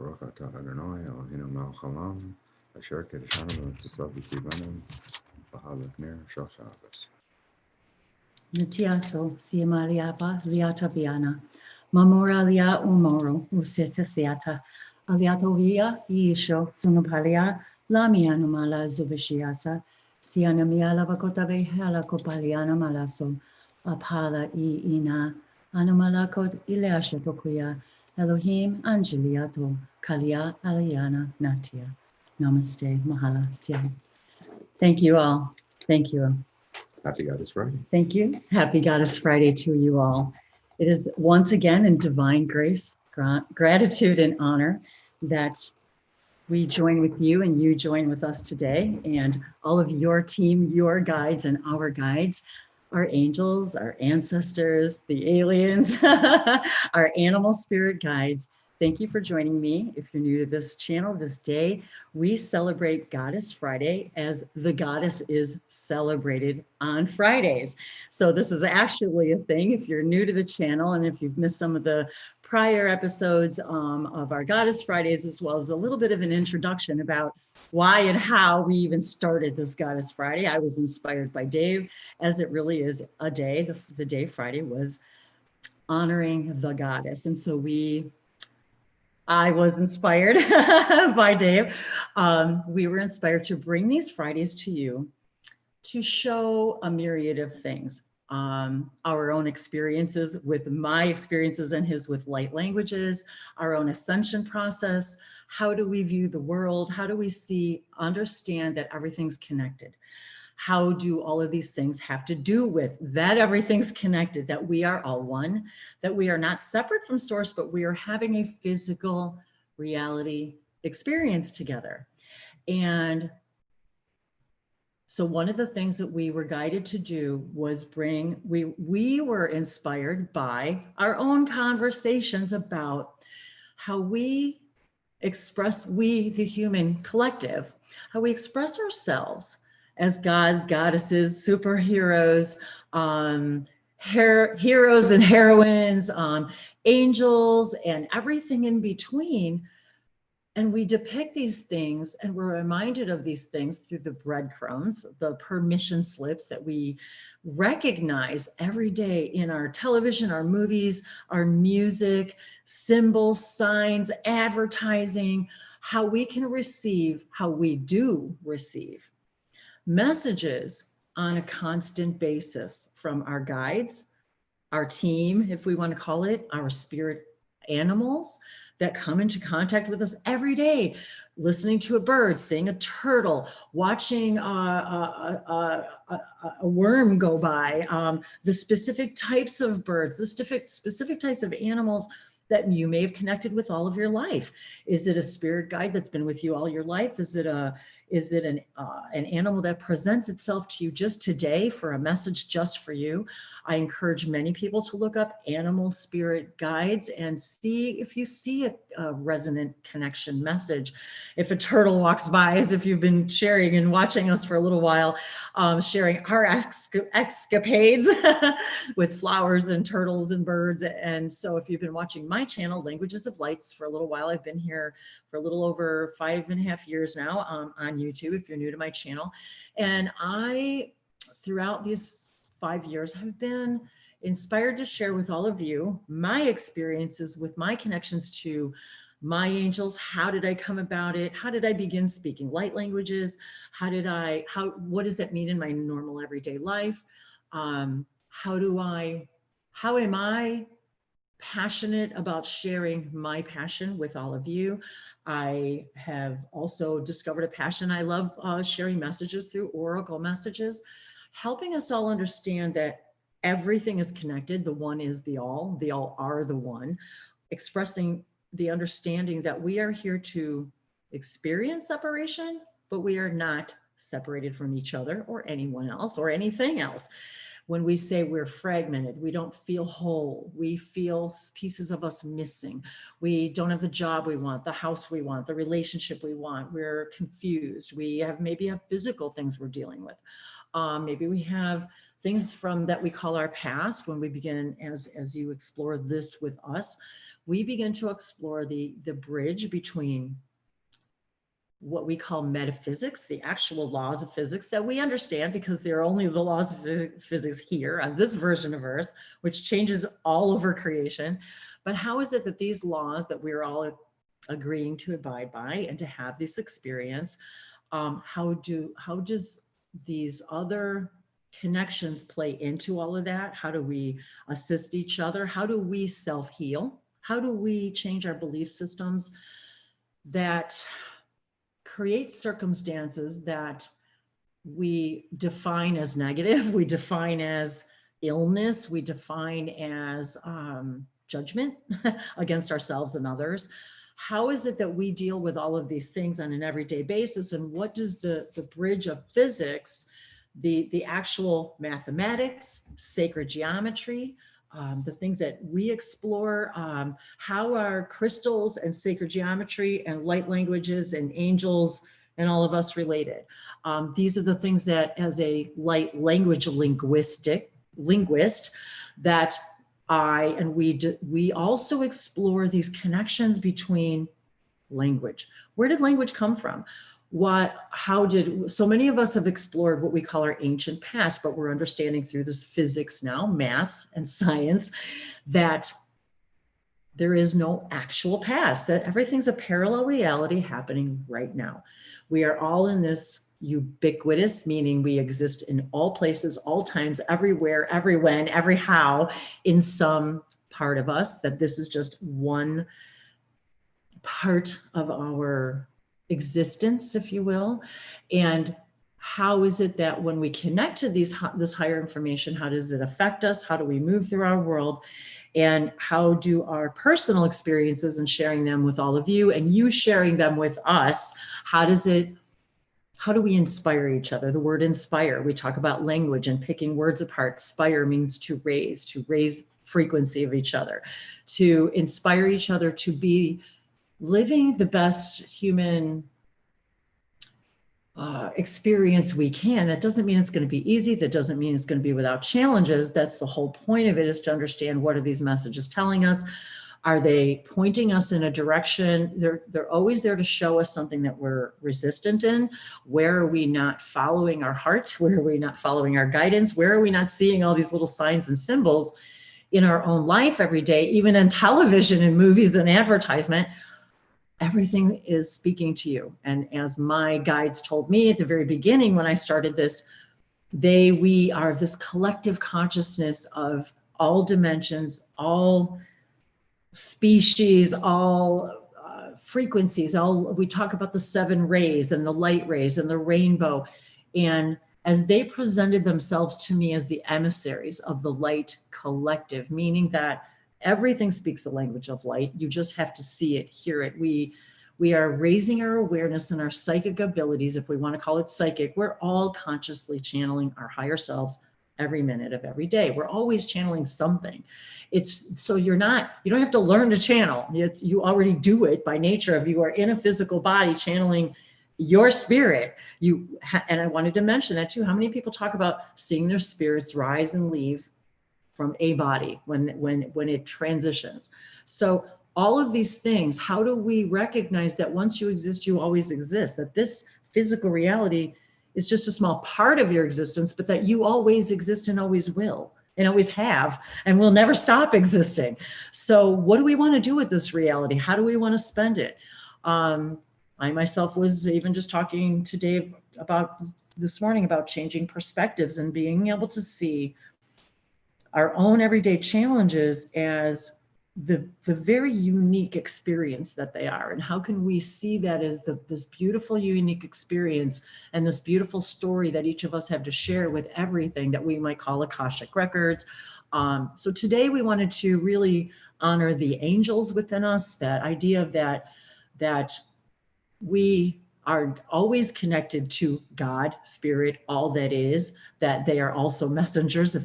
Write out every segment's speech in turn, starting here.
Baruch atah Adonai Eloheinu melech haolam, asher kiddushanu v'tisav b'tzivanu, v'halak ner shel Shabbos. Natiaso, Siamaliaba, Liata Viana, Mamora Lia Umoro, Useta Siata, Aliato Via, Yisho, Sunupalia, Lamiano Mala Zuvishiata, Sianamia Lavacotave, Hala Copaliana Malaso, Apala Ina, Anomalakot Ileasha Tokuya, Elohim Angeliato, Kalia Aliana Natia. Namaste, Mahala, Tia. Thank you all. Thank you. Happy Goddess Friday. Thank you. Happy Goddess Friday to you all. It is once again in divine grace, gratitude, and honor that we join with you and you join with us today, and all of your team, your guides and our guides, our angels, our ancestors, the aliens, our animal spirit guides. Thank you for joining me. If you're new to this channel, this day, we celebrate Goddess Friday as the goddess is celebrated on Fridays. So this is actually a thing. If you're new to the channel and if you've missed some of the prior episodes of our Goddess Fridays, as well as a little bit of an introduction about why and how we even started this Goddess Friday, I was inspired by Dave, as it really is a day. The day Friday was honoring the goddess. And so I was inspired by Dave. We were inspired to bring these Fridays to you to show a myriad of things. Our own experiences with my experiences and his with light languages, our own ascension process. How do we view the world? How do we understand that everything's connected? How do all of these things have to do with that everything's connected, that we are all one, that we are not separate from source, but we are having a physical reality experience together. And so one of the things that we were guided to do was we were inspired by our own conversations about how we express, we, the human collective, how we express ourselves as gods, goddesses, superheroes, heroes and heroines, angels, and everything in between. And we depict these things and we're reminded of these things through the breadcrumbs, the permission slips that we recognize every day in our television, our movies, our music, symbols, signs, advertising, how we can receive, how we do receive messages on a constant basis from our guides, our team, if we want to call it, our spirit animals that come into contact with us every day, listening to a bird, seeing a turtle, watching a worm go by, the specific types of birds, the specific types of animals that you may have connected with all of your life. Is it a spirit guide that's been with you all your life? Is it an animal that presents itself to you just today for a message just for you? I encourage many people to look up animal spirit guides and see if you see a resonant connection message. If a turtle walks by, as if you've been sharing and watching us for a little while, sharing our escapades with flowers and turtles and birds. And so if you've been watching my channel, Languages of Lights, for a little while, I've been here for a little over 5.5 years now on YouTube, if you're new to my channel. And I, throughout these 5 years, have been inspired to share with all of you my experiences with my connections to my angels. How did I come about it? How did I begin speaking light languages? What does that mean in my normal everyday life? How am I passionate about sharing my passion with all of you? I have also discovered a passion. I love sharing messages through oracle messages, helping us all understand that everything is connected. The one is the all are the one, expressing the understanding that we are here to experience separation, but we are not separated from each other or anyone else or anything else. When we say we're fragmented, we don't feel whole, we feel pieces of us missing. We don't have the job we want, the house we want, the relationship we want. We're confused. We have maybe physical things we're dealing with. Maybe we have things from that we call our past when we begin, as you explore this with us, we begin to explore the bridge between what we call metaphysics, the actual laws of physics that we understand because they're only the laws of physics here on this version of Earth, which changes all over creation. But how is it that these laws that we're all agreeing to abide by and to have this experience, how does these other connections play into all of that? How do we assist each other? How do we self-heal? How do we change our belief systems that create circumstances that we define as negative, we define as illness, we define as judgment against ourselves and others? How is it that we deal with all of these things on an everyday basis? And what does the bridge of physics, the actual mathematics, sacred geometry, the things that we explore, how are crystals and sacred geometry and light languages and angels and all of us related? These are the things that, as a light language linguist, that we also explore these connections between language. Where did language come from? So many of us have explored what we call our ancient past, but we're understanding through this physics now, math and science, that there is no actual past, that everything's a parallel reality happening right now. We are all in this ubiquitous, meaning we exist in all places, all times, everywhere, every when, every how, in some part of us, that this is just one part of our existence, if you will. And how is it that when we connect to this higher information, how does it affect us? How do we move through our world? And how do our personal experiences and sharing them with all of you and you sharing them with us, how do we inspire each other? The word inspire, we talk about language and picking words apart. Spire means to raise frequency of each other, to inspire each other to be living the best human experience we can. That doesn't mean it's going to be easy. That doesn't mean it's going to be without challenges. That's the whole point of it, is to understand, what are these messages telling us? Are they pointing us in a direction? They're always there to show us something that we're resistant in. Where are we not following our heart? Where are we not following our guidance? Where are we not seeing all these little signs and symbols in our own life every day, even in television and movies and advertisement? Everything is speaking to you. And as my guides told me at the very beginning when I started this, we are this collective consciousness of all dimensions, all species, all frequencies. We talk about the 7 rays and the light rays and the rainbow. And as they presented themselves to me as the emissaries of the light collective, meaning that everything speaks the language of light. You just have to see it, hear it. We are raising our awareness and our psychic abilities, if we want to call it psychic. We're all consciously channeling our higher selves every minute of every day. We're always channeling something. So you don't have to learn to channel. You already do it by nature of you are in a physical body channeling your spirit. And I wanted to mention that too. How many people talk about seeing their spirits rise and leave from a body when it transitions? So all of these things, how do we recognize that once you exist, you always exist, that this physical reality is just a small part of your existence, but that you always exist and always will and always have and will never stop existing? So what do we want to do with this reality? How do we want to spend it? I myself was even just talking to Dave this morning about changing perspectives and being able to see our own everyday challenges as the very unique experience that they are. And how can we see that as this beautiful, unique experience and this beautiful story that each of us have to share with everything that we might call Akashic records. So today we wanted to really honor the angels within us, that idea of that we are always connected to God, spirit, all that is, that they are also messengers,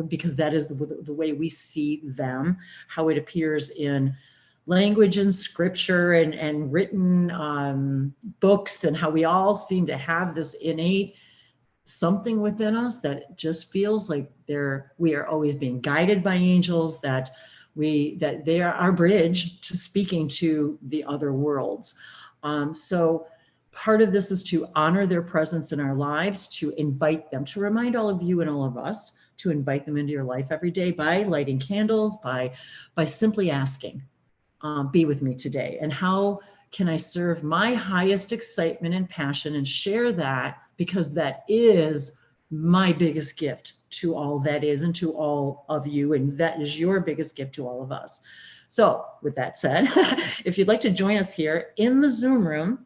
because that is the way we see them, how it appears in language and scripture and written books, and how we all seem to have this innate something within us that just feels like we are always being guided by angels, that that they are our bridge to speaking to the other worlds. So part of this is to honor their presence in our lives, to invite them, to remind all of you and all of us to invite them into your life every day by lighting candles, by simply asking, be with me today. And how can I serve my highest excitement and passion and share that, because that is my biggest gift to all that is and to all of you. And that is your biggest gift to all of us. So with that said, if you'd like to join us here in the Zoom room,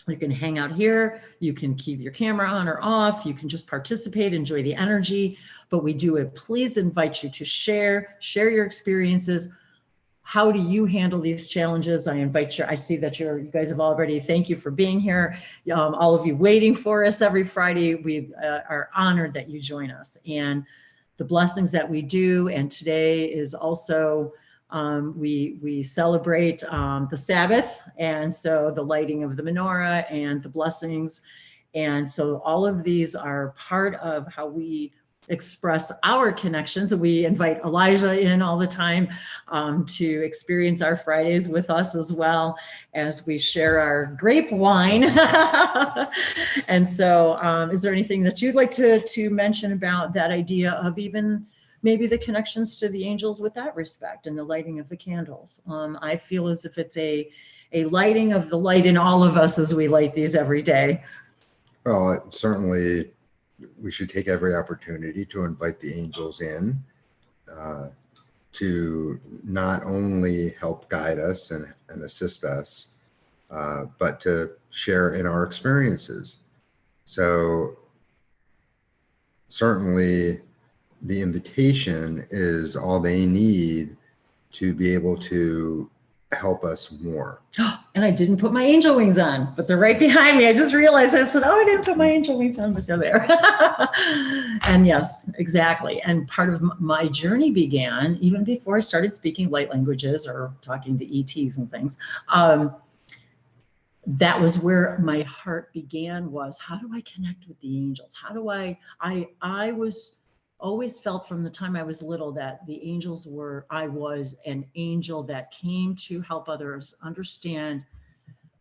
you can hang out here. You can keep your camera on or off. You can just participate, enjoy the energy. But we do please invite you to share your experiences. How do you handle these challenges? I invite you. I see that you guys have already. Thank you for being here. All of you waiting for us every Friday. We are honored that you join us, and the blessings that we do. And today is also we celebrate the Sabbath, and so the lighting of the menorah and the blessings, and so all of these are part of how we express our connections. We invite Elijah in all the time to experience our Fridays with us, as well as we share our grape wine. And so is there anything that you'd like to mention about that idea of even maybe the connections to the angels with that respect and the lighting of the candles? I feel as if it's a lighting of the light in all of us as we light these every day. Well, certainly we should take every opportunity to invite the angels in to not only help guide us and assist us, but to share in our experiences. So certainly the invitation is all they need to be able to help us more. And I didn't put my angel wings on, but they're right behind me. I just realized, I said, oh, I didn't put my angel wings on, but they're there. And yes, exactly. And part of my journey began even before I started speaking light languages or talking to ETs and things. That was where my heart began, was how do I connect with the angels? How do I was always felt from the time I was little that the angels I was an angel that came to help others understand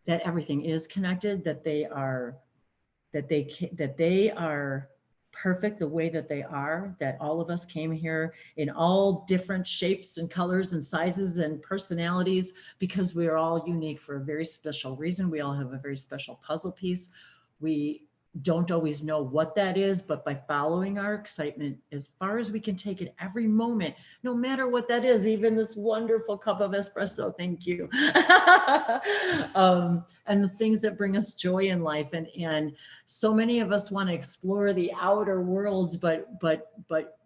that everything is connected, that they are perfect the way that they are, that all of us came here in all different shapes and colors and sizes and personalities, because we are all unique for a very special reason. We all have a very special puzzle piece. We don't always know what that is, but by following our excitement as far as we can take it every moment, no matter what that is, even this wonderful cup of espresso, thank you. And the things that bring us joy in life. And so many of us want to explore the outer worlds, but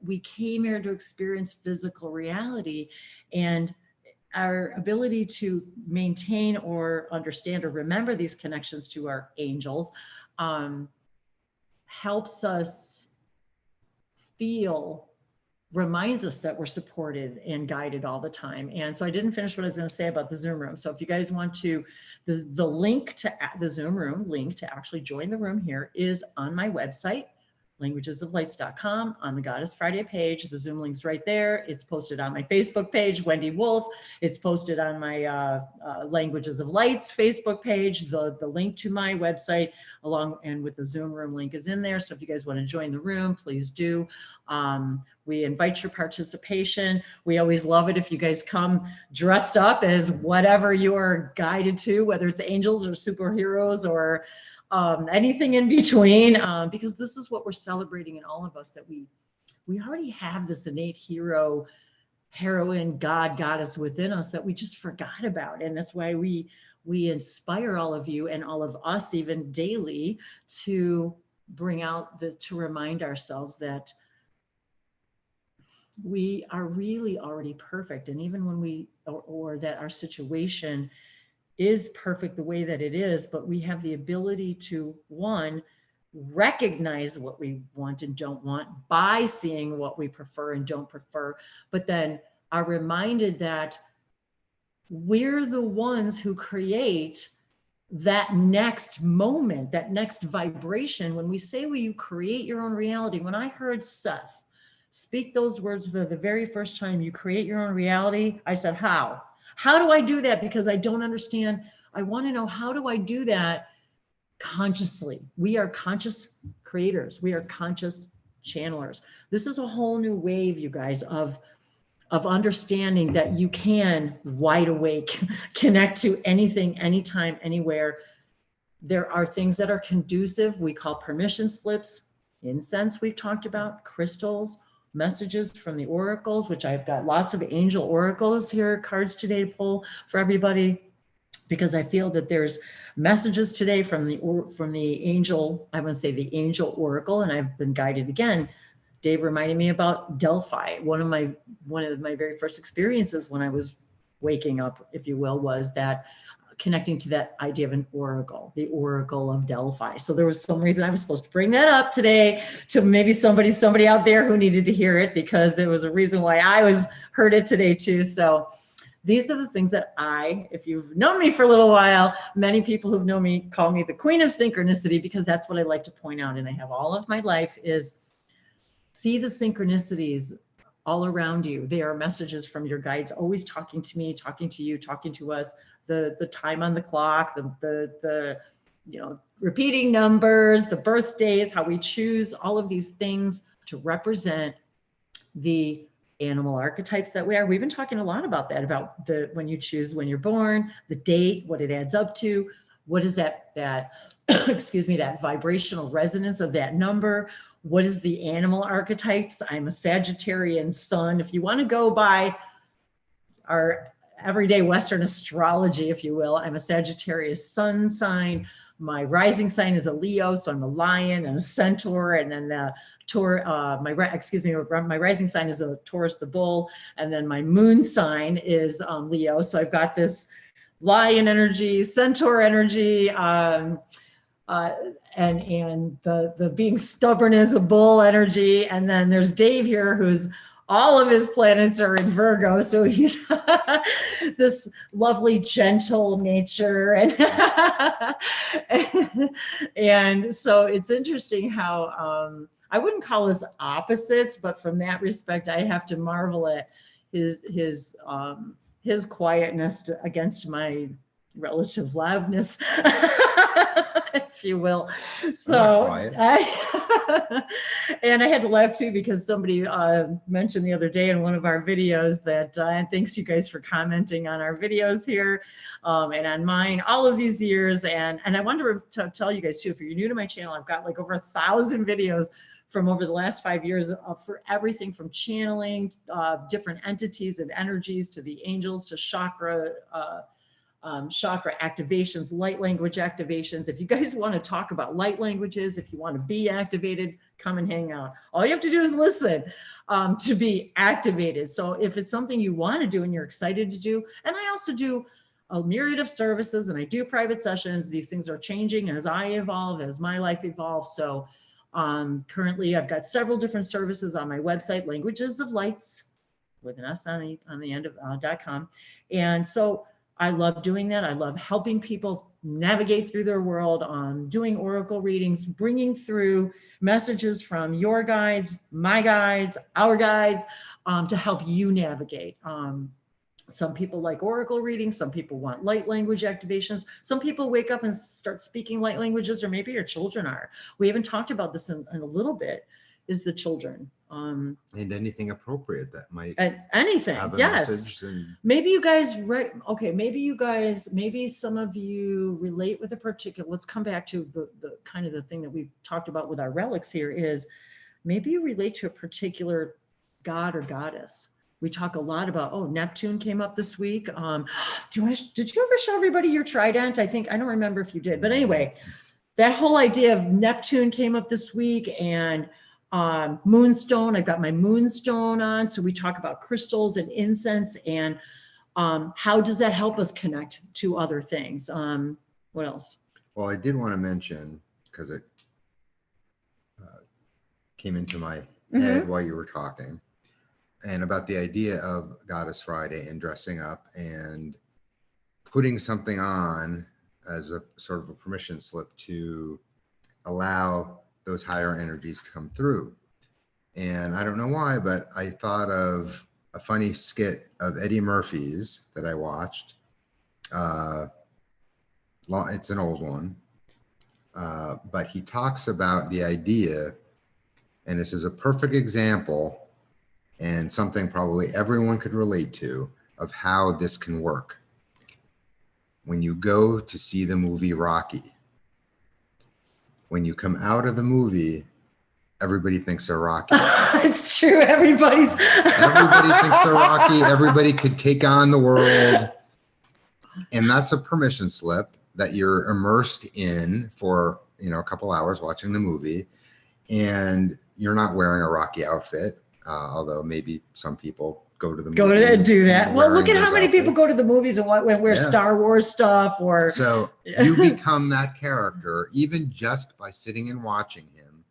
we came here to experience physical reality, and our ability to maintain or understand or remember these connections to our angels helps us reminds us that we're supported and guided all the time. And so I didn't finish what I was going to say about the Zoom room. So if you guys want to, the link to the Zoom room link to actually join the room here is on my website, languagesoflights.com, on the Goddess Friday page. The Zoom link's right there. It's posted on my Facebook page, Wendy Wolf. It's posted on my Languages of Lights Facebook page. The link to my website along and with the Zoom room link is in there. So if you guys want to join the room, please do. We invite your participation. We always love it if you guys come dressed up as whatever you are guided to, whether it's angels or superheroes or anything in between, because this is what we're celebrating in all of us, that we already have this innate hero, heroine, God, goddess within us that we just forgot about. And that's why we inspire all of you and all of us even daily to bring out to remind ourselves that we are really already perfect. And even when or that our situation is perfect the way that it is, but we have the ability to, one, recognize what we want and don't want by seeing what we prefer and don't prefer, but then are reminded that we're the ones who create that next moment, that next vibration. When we say, well, you create your own reality. When I heard Seth speak those words for the very first time. You create your own reality. I said, how? How do I do that? Because I don't understand. I want to know, how do I do that consciously? We are conscious creators. We are conscious channelers. This is a whole new wave, you guys, of understanding that you can wide awake connect to anything, anytime, anywhere. There are things that are conducive. We call permission slips, incense we've talked about, crystals, messages from the oracles, which I've got lots of angel oracles here, cards today to pull for everybody, because I feel that there's messages today from the angel, I want to say the angel oracle, and I've been guided again. Dave reminded me about Delphi. One of my very first experiences when I was waking up, if you will, was that connecting to that idea of an oracle, the oracle of Delphi. So there was some reason I was supposed to bring that up today to maybe somebody out there who needed to hear it, because there was a reason why I heard it today too. So these are the things that if you've known me for a little while, many people who've known me call me the queen of synchronicity, because that's what I like to point out. And I have all of my life is see the synchronicities all around you. They are messages from your guides, always talking to me, talking to you, talking to us. The time on the clock, the repeating numbers, the birthdays, how we choose all of these things to represent the animal archetypes that we are. We've been talking a lot about that, about when you choose when you're born, the date, what it adds up to, what is that excuse me, that vibrational resonance of that number. What is the animal archetypes? I'm a Sagittarian sun. If you want to go by our everyday Western astrology, if you will, I'm a Sagittarius sun sign. My rising sign is a Leo, so I'm a lion and a centaur, and then the my rising sign is a Taurus, the bull, and then my moon sign is Leo. So I've got this lion energy, centaur energy, and the being stubborn as a bull energy. And then there's Dave here, who's all of his planets are in Virgo, so he's this lovely, gentle nature, and so it's interesting how I wouldn't call us opposites, but from that respect, I have to marvel at his quietness against my relative loudness, if you will. So and I had to laugh too, because somebody mentioned the other day in one of our videos that, and thanks you guys for commenting on our videos here and on mine all of these years. And I wanted to tell you guys too, if you're new to my channel, I've got like over 1,000 videos from over the last 5 years for everything from channeling different entities and energies to the angels to chakra activations, light language activations. If you guys want to talk about light languages, if you want to be activated, come and hang out. All you have to do is listen to be activated. So if it's something you want to do and you're excited to do, and I also do a myriad of services and I do private sessions, these things are changing as I evolve, as my life evolves. So currently I've got several different services on my website, Languages of Lights, with an S on the end of .com. And so I love doing that. I love helping people navigate through their world, doing oracle readings, bringing through messages from your guides, my guides, our guides, to help you navigate. Some people like oracle readings. Some people want light language activations. Some people wake up and start speaking light languages, or maybe your children are. We haven't talked about this in a little bit, is the children. And anything appropriate that might anything, have a yes. message. And maybe you guys, maybe some of you relate with a particular, let's come back to the kind of the thing that we've talked about with our relics here is maybe you relate to a particular god or goddess. We talk a lot about, Neptune came up this week. Did you ever show everybody your trident? I don't remember if you did, but anyway, that whole idea of Neptune came up this week, and moonstone. I've got my moonstone on. So we talk about crystals and incense, and how does that help us connect to other things? What else? Well, I did want to mention, because it came into my head while you were talking, and about the idea of Goddess Friday and dressing up and putting something on as a sort of a permission slip to allow those higher energies to come through. And I don't know why, but I thought of a funny skit of Eddie Murphy's that I watched. It's an old one, but he talks about the idea, and this is a perfect example and something probably everyone could relate to, of how this can work. When you go to see the movie Rocky, when you come out of the movie, everybody thinks they're Rocky. It's true. Everybody thinks they're Rocky. Everybody could take on the world. And that's a permission slip that you're immersed in for, a couple hours watching the movie. And you're not wearing a Rocky outfit, although maybe some people go to the movies and do that. Well, look at how many people go to the movies and wear Star Wars stuff, or so you become that character even just by sitting and watching him.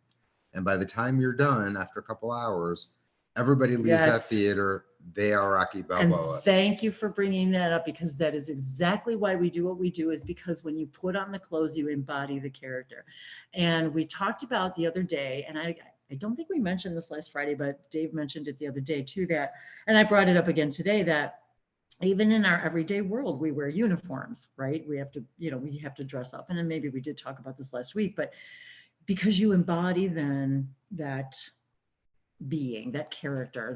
And by the time you're done, after a couple hours, everybody leaves that theater. They are Rocky Balboa. And thank you for bringing that up, because that is exactly why we do what we do, is because when you put on the clothes, you embody the character. And we talked about the other day, and I don't think we mentioned this last Friday, but Dave mentioned it the other day too, that, and I brought it up again today, that even in our everyday world, we wear uniforms, right? We have to, we have to dress up. And then maybe we did talk about this last week, but because you embody then that being, that character,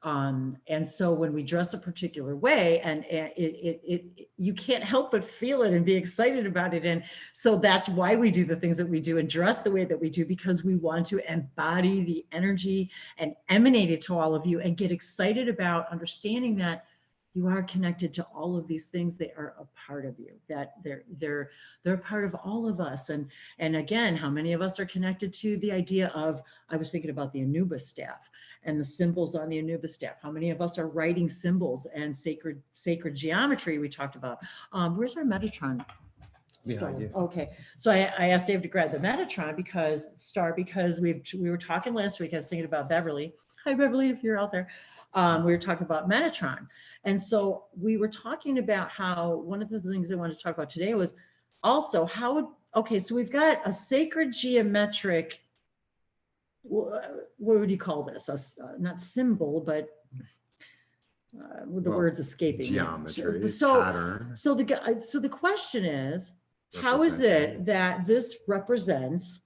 and so when we dress a particular way, and you can't help but feel it and be excited about it. And so that's why we do the things that we do and dress the way that we do, because we want to embody the energy and emanate it to all of you and get excited about understanding that you are connected to all of these things. They are a part of you, that they're a part of all of us. And again, how many of us are connected to the idea of, I was thinking about the Anubis staff and the symbols on the Anubis staff. How many of us are writing symbols and sacred geometry we talked about? Where's our Metatron? Behind you. Okay, so I asked Dave to grab the Metatron because we were talking last week. I was thinking about Beverly. Hi, Beverly, if you're out there. We were talking about Metatron. And so we were talking about how one of the things I wanted to talk about today was also how, so we've got a sacred geometric, what would you call this? Not symbol, but the word's escaping. Geometry, pattern. So the question is, how is it that this represents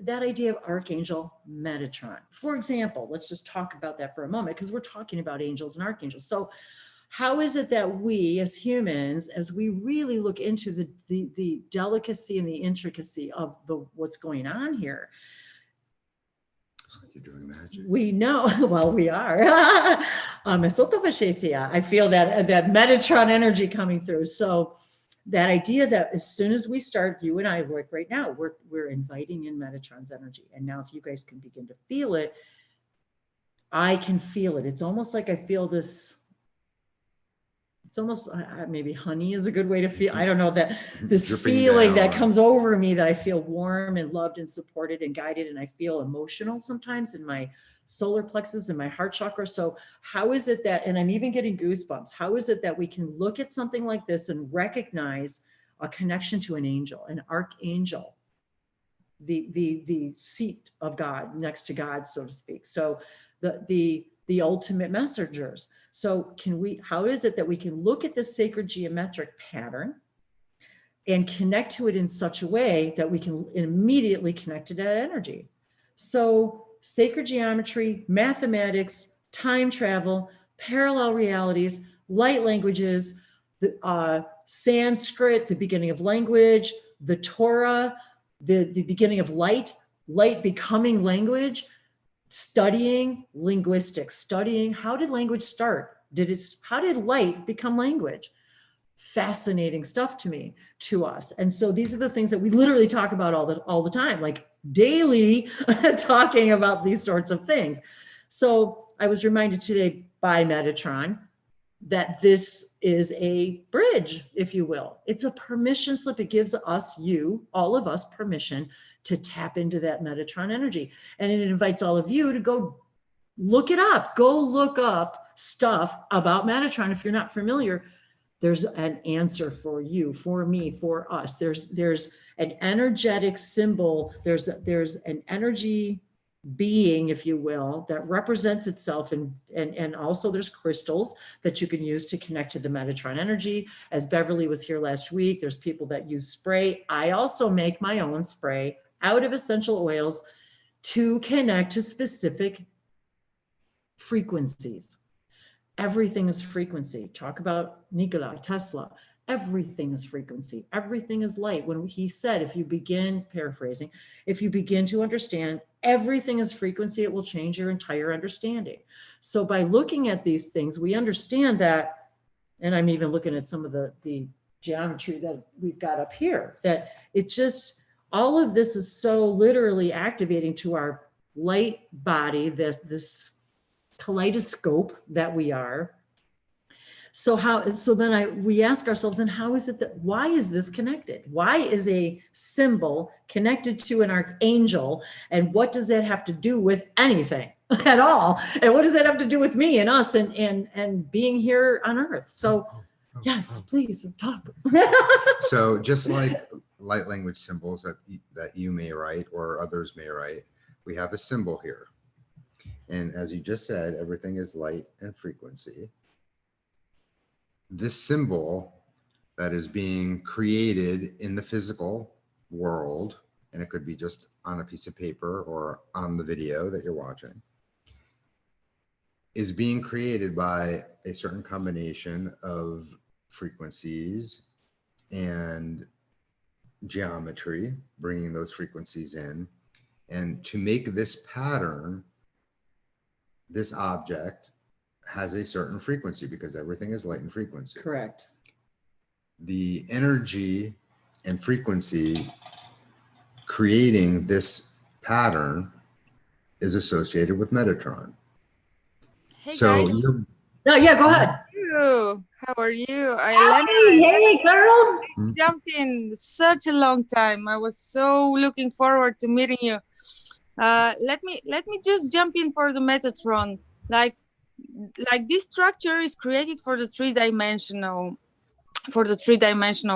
that idea of Archangel Metatron? For example, let's just talk about that for a moment, because we're talking about angels and archangels. So how is it that we as humans, as we really look into the delicacy and the intricacy of what's going on here, it's like you're doing magic. We know, well, we are. I feel that Metatron energy coming through. So that idea that as soon as we start, you and I work right now, we're inviting in Metatron's energy. And now if you guys can begin to feel it, I can feel it. It's almost like I feel this, it's almost maybe honey is a good way to feel. I don't know, that this feeling that comes over me, that I feel warm and loved and supported and guided. And I feel emotional sometimes in my solar plexus and my heart chakra. So how is it that, and I'm even getting goosebumps, how is it that we can look at something like this and recognize a connection to an angel, an archangel, the seat of God, next to God, so to speak. So the ultimate messengers. So how is it that we can look at this sacred geometric pattern and connect to it in such a way that we can immediately connect to that energy? So sacred geometry, mathematics, time travel, parallel realities, light languages, the Sanskrit, the beginning of language, the Torah, the beginning of light becoming language, studying linguistics, studying how did language start? How did light become language? Fascinating stuff to us. And so these are the things that we literally talk about all the time, like daily talking about these sorts of things. So I was reminded today by Metatron that this is a bridge, if you will. It's a permission slip. It gives us, all of us, permission to tap into that Metatron energy. And it invites all of you to go look it up. Go look up stuff about Metatron. If you're not familiar, there's an answer for you, for me, for us. There's an energetic symbol. There's an energy being, if you will, that represents itself, and also there's crystals that you can use to connect to the Metatron energy. As Beverly was here last week, there's people that use spray. I also make my own spray out of essential oils to connect to specific frequencies. Everything is frequency. Talk about Nikola Tesla. Everything is frequency. Everything is light. When he said, if you begin, paraphrasing, if you begin to understand everything is frequency, it will change your entire understanding. So by looking at these things, we understand that, and I'm even looking at some of the geometry that we've got up here, that it just, all of this is so literally activating to our light body, this kaleidoscope that we are. So then we ask ourselves, then how is it that, why is this connected? Why is a symbol connected to an archangel? And what does that have to do with anything at all? And what does that have to do with me and us and being here on Earth? So yes, please talk. So just like light language symbols that you may write or others may write, we have a symbol here. And as you just said, everything is light and frequency. This symbol that is being created in the physical world, and it could be just on a piece of paper or on the video that you're watching, is being created by a certain combination of frequencies and geometry, bringing those frequencies in. And to make this pattern, this object has a certain frequency because everything is light and frequency. Correct. The energy and frequency creating this pattern is associated with Metatron. Hey So guys. No, yeah, go ahead. How are you? Hey, girl. Jumped in such a long time. I was so looking forward to meeting you. Let me just jump in for the Metatron. Like this structure is created for the three-dimensional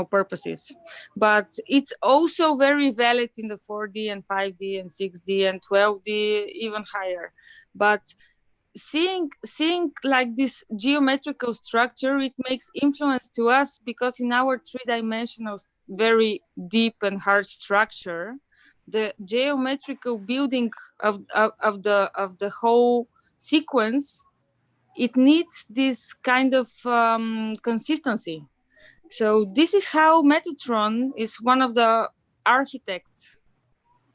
purposes, but it's also very valid in the 4D and 5D and 6D and 12D, even higher. But seeing like this geometrical structure, it makes influence to us because in our three-dimensional, very deep and hard structure, the geometrical building of the whole sequence, it needs this kind of consistency. So this is how Metatron is one of the architects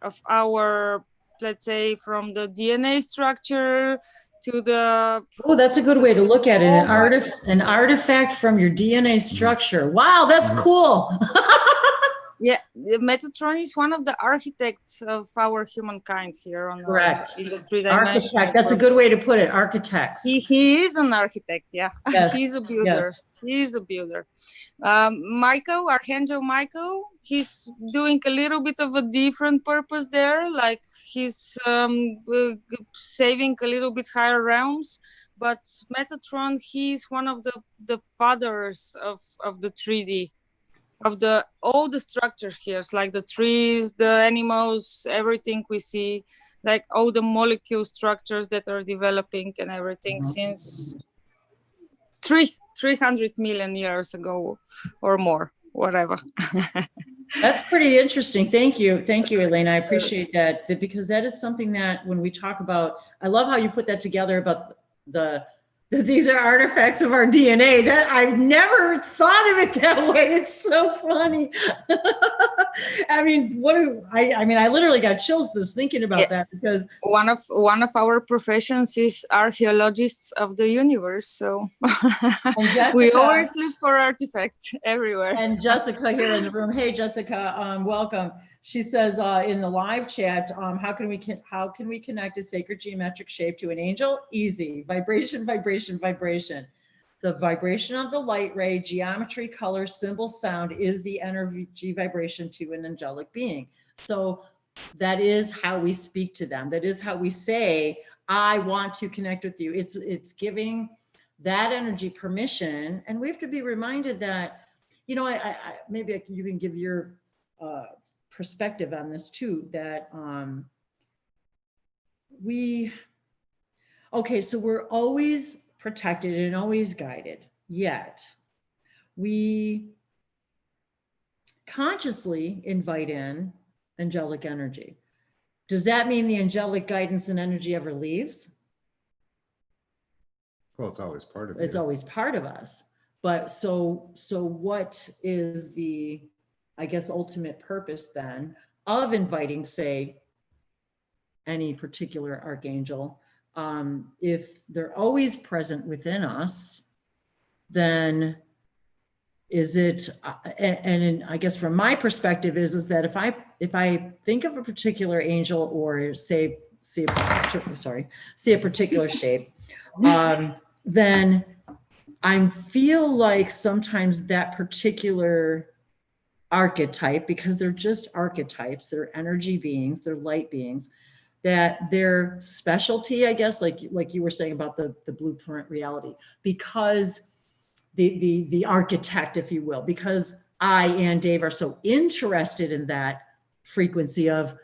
of our, let's say, from the DNA structure to the... Oh, that's a good way to look at it. An artifact from your DNA structure. Wow, that's cool. Yeah, Metatron is one of the architects of our humankind here on Correct. Earth, in the three-dimensional. Architect, that's a good way to put it, architects. He is an architect, yeah. Yes. He's a builder. Yes. He's a builder. Michael, Archangel Michael, he's doing a little bit of a different purpose there, like he's saving a little bit higher realms. But Metatron, he's one of the fathers of the 3D. Of all the structures here, like the trees, the animals, everything we see, like all the molecule structures that are developing and everything since 300 million years ago or more, whatever. That's pretty interesting. Thank you, Elena. I appreciate that because that is something that when we talk about, I love how you put that together about these are artifacts of our DNA. That I've never thought of it that way. It's so funny. I mean, I literally got chills just thinking about that because one of our professions is archaeologists of the universe. So Jessica, we always look for artifacts everywhere. And Jessica here in the room. Hey, Jessica, welcome. She says in the live chat, how can we connect a sacred geometric shape to an angel? Easy. Vibration, vibration, vibration. The vibration of the light ray, geometry, color, symbol, sound is the energy vibration to an angelic being. So that is how we speak to them. That is how we say, I want to connect with you. It's giving that energy permission. And we have to be reminded that, you know, maybe you can give your perspective on this too, that okay, so we're always protected and always guided, yet we consciously invite in angelic energy. Does that mean the angelic guidance and energy ever leaves? Well, it's always part of It's you. always part of us. But so what is the, I guess, ultimate purpose then of inviting, say, any particular archangel? If they're always present within us, then is it, and I guess from my perspective is that if I think of a particular angel or see a particular shape, then I feel like sometimes that particular archetype, because they're just archetypes, they're energy beings, they're light beings, that their specialty, I guess, like you were saying about the blueprint reality, because the architect, if you will, because I and Dave are so interested in that frequency of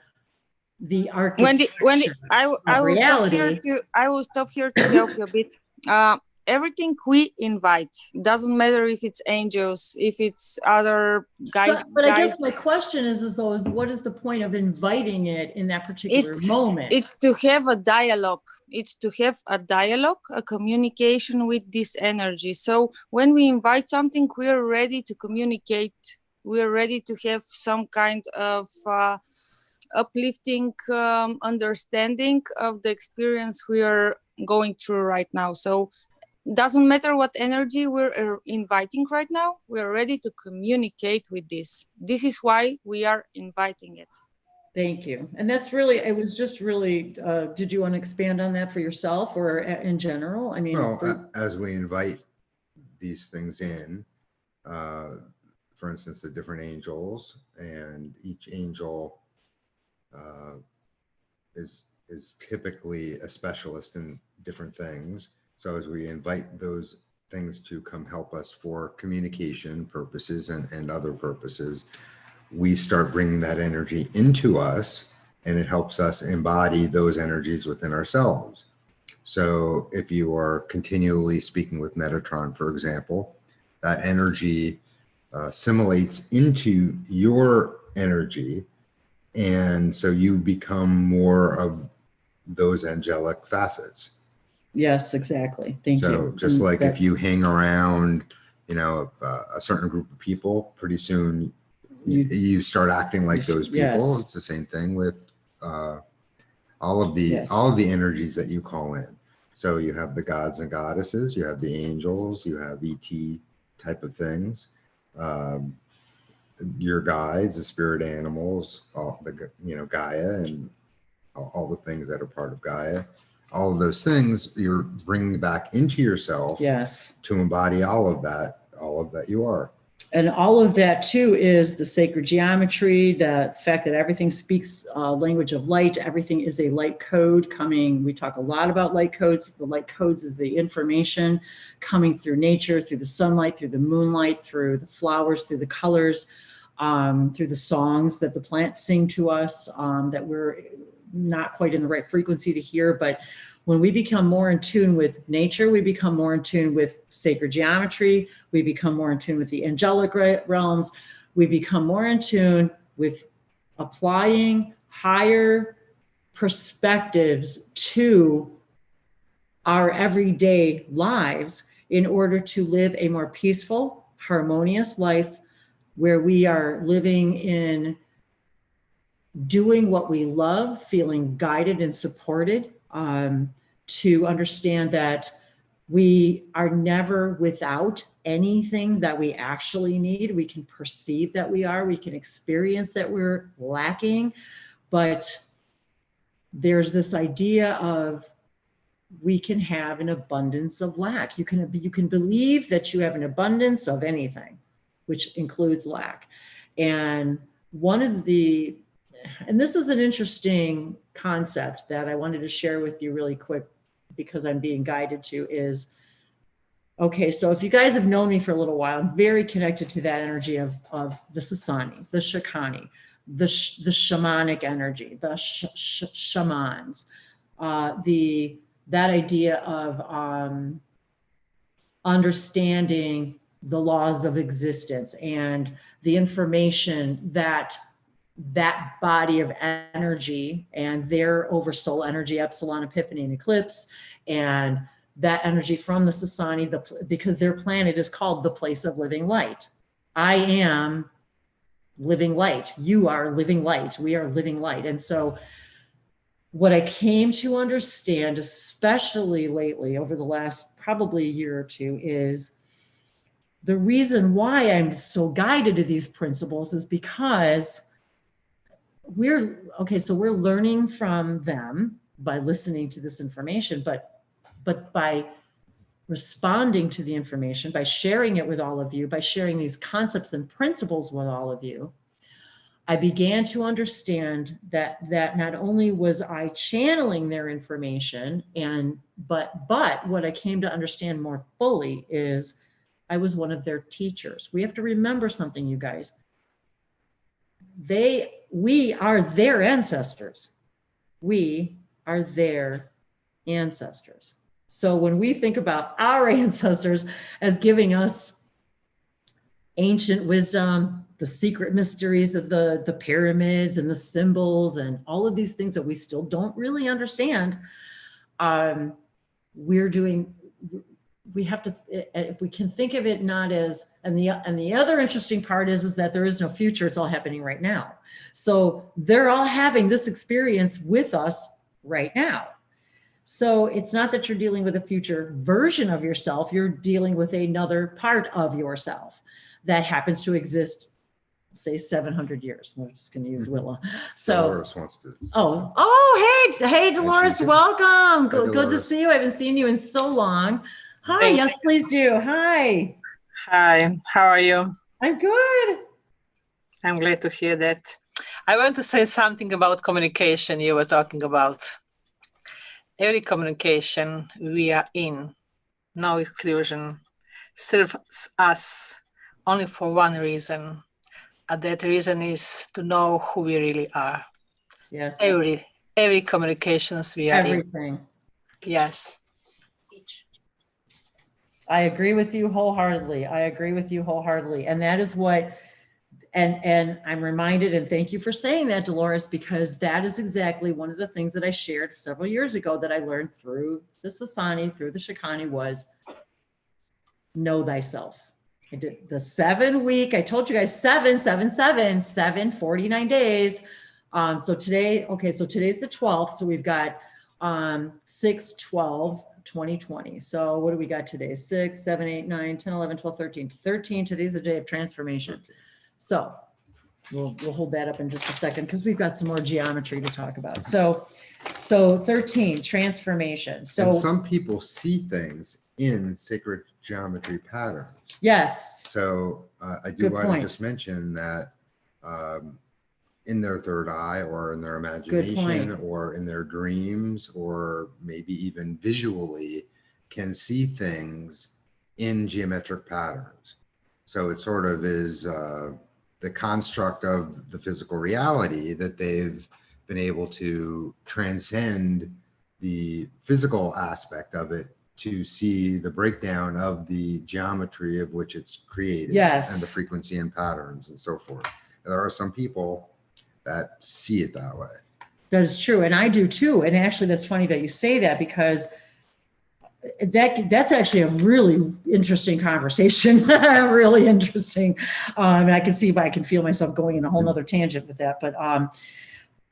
the architecture. Wendy, I will stop here to help you a bit. Everything we invite, doesn't matter if it's angels, if it's other guides. But I guess my question is what is the point of inviting it in that particular moment? It's to have a dialogue. It's to have a dialogue, a communication with this energy. So when we invite something, we are ready to communicate. We are ready to have some kind of uplifting understanding of the experience we are going through right now. So doesn't matter what energy we're inviting right now, we're ready to communicate with this. This is why we are inviting it. Thank you. And that's really, it was just really, did you want to expand on that for yourself or in general? I mean, well, as we invite these things in, for instance, the different angels, and each angel is typically a specialist in different things. So as we invite those things to come help us for communication purposes and other purposes, we start bringing that energy into us, and it helps us embody those energies within ourselves. So if you are continually speaking with Metatron, for example, that energy assimilates into your energy, and so you become more of those angelic facets. Yes, exactly. Thank you. So just like if you hang around, a certain group of people, pretty soon you start acting like those people. Yes. It's the same thing with all of the energies that you call in. So you have the gods and goddesses, you have the angels, you have ET type of things, your guides, the spirit animals, all the Gaia, and all the things that are part of Gaia. All of those things you're bringing back into yourself, yes, to embody all of that you are. And all of that too is the sacred geometry, the fact that everything speaks language of light, everything is a light code coming. We talk a lot about light codes. The light codes is the information coming through nature, through the sunlight, through the moonlight, through the flowers, through the colors, through the songs that the plants sing to us, that we're not quite in the right frequency to hear. But when we become more in tune with nature, we become more in tune with sacred geometry, we become more in tune with the angelic realms, we become more in tune with applying higher perspectives to our everyday lives in order to live a more peaceful, harmonious life where we are living in doing what we love, feeling guided and supported, to understand that we are never without anything that we actually need. We can perceive that we are, we can experience that we're lacking, but there's this idea of we can have an abundance of lack. You can believe that you have an abundance of anything, which includes lack. And and this is an interesting concept that I wanted to share with you really quick because I'm being guided to is, okay, so if you guys have known me for a little while, I'm very connected to that energy of the Sasani, the Shakani, the shamanic energy, the shamans, that idea of understanding the laws of existence and the information that that body of energy and their oversoul energy, epsilon, epiphany, and eclipse, and that energy from the Sasani, because their planet is called the place of living light. I am living light. You are living light. We are living light. And so what I came to understand, especially lately over the last probably a year or two, is the reason why I'm so guided to these principles is because we're learning from them by listening to this information, but by responding to the information, by sharing it with all of you, by sharing these concepts and principles with all of you, I began to understand that not only was I channeling their information, but what I came to understand more fully is I was one of their teachers. We have to remember something, you guys. We are their ancestors. We are their ancestors. So when we think about our ancestors as giving us ancient wisdom, the secret mysteries of the pyramids and the symbols and all of these things that we still don't really understand, we have to, if we can think of it not as, and the other interesting part is that there is no future, it's all happening right now. So they're all having this experience with us right now. So it's not that you're dealing with a future version of yourself, you're dealing with another part of yourself that happens to exist, say 700 years. We're just going to use Willa. So Dolores wants to. Hey, Dolores, welcome. Good to see you. I haven't seen you in so long. Hi, yes, please do. Hi. Hi, how are you? I'm good. I'm glad to hear that. I want to say something about communication you were talking about. Every communication we are in, no exclusion, serves us only for one reason. And that reason is to know who we really are. Yes. Every communications we are Everything. in. Yes. I agree with you wholeheartedly. And that is what, and I'm reminded, and thank you for saying that, Dolores, because that is exactly one of the things that I shared several years ago that I learned through the Sasani, through the Shikani, was know thyself. I did the 7 week, I told you guys 7, 49 days. So today, so today's the 12th. So we've got 6/12/2020. So what do we got today? 6, 7, 8, 9, 10, 11, 12, 13. 13, today's the day of transformation. So we'll hold that up in just a second because we've got some more geometry to talk about. So 13, transformation. So and some people see things in sacred geometry patterns. Yes. So I do want to just mention that in their third eye or in their imagination or in their dreams or maybe even visually can see things in geometric patterns. So it sort of is the construct of the physical reality that they've been able to transcend the physical aspect of it to see the breakdown of the geometry of which it's created, yes, and the frequency and patterns and so forth. And there are some people that see it that way. That is true. And I do too. And actually that's funny that you say that, because that's actually a really interesting conversation. Really interesting. And I can see if I can feel myself going in a whole nother tangent with that. But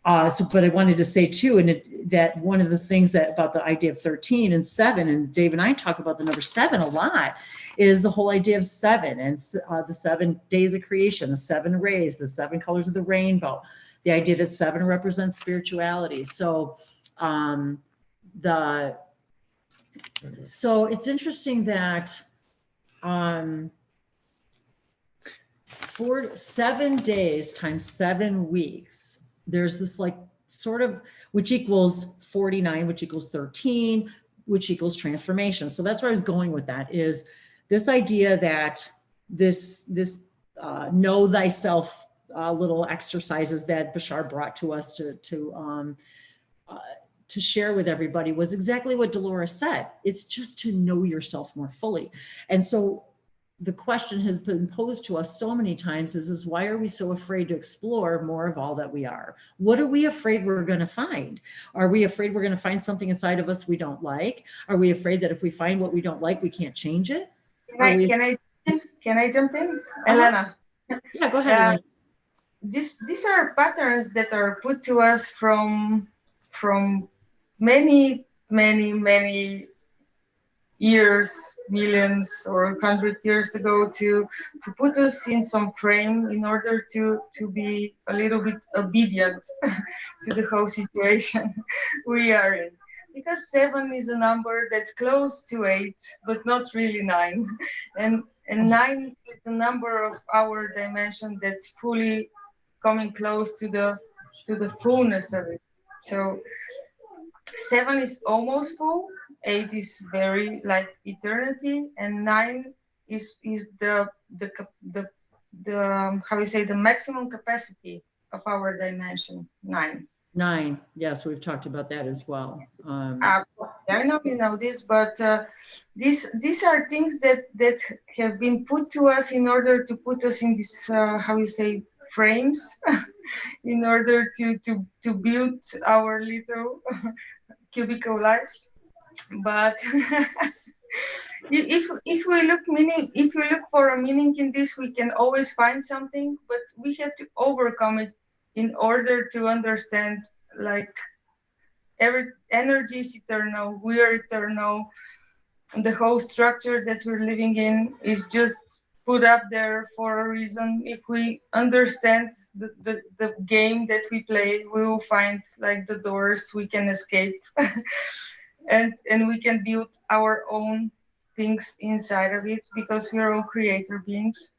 but I wanted to say too, and that one of the things that about the idea of 13 and 7, and Dave and I talk about the number 7 a lot, is the whole idea of 7 and the 7 days of creation, the 7 rays, the 7 colors of the rainbow, the idea that 7 represents spirituality. So so it's interesting that 7 days times 7 weeks, there's this like sort of, which equals 49, which equals 13, which equals transformation. So that's where I was going with that, is this idea that this know thyself little exercises that Bashar brought to us to share with everybody was exactly what Dolores said. It's just to know yourself more fully. And so the question has been posed to us so many times is why are we so afraid to explore more of all that we are? What are we afraid we're going to find? Are we afraid we're going to find something inside of us we don't like? Are we afraid that if we find what we don't like, we can't change it? Can I jump in? Elena. Yeah, go ahead, Elena. These are patterns that are put to us from many years, millions or 100 years ago to put us in some frame in order to be a little bit obedient to the whole situation we are in. Because 7 is a number that's close to 8, but not really 9. And 9 is the number of our dimension that's fully coming close to the fullness of it. So 7 is almost full, 8 is very like eternity, and 9 is the how you say, the maximum capacity of our dimension. 9. Yes, we've talked about that as well. I know you know this, but these are things that have been put to us in order to put us in this how you say, frames, in order to build our little cubicle lives. But if we look for a meaning in this, we can always find something, but we have to overcome it in order to understand, like, every energy is eternal, we are eternal, the whole structure that we're living in is just put up there for a reason. If we understand the game that we play, we will find like the doors we can escape and we can build our own things inside of it, because we are all creator beings.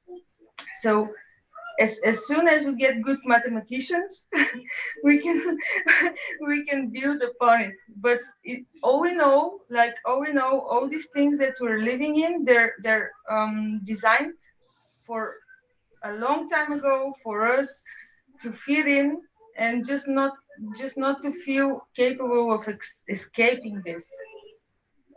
So as soon as we get good mathematicians, we can build upon it. But all we know, all these things that we're living in, they're designed for a long time ago for us to fit in, and just not to feel capable of escaping this.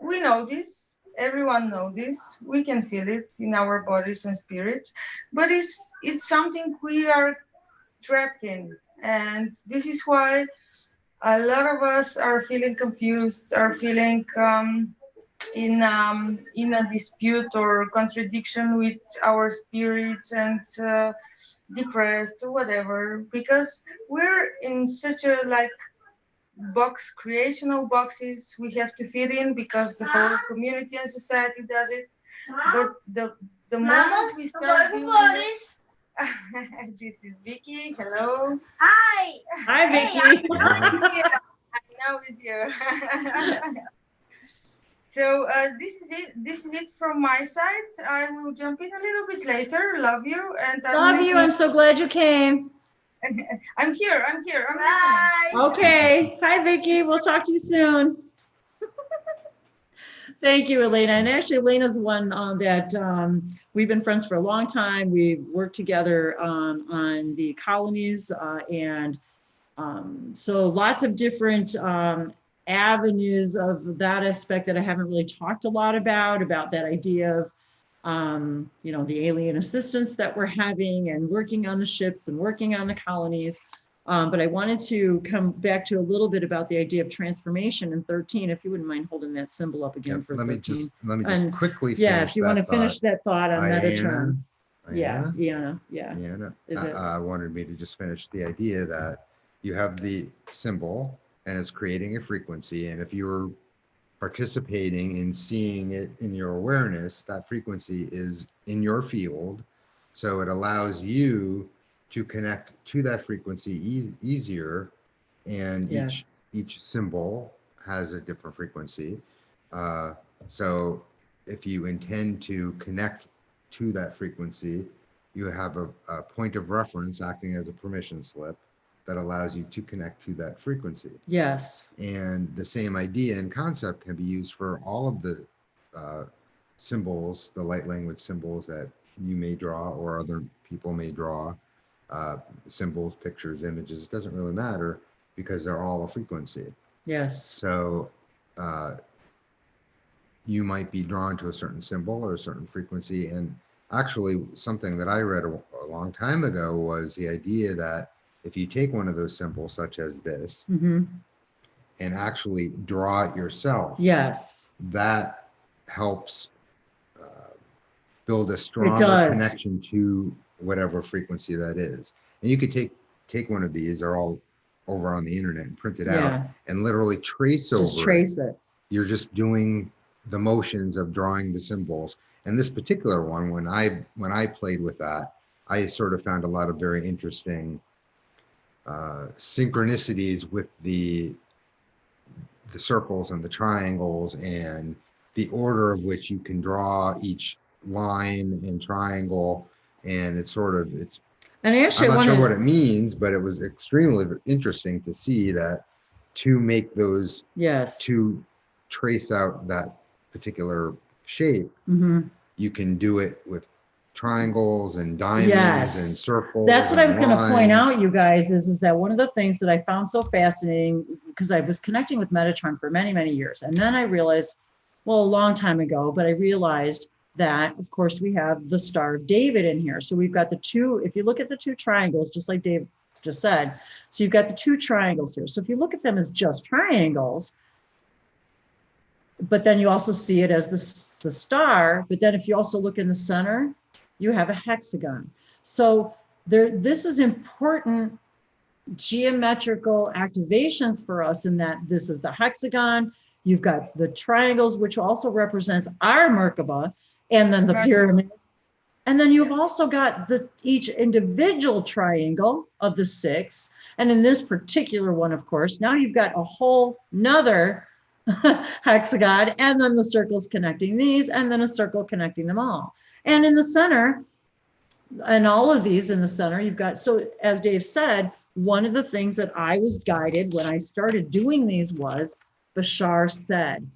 We know this. Everyone knows this. We can feel it in our bodies and spirits, but it's something we are trapped in, and this is why a lot of us are feeling confused, are feeling in a dispute or contradiction with our spirits, and depressed or whatever, because we're in such a like creational boxes we have to fit in, because the whole community and society does it. But the moment we start building this is Vicky. Hello. Hi, Vicky. I know it's you. So this is it from my side. I will jump in a little bit later. Love you, and I'm so glad you came. I'm here. I'm listening. Okay. Hi, Vicky. We'll talk to you soon. Thank you, Elena. And actually, Elena's one that we've been friends for a long time. We've worked together on the colonies, and so lots of different avenues of that aspect that I haven't really talked a lot about that idea of the alien assistance that we're having, and working on the ships and working on the colonies. But I wanted to come back to a little bit about the idea of transformation in 13, if you wouldn't mind holding that symbol up again for 13. Let me just quickly finish. Yeah, if you want to finish that thought on Metatron. Iana? Yeah. Wanted me to just finish the idea that you have the symbol and it's creating a frequency, and if you're participating in seeing it in your awareness, that frequency is in your field, so it allows you to connect to that frequency easier, and each symbol has a different frequency. So if you intend to connect to that frequency, you have a point of reference acting as a permission slip that allows you to connect to that frequency. Yes. And the same idea and concept can be used for all of the symbols, the light language symbols that you may draw or other people may draw. Symbols, pictures, images, it doesn't really matter, because they're all a frequency. Yes. So you might be drawn to a certain symbol or a certain frequency. And actually, something that I read a long time ago was the idea that if you take one of those symbols, such as this, Mm-hmm. and actually draw it yourself, Yes. that helps build a stronger does. connection to whatever frequency that is. And you could take one of these, they're all over on the internet, and print it out Yeah. and literally trace Just over trace it. You're just doing the motions of drawing the symbols. And this particular one, when I played with that, I sort of found a lot of very interesting synchronicities with the circles and the triangles and the order of which you can draw each line and triangle. And it's And actually, I'm not sure what it means, but it was extremely interesting to see that to make those, yes, to trace out that particular shape, mm-hmm. you can do it with triangles and diamonds Yes. and circles. That's what I was going to point lines. out, you guys, is that one of the things that I found so fascinating, because I was connecting with Metatron for many, many years. And then I realized, well, a long time ago, but I realized that, of course, we have the Star of David in here. So we've got the two, if you look at the two triangles, just like Dave just said, so you've got the two triangles here. So if you look at them as just triangles, but then you also see it as the star, but then if you also look in the center, you have a hexagon. So this is important geometrical activations for us in that this is the hexagon. You've got the triangles, which also represents our Merkaba, and then the pyramid. And then you've also got each individual triangle of the 6. And in this particular one, of course, now you've got a whole nother hexagon, and then the circles connecting these, and then a circle connecting them all. And in the center, and all of these in the center, you've got, so as Dave said, one of the things that I was guided when I started doing these was, Bashar said,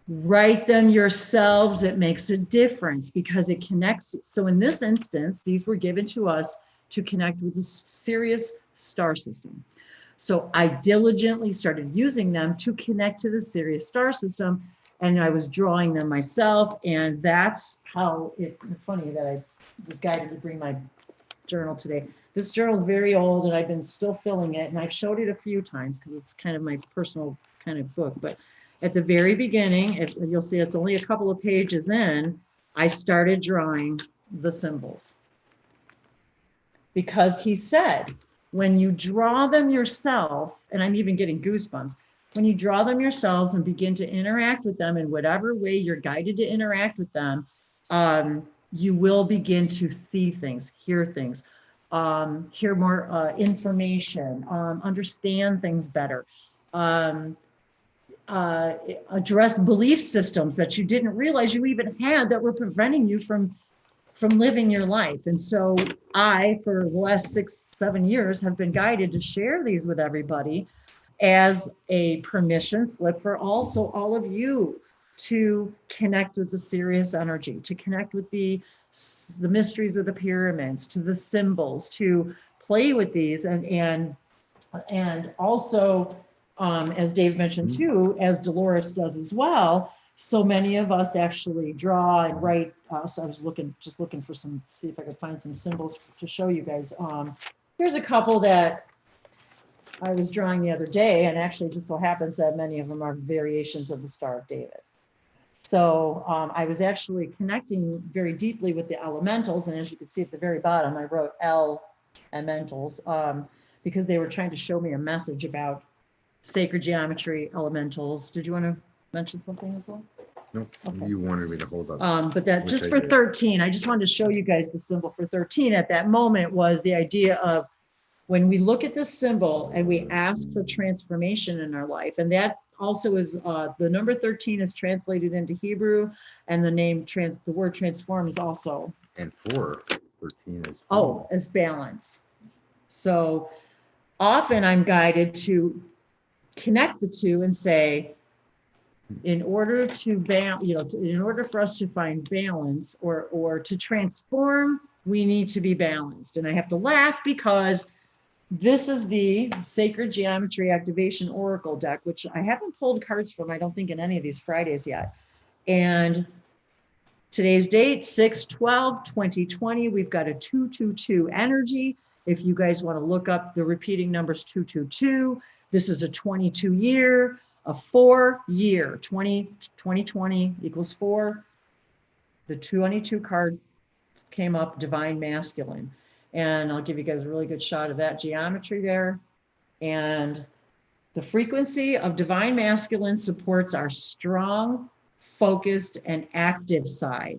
write them yourselves. It makes a difference because it connects. So in this instance, these were given to us to connect with the Sirius star system. So I diligently started using them to connect to the Sirius star system, and I was drawing them myself. And that's how it's funny that I was guided to bring my journal today. This journal is very old and I've been still filling it, and I've showed it a few times because it's kind of my personal kind of book. But at the very beginning, you'll see it's only a couple of pages in, I started drawing the symbols. Because he said, when you draw them yourself, and I'm even getting goosebumps, when you draw them yourselves and begin to interact with them in whatever way you're guided to interact with them, you will begin to see things, hear things, hear more information, understand things better, address belief systems that you didn't realize you even had that were preventing you from living your life. And so I, for the last 6-7 years, have been guided to share these with everybody as a permission slip for also all of you to connect with the Sirius energy, to connect with the mysteries of the pyramids, to the symbols, to play with these, and also, as Dave mentioned too, as Dolores does as well. So many of us actually draw and write. So I was just looking for see if I could find some symbols to show you guys. Here's a couple that I was drawing the other day, and actually just so happens that many of them are variations of the Star of David. So I was actually connecting very deeply with the elementals, and as you can see at the very bottom, I wrote elementals because they were trying to show me a message about sacred geometry, elementals. Did you want to mention something as well? No, Okay. You wanted me to hold up. But that just for 13, I just wanted to show you guys the symbol for 13 at that moment was the idea of when we look at this symbol and we ask for transformation in our life, and that also is the number 13 is translated into Hebrew, and the word transform is also. And 13 is. As balance. So often I'm guided to connect the two and say, in order in order for us to find balance or to transform, we need to be balanced. And I have to laugh because this is the Sacred Geometry Activation Oracle deck, which I haven't pulled cards from, I don't think, in any of these Fridays yet. And today's date, 6/12/2020. We've got a 222 energy. If you guys want to look up the repeating numbers 222, this is a 22 year, a 4 year, 2020 equals 4. The 22 card came up, divine masculine. And I'll give you guys a really good shot of that geometry there. And the frequency of divine masculine supports our strong, focused, and active side,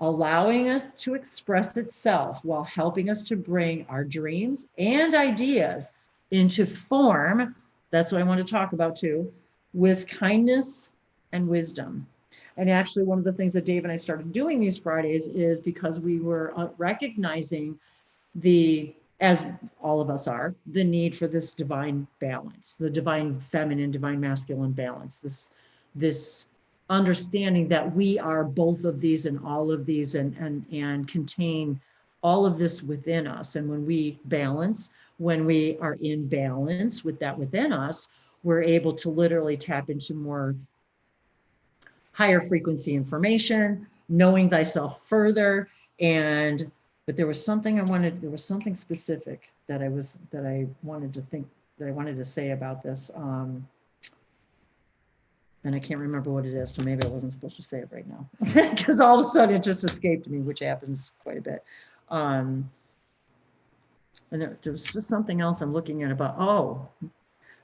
allowing us to express itself while helping us to bring our dreams and ideas into form. That's what I want to talk about too, with kindness and wisdom. And actually, one of the things that Dave and I started doing these Fridays is because we were recognizing as all of us are, the need for this divine balance, the divine feminine, divine masculine balance, this understanding that we are both of these and all of these and contain all of this within us. And when we balance, when we are in balance with that within us, we're able to literally tap into more higher frequency information, knowing thyself further. But there was something there was something specific that I wanted to say about this. And I can't remember what it is, so maybe I wasn't supposed to say it right now because all of a sudden it just escaped me, which happens quite a bit. And there was just something else I'm looking at about,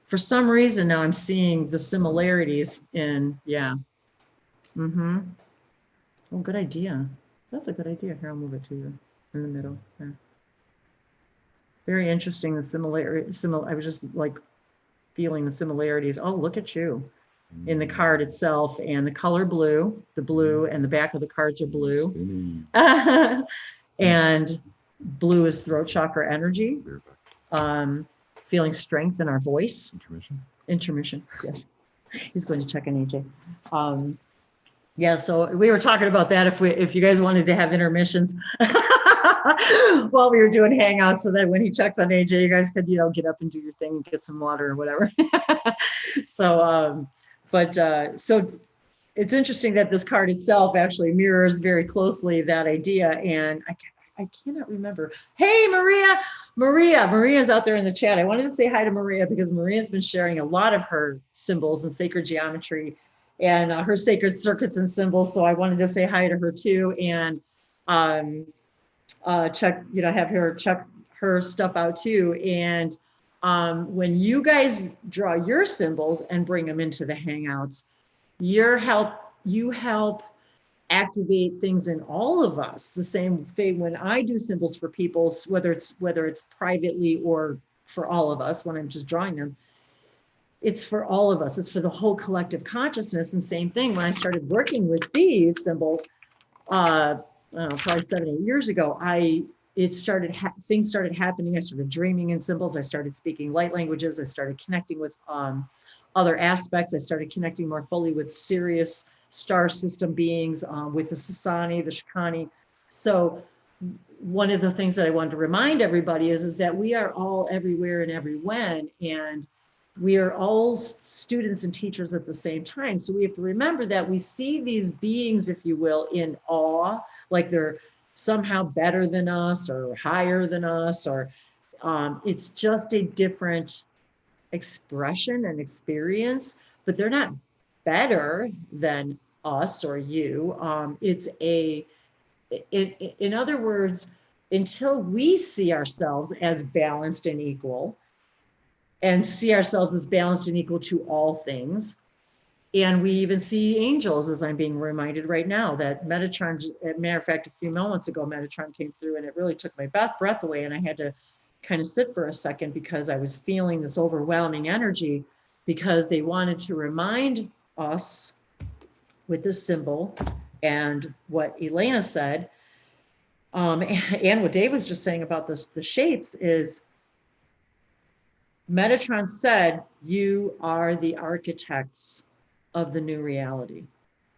for some reason now I'm seeing the similarities in, yeah. Oh, good idea. That's a good idea. Here, I'll move it to you in the middle. Yeah. Very interesting, the similarity. I was just like feeling the similarities. Oh, look at you. In the card itself, and the color blue, and the back of the cards are blue. And blue is throat chakra energy. Feeling strength in our voice. Intermission, yes. He's going to check on AJ. Yeah, so we were talking about that if you guys wanted to have intermissions while we were doing hangouts, so that when he checks on AJ, you guys could, get up and do your thing and get some water or whatever. So it's interesting that this card itself actually mirrors very closely that idea. And I cannot remember. Hey, Maria's out there in the chat. I wanted to say hi to Maria because Maria's been sharing a lot of her symbols and sacred geometry and her sacred circuits and symbols. So I wanted to say hi to her too. And have her check her stuff out too. And when you guys draw your symbols and bring them into the Hangouts, you help activate things in all of us. The same thing when I do symbols for people, whether it's privately or for all of us, when I'm just drawing them, it's for all of us. It's for the whole collective consciousness. And same thing, when I started working with these symbols, probably 7, 8 years ago, things started happening. I started dreaming in symbols. I started speaking light languages. I started connecting with other aspects. I started connecting more fully with Sirius star system beings, with the Sasani, the Shikani. So one of the things that I wanted to remind everybody is that we are all everywhere and every when, and we are all students and teachers at the same time. So we have to remember that we see these beings, if you will, in awe, like they're somehow better than us or higher than us, or it's just a different expression and experience, but they're not better than us or you. In other words, until we see ourselves as balanced and equal, and see ourselves as balanced and equal to all things, and we even see angels, as I'm being reminded right now, that Metatron, as a matter of fact, a few moments ago, Metatron came through and it really took my breath away. And I had to kind of sit for a second because I was feeling this overwhelming energy, because they wanted to remind us with this symbol and what Elena said, and what Dave was just saying about the shapes is, Metatron said, you are the architects of the new reality.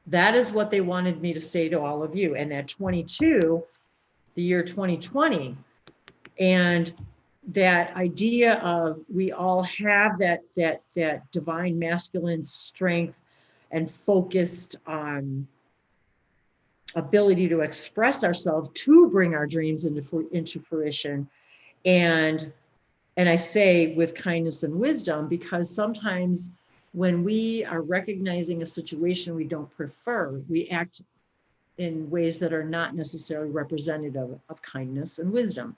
That is what they wanted me to say to all of you. And that 22, the year 2020, and that idea of we all have that divine masculine strength and focused ability to express ourselves, to bring our dreams into fruition. And I say with kindness and wisdom, because sometimes when we are recognizing a situation we don't prefer, we act in ways that are not necessarily representative of kindness and wisdom.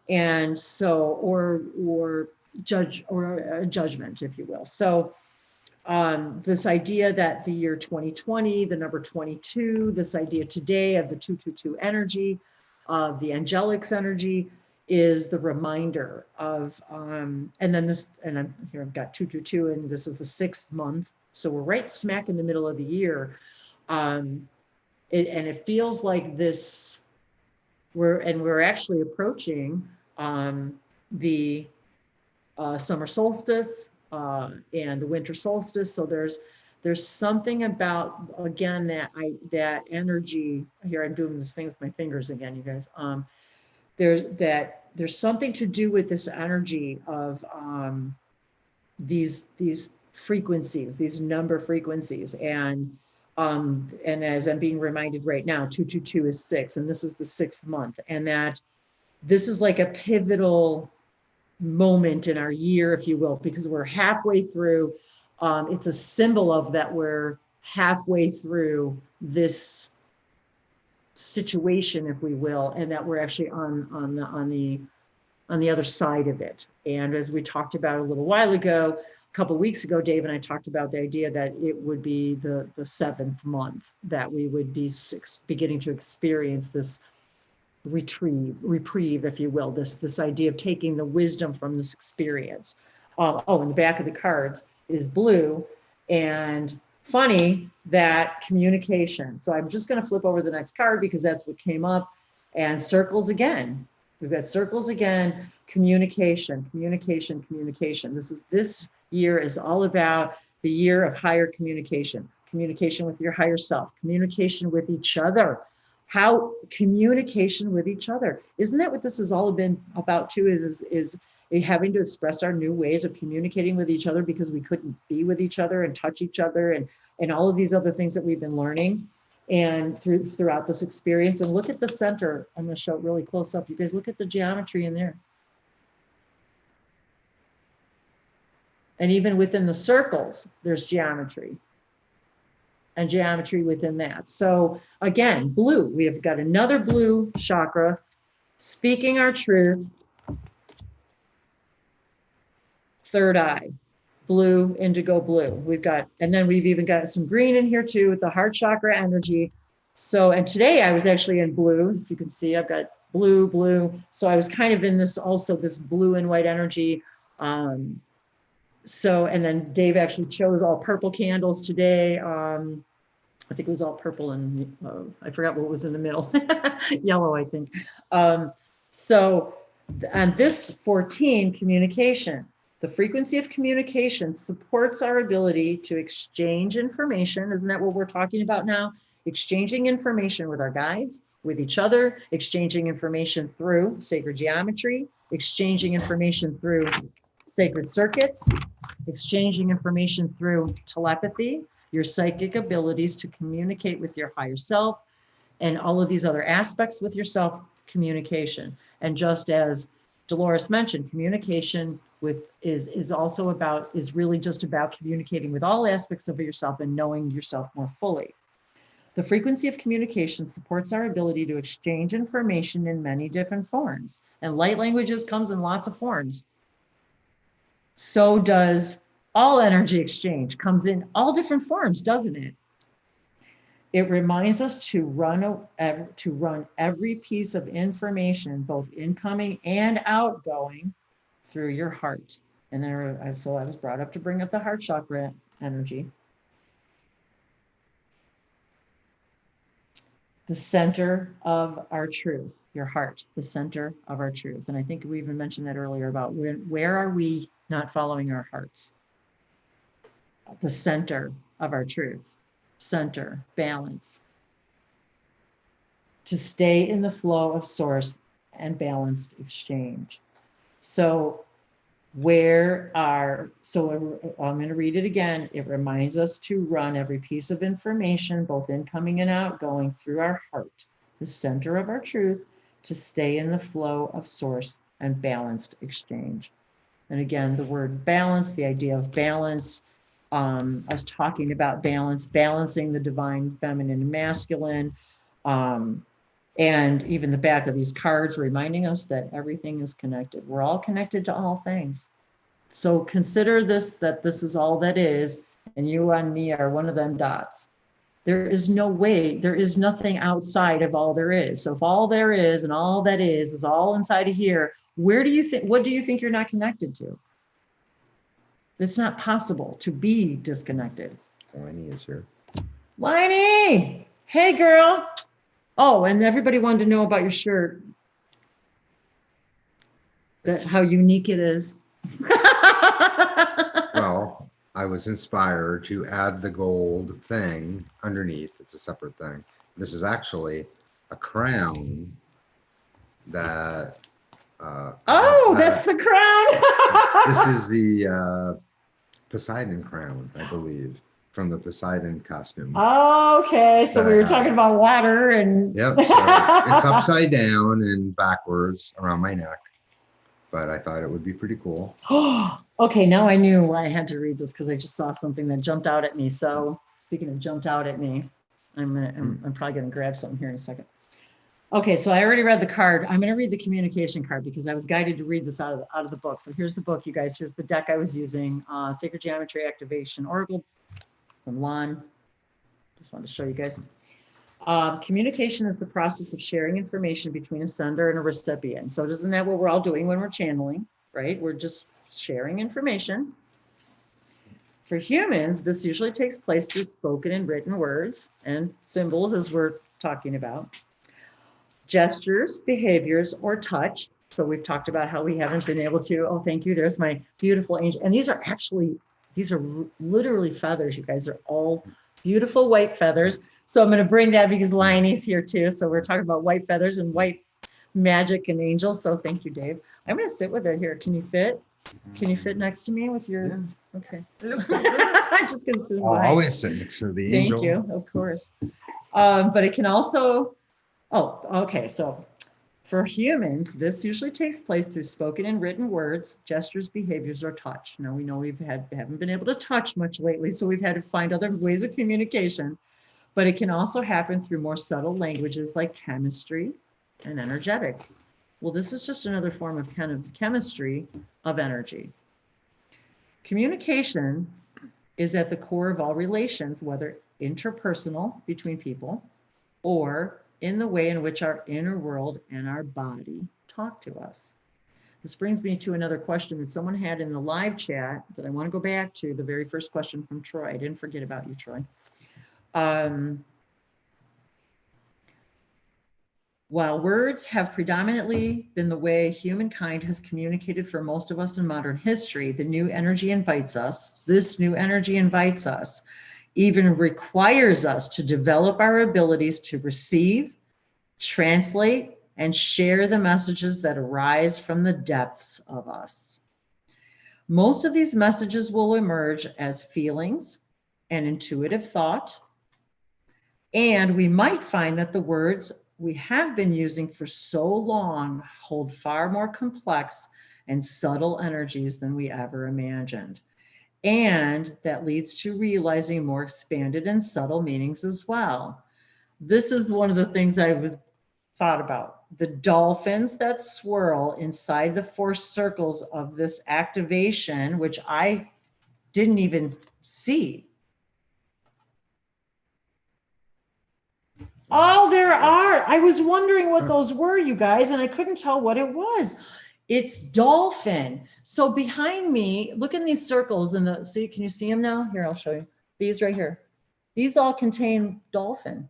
And so, or judgment, if you will. So this idea that the year 2020, the number 22, this idea today of the 222 energy, of the angelics energy, is the reminder of, and then this, and I'm here, I've got 222, and this is the 6th month. So we're right smack in the middle of the year. And it feels like this, we're actually approaching the summer solstice and the winter solstice. So there's something about, again, that energy here. I'm doing this thing with my fingers again, you guys. There's something to do with this energy of these frequencies, these number frequencies, and as I'm being reminded right now, 222 is 6, and this is the 6th month, and that this is like a pivotal moment in our year, if you will, because we're halfway through. It's a symbol of that we're halfway through this situation, if we will, and that we're actually on the other side of it. And as we talked about a little while ago, a couple of weeks ago, Dave and I talked about the idea that it would be the 7th month that we would be beginning to experience this reprieve, if you will, this idea of taking the wisdom from this experience. In the back of the cards is blue, and funny that communication. So I'm just going to flip over the next card because that's what came up, and circles again. We've got circles again, communication. This year is all about the year of higher communication with your higher self, communication with each other. How communication with each other. Isn't that what this has all been about too, is having to express our new ways of communicating with each other because we couldn't be with each other and touch each other and all of these other things that we've been learning and throughout this experience. And look at the center. I'm going to show it really close up. You guys look at the geometry in there. And even within the circles, there's geometry. And geometry within that. So again, blue, we have got another blue chakra, speaking our truth, third eye, blue, indigo blue. We've got, and then we've even got some green in here too with the heart chakra energy. So, and today I was actually in blue, if you can see, I've got blue. So I was kind of in this, also this blue and white energy. So, and then Dave actually chose all purple candles today. I think it was all purple and I forgot what was in the middle, yellow, I think. So on this 14, communication, the frequency of communication supports our ability to exchange information. Isn't that what we're talking about now? Exchanging information with our guides, with each other, exchanging information through sacred geometry, exchanging information through sacred circuits, exchanging information through telepathy, your psychic abilities to communicate with your higher self, and all of these other aspects with yourself, communication. And just as Dolores mentioned, communication is also about, is really just about communicating with all aspects of yourself and knowing yourself more fully. The frequency of communication supports our ability to exchange information in many different forms. And light languages comes in lots of forms. So does all energy exchange, comes in all different forms, doesn't it? It reminds us to run every piece of information, both incoming and outgoing, through your heart. And there, so I was brought up to bring up the heart chakra energy. The center of our truth, your heart, the center of our truth. And I think we even mentioned that earlier about where are we not following our hearts? The center of our truth, center, balance. To stay in the flow of source and balanced exchange. So I'm going to read it again. It reminds us to run every piece of information, both incoming and outgoing, through our heart, the center of our truth, to stay in the flow of source and balanced exchange. And again, the word balance, the idea of balance, us talking about balance, balancing the divine feminine and masculine, and even the back of these cards reminding us that everything is connected. We're all connected to all things. So consider this, that this is all that is, and you and me are one of them dots. There is no way, there is nothing outside of all there is. So if all there is and all that is all inside of here, what do you think you're not connected to? It's not possible to be disconnected. Lenny is here. Lenny, hey girl. Oh, and everybody wanted to know about your shirt. How unique it is. Well, I was inspired to add the gold thing underneath. It's a separate thing. This is actually a crown that. That's the crown. This is the Poseidon crown, I believe, from the Poseidon costume. Okay, so we were talking about water and. Yep, so it's upside down and backwards around my neck, but I thought it would be pretty cool. Okay, now I knew I had to read this because I just saw something that jumped out at me. So speaking of jumped out at me, I'm probably gonna grab something here in a second. Okay, so I already read the card. I'm gonna read the communication card because I was guided to read this out of the book. So here's the book, you guys. Here's the deck I was using, Sacred Geometry Activation Oracle from Lon. Just wanted to show you guys. Communication is the process of sharing information between a sender and a recipient. So isn't that what we're all doing when we're channeling, right? We're just sharing information. For humans, this usually takes place through spoken and written words and symbols, as we're talking about. Gestures, behaviors, or touch. So we've talked about how we haven't been able to, oh, thank you, there's my beautiful angel. And these are literally feathers, you guys. They're all beautiful white feathers. So I'm going to bring that because Liney's here too. So we're talking about white feathers and white magic and angels. So thank you, Dave. I'm going to sit with it here. Can you fit? Can you fit next to me with your, Yeah. Okay. I'm just going to sit I'll by. always sit next to the angel. Thank you, of course. But it can also, okay. So for humans, this usually takes place through spoken and written words, gestures, behaviors, or touch. Now we know haven't been able to touch much lately, so we've had to find other ways of communication. But it can also happen through more subtle languages like chemistry and energetics. Well, this is just another form of kind of chemistry of energy. Communication is at the core of all relations, whether interpersonal between people or in the way in which our inner world and our body talk to us. This brings me to another question that someone had in the live chat that I want to go back to, the very first question from Troy. I didn't forget about you, Troy. While words have predominantly been the way humankind has communicated for most of us in modern history, this new energy invites us, even requires us to develop our abilities to receive, translate, and share the messages that arise from the depths of us. Most of these messages will emerge as feelings and intuitive thought, and we might find that the words we have been using for so long hold far more complex and subtle energies than we ever imagined. And that leads to realizing more expanded and subtle meanings as well. This is one of the things I was thought about. The dolphins that swirl inside the 4 circles of this activation, which I didn't even see. Oh, there are. I was wondering what those were, you guys, and I couldn't tell what it was. It's dolphin. So behind me, look in these circles see, can you see them now? Here, I'll show you. These right here. These all contain dolphin.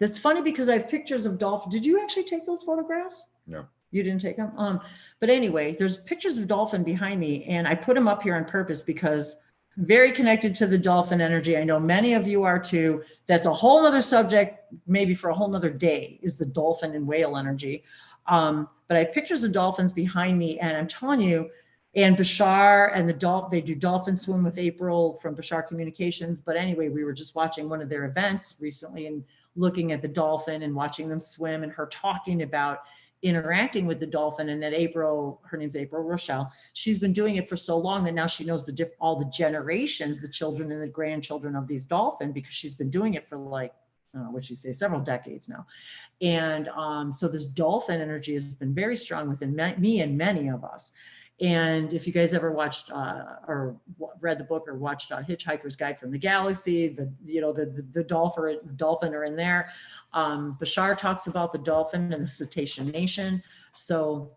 That's funny because I have pictures of dolphin. Did you actually take those photographs? No. You didn't take them? But anyway, there's pictures of dolphin behind me, and I put them up here on purpose because I'm very connected to the dolphin energy. I know many of you are too. That's a whole nother subject, maybe for a whole nother day, is the dolphin and whale energy. But I have pictures of dolphins behind me, and I'm telling you, and Bashar and the dolphin, they do dolphin swim with April from Bashar Communications. But anyway, we were just watching one of their events recently and looking at the dolphin and watching them swim, and her talking about interacting with the dolphin. And that April, her name's April Rochelle, she's been doing it for so long that now she knows all the generations, the children and the grandchildren of these dolphins, because she's been doing it for like, what'd she say, several decades now. And so this dolphin energy has been very strong within me and many of us. And if you guys ever watched or read the book or watched Hitchhiker's Guide from the Galaxy, the dolphin are in there. Bashar talks about the dolphin and the cetacean nation. So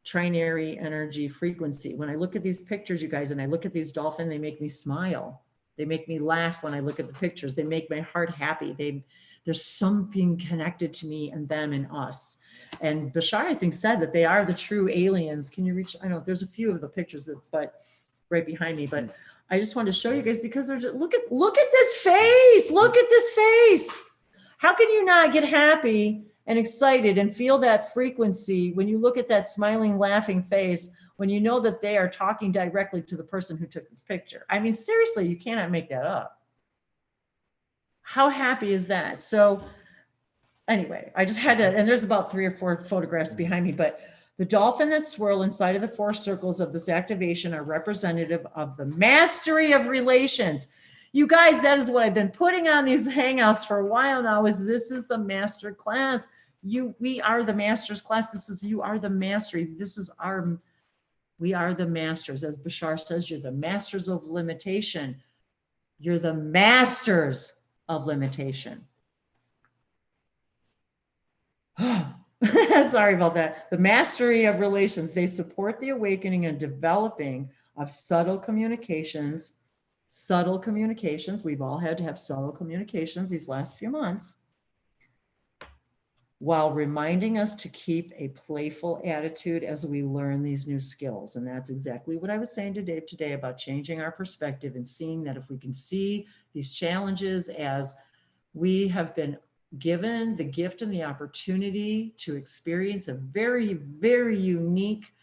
trinary energy frequency. When I look at these pictures, you guys, and I look at these dolphins, they make me smile. They make me laugh when I look at the pictures. They make my heart happy. There's something connected to me and them and us. And Bashar, I think, said that they are the true aliens. Can you reach? I know there's a few of the pictures but right behind me, but I just wanted to show you guys because there's look at this face. Look at this face. How can you not get happy and excited and feel that frequency when you look at that smiling, laughing face, when you know that they are talking directly to the person who took this picture? I mean, seriously, you cannot make that up. How happy is that? So anyway, I just had to, and there's about 3 or 4 photographs behind me, but the dolphin that swirl inside of the 4 circles of this activation are representative of the mastery of relations. You guys, that is what I've been putting on these Hangouts for a while now, this is the master class. We are the master's class. You are the mastery. We are the masters. As Bashar says, you're the masters of limitation. You're the masters of limitation. Sorry about that. The mastery of relations. They support the awakening and developing of subtle communications. Subtle communications. We've all had to have subtle communications these last few months, while reminding us to keep a playful attitude as we learn these new skills. And that's exactly what I was saying to Dave today about changing our perspective and seeing that if we can see these challenges as we have been given the gift and the opportunity to experience a very, very unique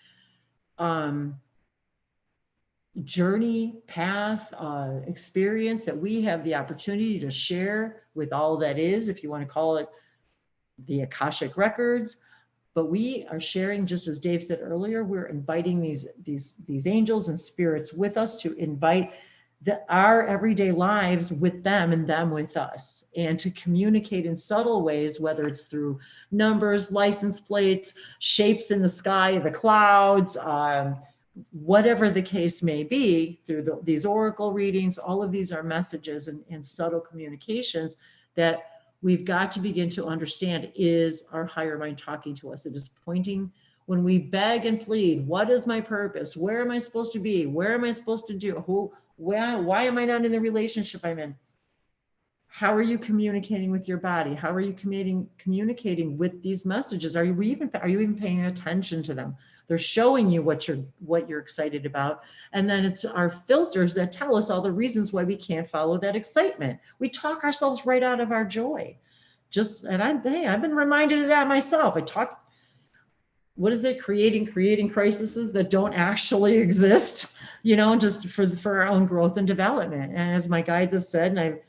journey, path, experience that we have the opportunity to share with all that is, if you want to call it the Akashic records. But we are sharing, just as Dave said earlier, we're inviting these angels and spirits with us to invite our everyday lives with them and them with us, and to communicate in subtle ways, whether it's through numbers, license plates, shapes in the sky, the clouds, whatever the case may be, through these oracle readings. All of these are messages and subtle communications that we've got to begin to understand. Is our higher mind talking to us? It is pointing, when we beg and plead, what is my purpose? Where am I supposed to be? Where am I supposed to do? Why am I not in the relationship I'm in? How are you communicating with your body? How are you communicating with these messages? Are you even paying attention to them? They're showing you what you're excited about. And then it's our filters that tell us all the reasons why we can't follow that excitement. We talk ourselves right out of our joy. I've been reminded of that myself. What is it? Creating crises that don't actually exist, just for our own growth and development. And as my guides have said, and I've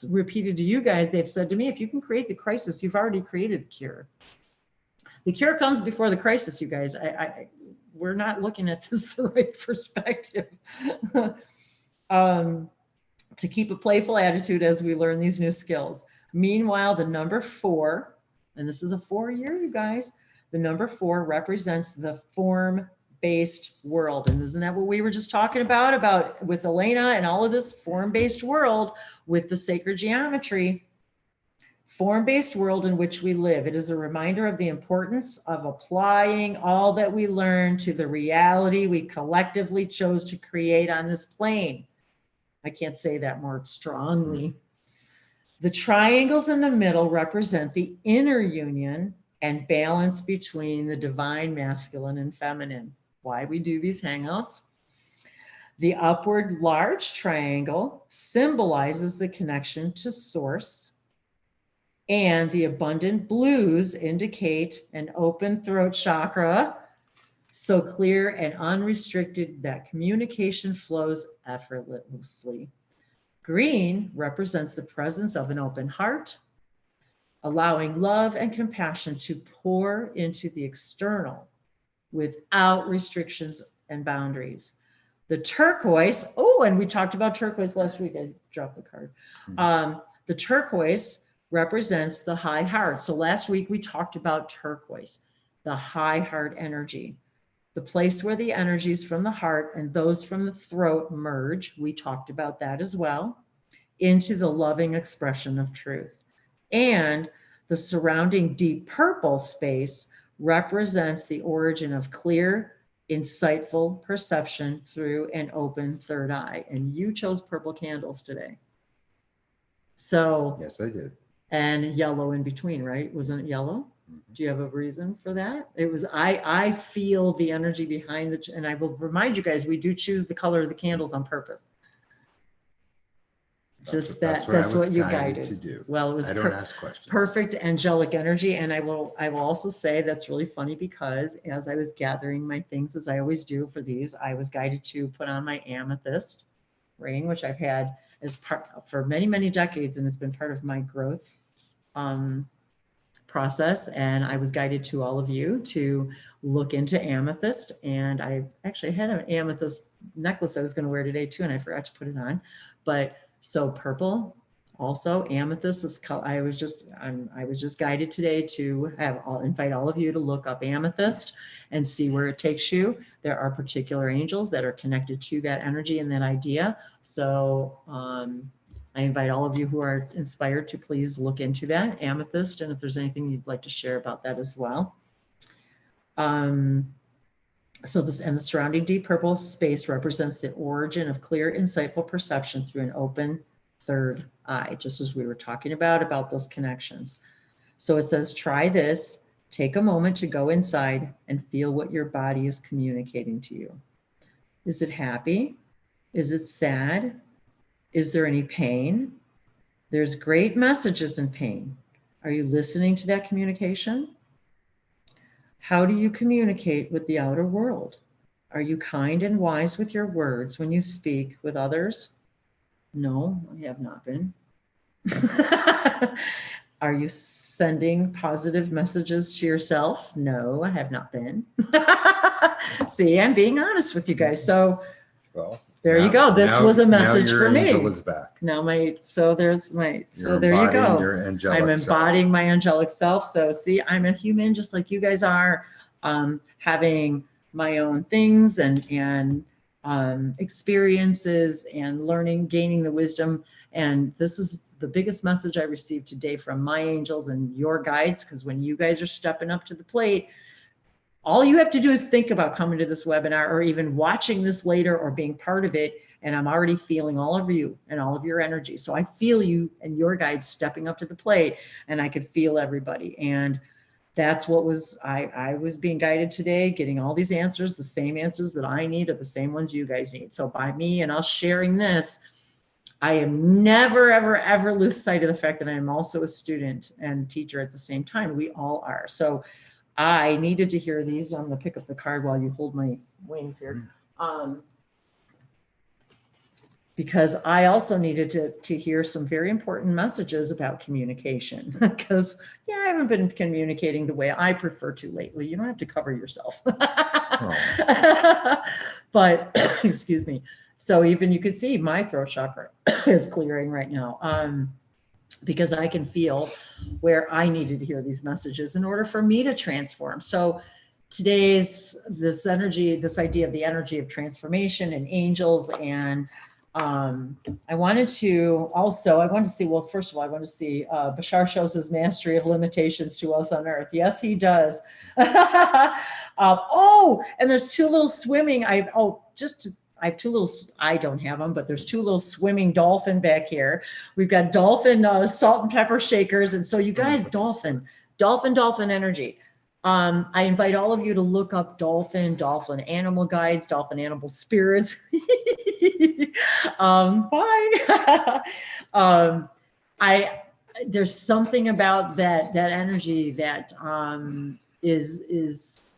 repeated to you guys, they've said to me, if you can create the crisis, you've already created the cure. The cure comes before the crisis, you guys. We're not looking at this the right perspective. To keep a playful attitude as we learn these new skills. Meanwhile, the number 4, and this is a 4 year, you guys, the number 4 represents the form-based world. And isn't that what we were just talking about with Elena and all of this form-based world with the sacred geometry? Form-based world in which we live. It is a reminder of the importance of applying all that we learn to the reality we collectively chose to create on this plane. I can't say that more strongly. The triangles in the middle represent the inner union and balance between the divine masculine and feminine. Why we do these hangouts. The upward large triangle symbolizes the connection to source. And the abundant blues indicate an open throat chakra, so clear and unrestricted that communication flows effortlessly. Green represents the presence of an open heart, allowing love and compassion to pour into the external without restrictions and boundaries. The turquoise, oh, and we talked about turquoise last week. I dropped the card. The turquoise represents the high heart. So last week we talked about turquoise, the high heart energy, the place where the energies from the heart and those from the throat merge. We talked about that as well, into the loving expression of truth. And the surrounding deep purple space represents the origin of clear, insightful perception through an open third eye. And you chose purple candles today. So Yes, I did. and yellow in between, right? Wasn't it yellow? Do you have a reason for that? It was, I feel the energy behind the, and I will remind you guys, we do choose the color of the candles on purpose. That's what you guided to do. Well, it was I don't ask questions. perfect angelic energy. And I will also say that's really funny because as I was gathering my things, as I always do for these, I was guided to put on my amethyst ring, which I've had as part for many, many decades. And it's been part of my growth process. And I was guided to all of you to look into amethyst. And I actually had an amethyst necklace I was going to wear today too. And I forgot to put it on, but so purple, also amethyst is color. I was just guided today to invite all of you to look up amethyst and see where it takes you. There are particular angels that are connected to that energy and that idea. So I invite all of you who are inspired to please look into that amethyst. And if there's anything you'd like to share about that as well. So this and the surrounding deep purple space represents the origin of clear, insightful perception through an open third eye, just as we were talking about those connections. So it says, try this, take a moment to go inside and feel what your body is communicating to you. Is it happy? Is it sad? Is there any pain? There's great messages in pain. Are you listening to that communication? How do you communicate with the outer world? Are you kind and wise with your words when you speak with others? No, I have not been. Are you sending positive messages to yourself? No, I have not been. See, I'm being honest with you guys. So well, there you go. This was a message now your for me. angel is back. Now there you Embodying go. Your angelic I'm embodying self. my angelic self. So see, I'm a human just like you guys are, having my own things and experiences and learning, gaining the wisdom. And this is the biggest message I received today from my angels and your guides, because when you guys are stepping up to the plate, all you have to do is think about coming to this webinar or even watching this later or being part of it. And I'm already feeling all of you and all of your energy. So I feel you and your guides stepping up to the plate, and I could feel everybody. And that's what was, I was being guided today, getting all these answers, the same answers that I need are the same ones you guys need. So by me and us sharing this, I am never, ever, ever lose sight of the fact that I am also a student and teacher at the same time. We all are. So I needed to hear these. I'm going to pick up the card while you hold my wings here. Because I also needed to hear some very important messages about communication. Because, yeah, I haven't been communicating the way I prefer to lately. You don't have to cover yourself. But, excuse me. So even you can see my throat chakra is clearing right now. Because I can feel where I needed to hear these messages in order for me to transform. So today's this idea of the energy of transformation and angels, and I wanted to see, well, first of all, I want to see Bashar shows his mastery of limitations to us on earth. Yes, he does. Oh, and there's two little swimming. I have two little, I don't have them, but there's two little swimming dolphin back here. We've got dolphin salt and pepper shakers. And so you guys, dolphin energy. I invite all of you to look up dolphin animal guides, dolphin animal spirits. Fine. there's something about that energy that is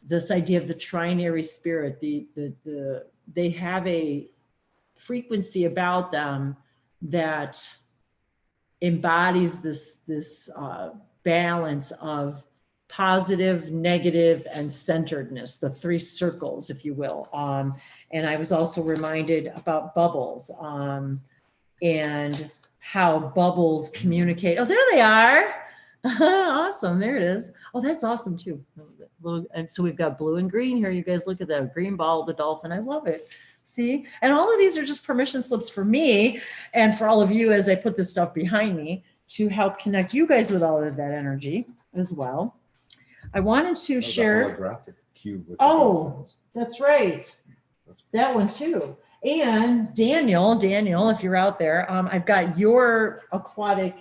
this idea of the trinary spirit. They have a frequency about them that embodies this balance of positive, negative, and centeredness, the three circles, if you will. And I was also reminded about bubbles and how bubbles communicate. Oh, there they are. Awesome. There it is. Oh, that's awesome too. And so we've got blue and green here. You guys look at that green ball, the dolphin. I love it. See, and all of these are just permission slips for me and for all of you as I put this stuff behind me to help connect you guys with all of that energy as well. I wanted to share. Holographic cube with that's right. That one too. And Daniel, if you're out there, I've got your aquatic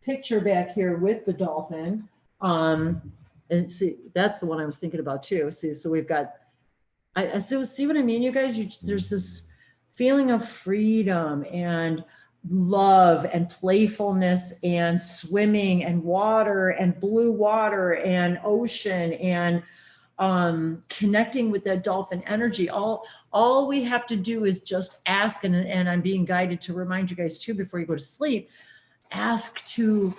picture back here with the dolphin. And see, that's the one I was thinking about too. See, so we've got, so see what I mean, you guys? There's this feeling of freedom and love and playfulness and swimming and water and blue water and ocean and connecting with that dolphin energy. All we have to do is just ask, and I'm being guided to remind you guys too before you go to sleep, ask to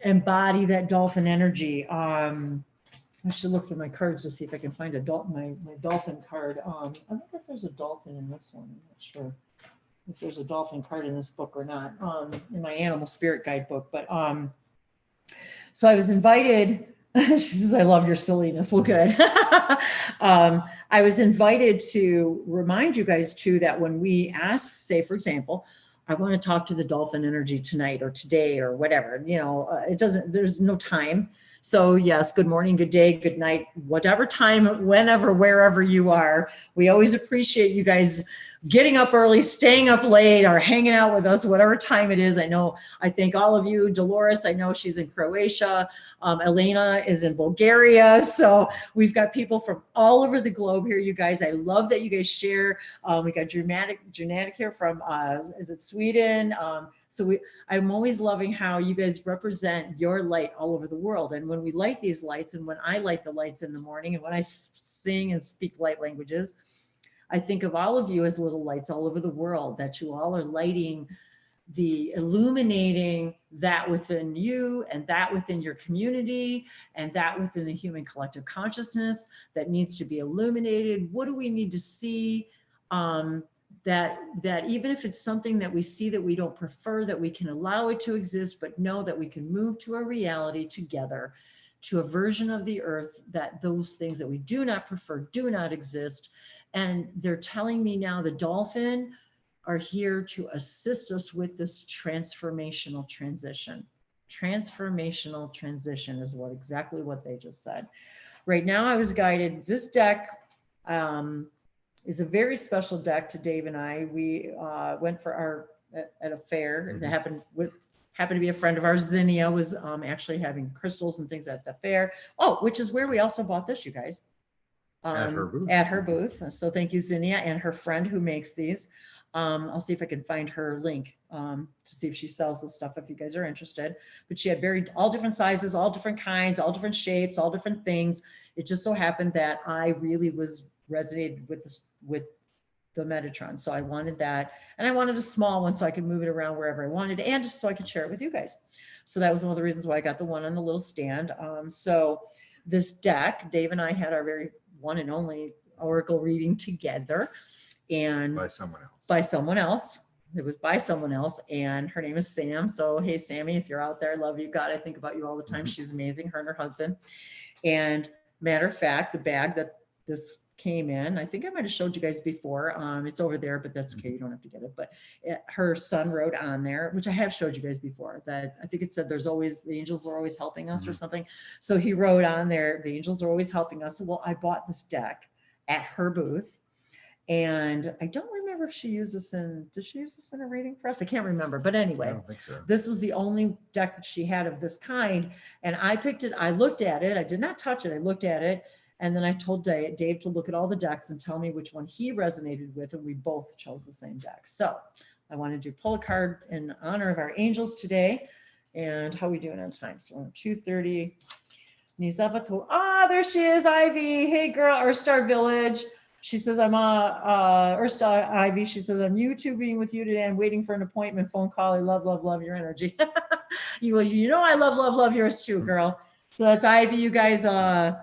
embody that dolphin energy. I should look through my cards to see if I can find my dolphin card. I wonder if there's a dolphin in this one. I'm not sure if there's a dolphin card in this book or not, in my animal spirit guidebook. But so I was invited. She says, I love your silliness. Well, good. I was invited to remind you guys too that when we ask, say, for example, I want to talk to the dolphin energy tonight or today or whatever, there's no time. So yes, good morning, good day, good night, whatever time, whenever, wherever you are. We always appreciate you guys getting up early, staying up late, or hanging out with us, whatever time it is. I thank all of you. Dolores, I know she's in Croatia. Elena is in Bulgaria. So we've got people from all over the globe here, you guys. I love that you guys share. We got Dramatic here from, is it Sweden? I'm always loving how you guys represent your light all over the world. And when we light these lights, and when I light the lights in the morning, and when I sing and speak light languages, I think of all of you as little lights all over the world, that you all are lighting illuminating that within you and that within your community and that within the human collective consciousness that needs to be illuminated. What do we need to see? That even if it's something that we see that we don't prefer, that we can allow it to exist, but know that we can move to a reality together, to a version of the earth that those things that we do not prefer do not exist. And they're telling me now the dolphin are here to assist us with this transformational transition. Transformational transition is exactly what they just said. Right now I was guided. This deck is a very special deck to Dave and I. We went for at a fair. Mm-hmm. It happened to be a friend of ours. Zinnia was actually having crystals and things at the fair. Oh, which is where we also bought this, you guys. At her booth. So thank you, Zinnia, and her friend who makes these. I'll see if I can find her link to see if she sells this stuff if you guys are interested. But she had all different sizes, all different kinds, all different shapes, all different things. It just so happened that I really resonated with the Metatron. So I wanted that, and I wanted a small one so I could move it around wherever I wanted, and just so I could share it with you guys. So that was one of the reasons why I got the one on the little stand. So this deck, Dave and I had our very one and only oracle reading together, and by someone else. It was by someone else, and her name is Sam. So hey, Sammy, if you're out there, I love you. God, I think about you all the time. Mm-hmm. She's amazing, her and her husband. And matter of fact, the bag that this came in, I think I might have showed you guys before. It's over there, but that's okay. You don't have to get it. But her son wrote on there, which I have showed you guys before, that I think it said the angels are always helping us, mm-hmm. or something. So he wrote on there, the angels are always helping us. Well, I bought this deck at her booth, and I don't remember if she used this did she use this in a reading for us? I can't remember, but anyway, I don't think so. This was the only deck that she had of this kind. And I picked it, I looked at it, I did not touch it, I looked at it. And then I told Dave to look at all the decks and tell me which one he resonated with, and we both chose the same deck. So I wanted to pull a card in honor of our angels today. And how are we doing on time? So we're 2:30. There she is, Ivy. Hey girl, Earthstar Village. She says, I'm Earthstar Ivy. She says, I'm YouTubing with you today. I'm waiting for an appointment phone call. I love, love, love your energy. you know I love, love, love yours too, girl. So that's Ivy, you guys. Oh,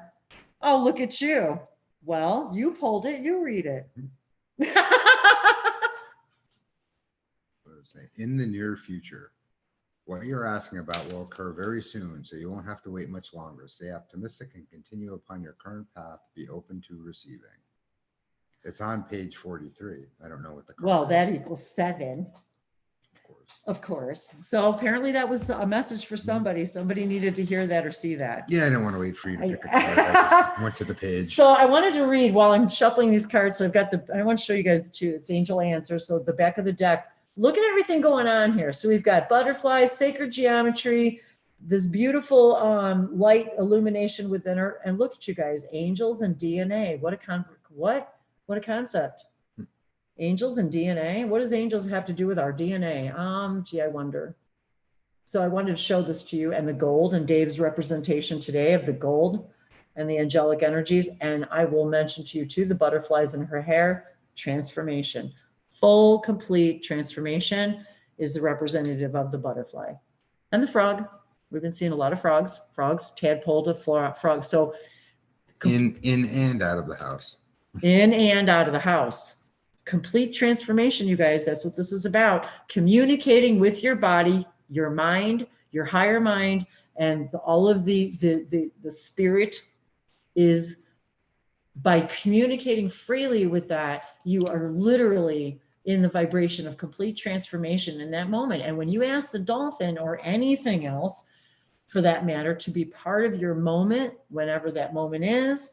look at you. Well, you pulled it, you read it. In the near future, what you're asking about will occur very soon, so you won't have to wait much longer. Stay optimistic and continue upon your current path. Be open to receiving. It's on page 43. I don't know what the well, is. that equals 7. Of course. So apparently that was a message for somebody. Somebody needed to hear that or see that. Yeah, I didn't want to wait for you to pick a card. I just went to the page. So I wanted to read while I'm shuffling these cards. So I've got I want to show you guys too. It's Angel Answer. So the back of the deck, look at everything going on here. So we've got butterflies, sacred geometry, this beautiful light illumination within her. And look at you guys, angels and DNA. What a concept. Angels and DNA. What does angels have to do with our DNA? Gee, I wonder. So I wanted to show this to you, and the gold and Dave's representation today of the gold and the angelic energies. And I will mention to you too, the butterflies in her hair, transformation. Full, complete transformation is the representative of the butterfly. And the frog. We've been seeing a lot of frogs, tadpole to frogs. So in and out of the house. In and out of the house. Complete transformation, you guys. That's what this is about. Communicating with your body, your mind, your higher mind, and all of the spirit is, by communicating freely with that, you are literally in the vibration of complete transformation in that moment. And when you ask the dolphin or anything else for that matter to be part of your moment, whenever that moment is,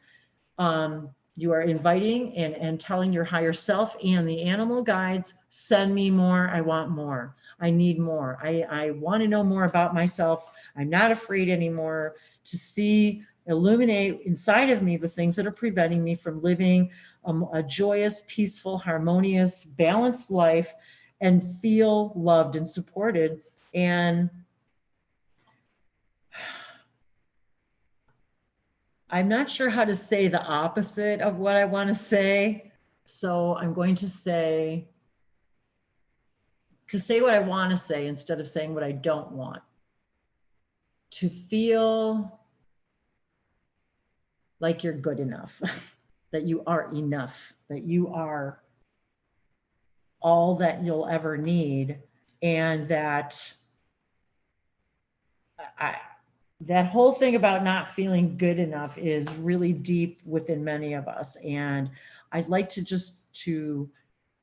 you are inviting and telling your higher self and the animal guides, send me more. I want more. I need more. I want to know more about myself. I'm not afraid anymore to see, illuminate inside of me the things that are preventing me from living a joyous, peaceful, harmonious, balanced life and feel loved and supported. And I'm not sure how to say the opposite of what I want to say. So I'm going to say what I want to say instead of saying what I don't want. To feel like you're good enough, that you are enough, that you are all that you'll ever need, and that that whole thing about not feeling good enough is really deep within many of us. And I'd like to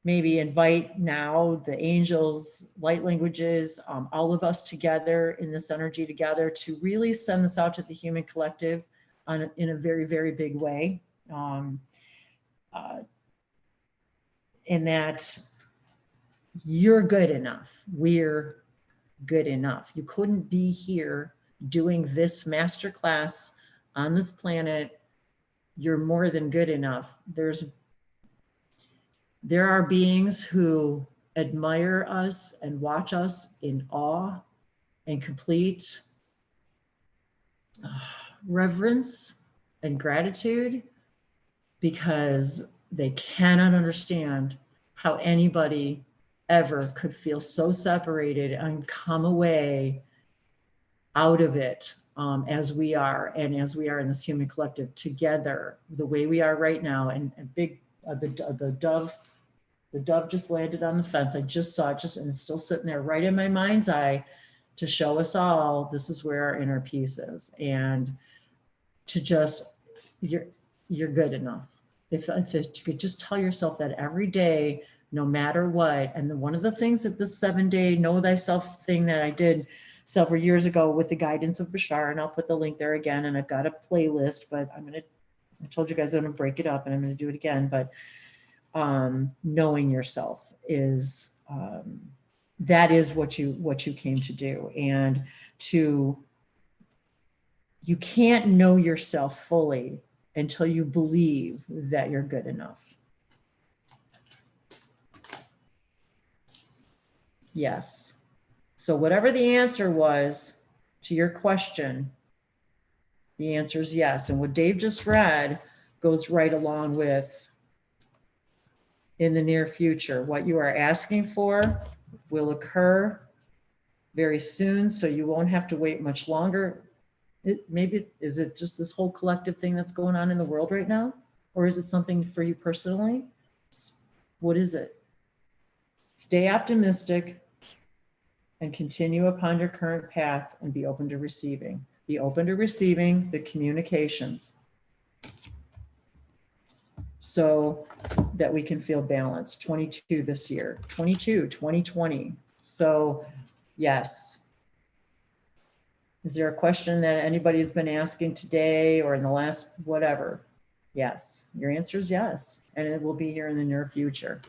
maybe invite now the angels, light languages, all of us together in this energy together to really send this out to the human collective in a very, very big way. In that you're good enough. We're good enough. You couldn't be here doing this masterclass on this planet. You're more than good enough. There are beings who admire us and watch us in awe and complete reverence and gratitude, because they cannot understand how anybody ever could feel so separated and come away out of it as we are, and as we are in this human collective together, the way we are right now. And big, the dove just landed on the fence. I just saw it, and it's still sitting there right in my mind's eye to show us all this is where our inner peace is. And to just, you're good enough. If you could just tell yourself that every day, no matter what. And one of the things that this 7-day know thyself thing that I did several years ago with the guidance of Bashar, and I'll put the link there again, and I've got a playlist, but I told you guys I'm gonna break it up and I'm gonna do it again. But knowing yourself is, that is what you came to do. And you can't know yourself fully until you believe that you're good enough. Yes. So whatever the answer was to your question, the answer is yes. And what Dave just read goes right along with in the near future. What you are asking for will occur very soon, so you won't have to wait much longer. Is it just this whole collective thing that's going on in the world right now? Or is it something for you personally? What is it? Stay optimistic and continue upon your current path and be open to receiving. Be open to receiving the communications so that we can feel balanced. 22 this year, 22, 2020. So yes. Is there a question that anybody's been asking today or in the last whatever? Yes, your answer is yes. And it will be here in the near future.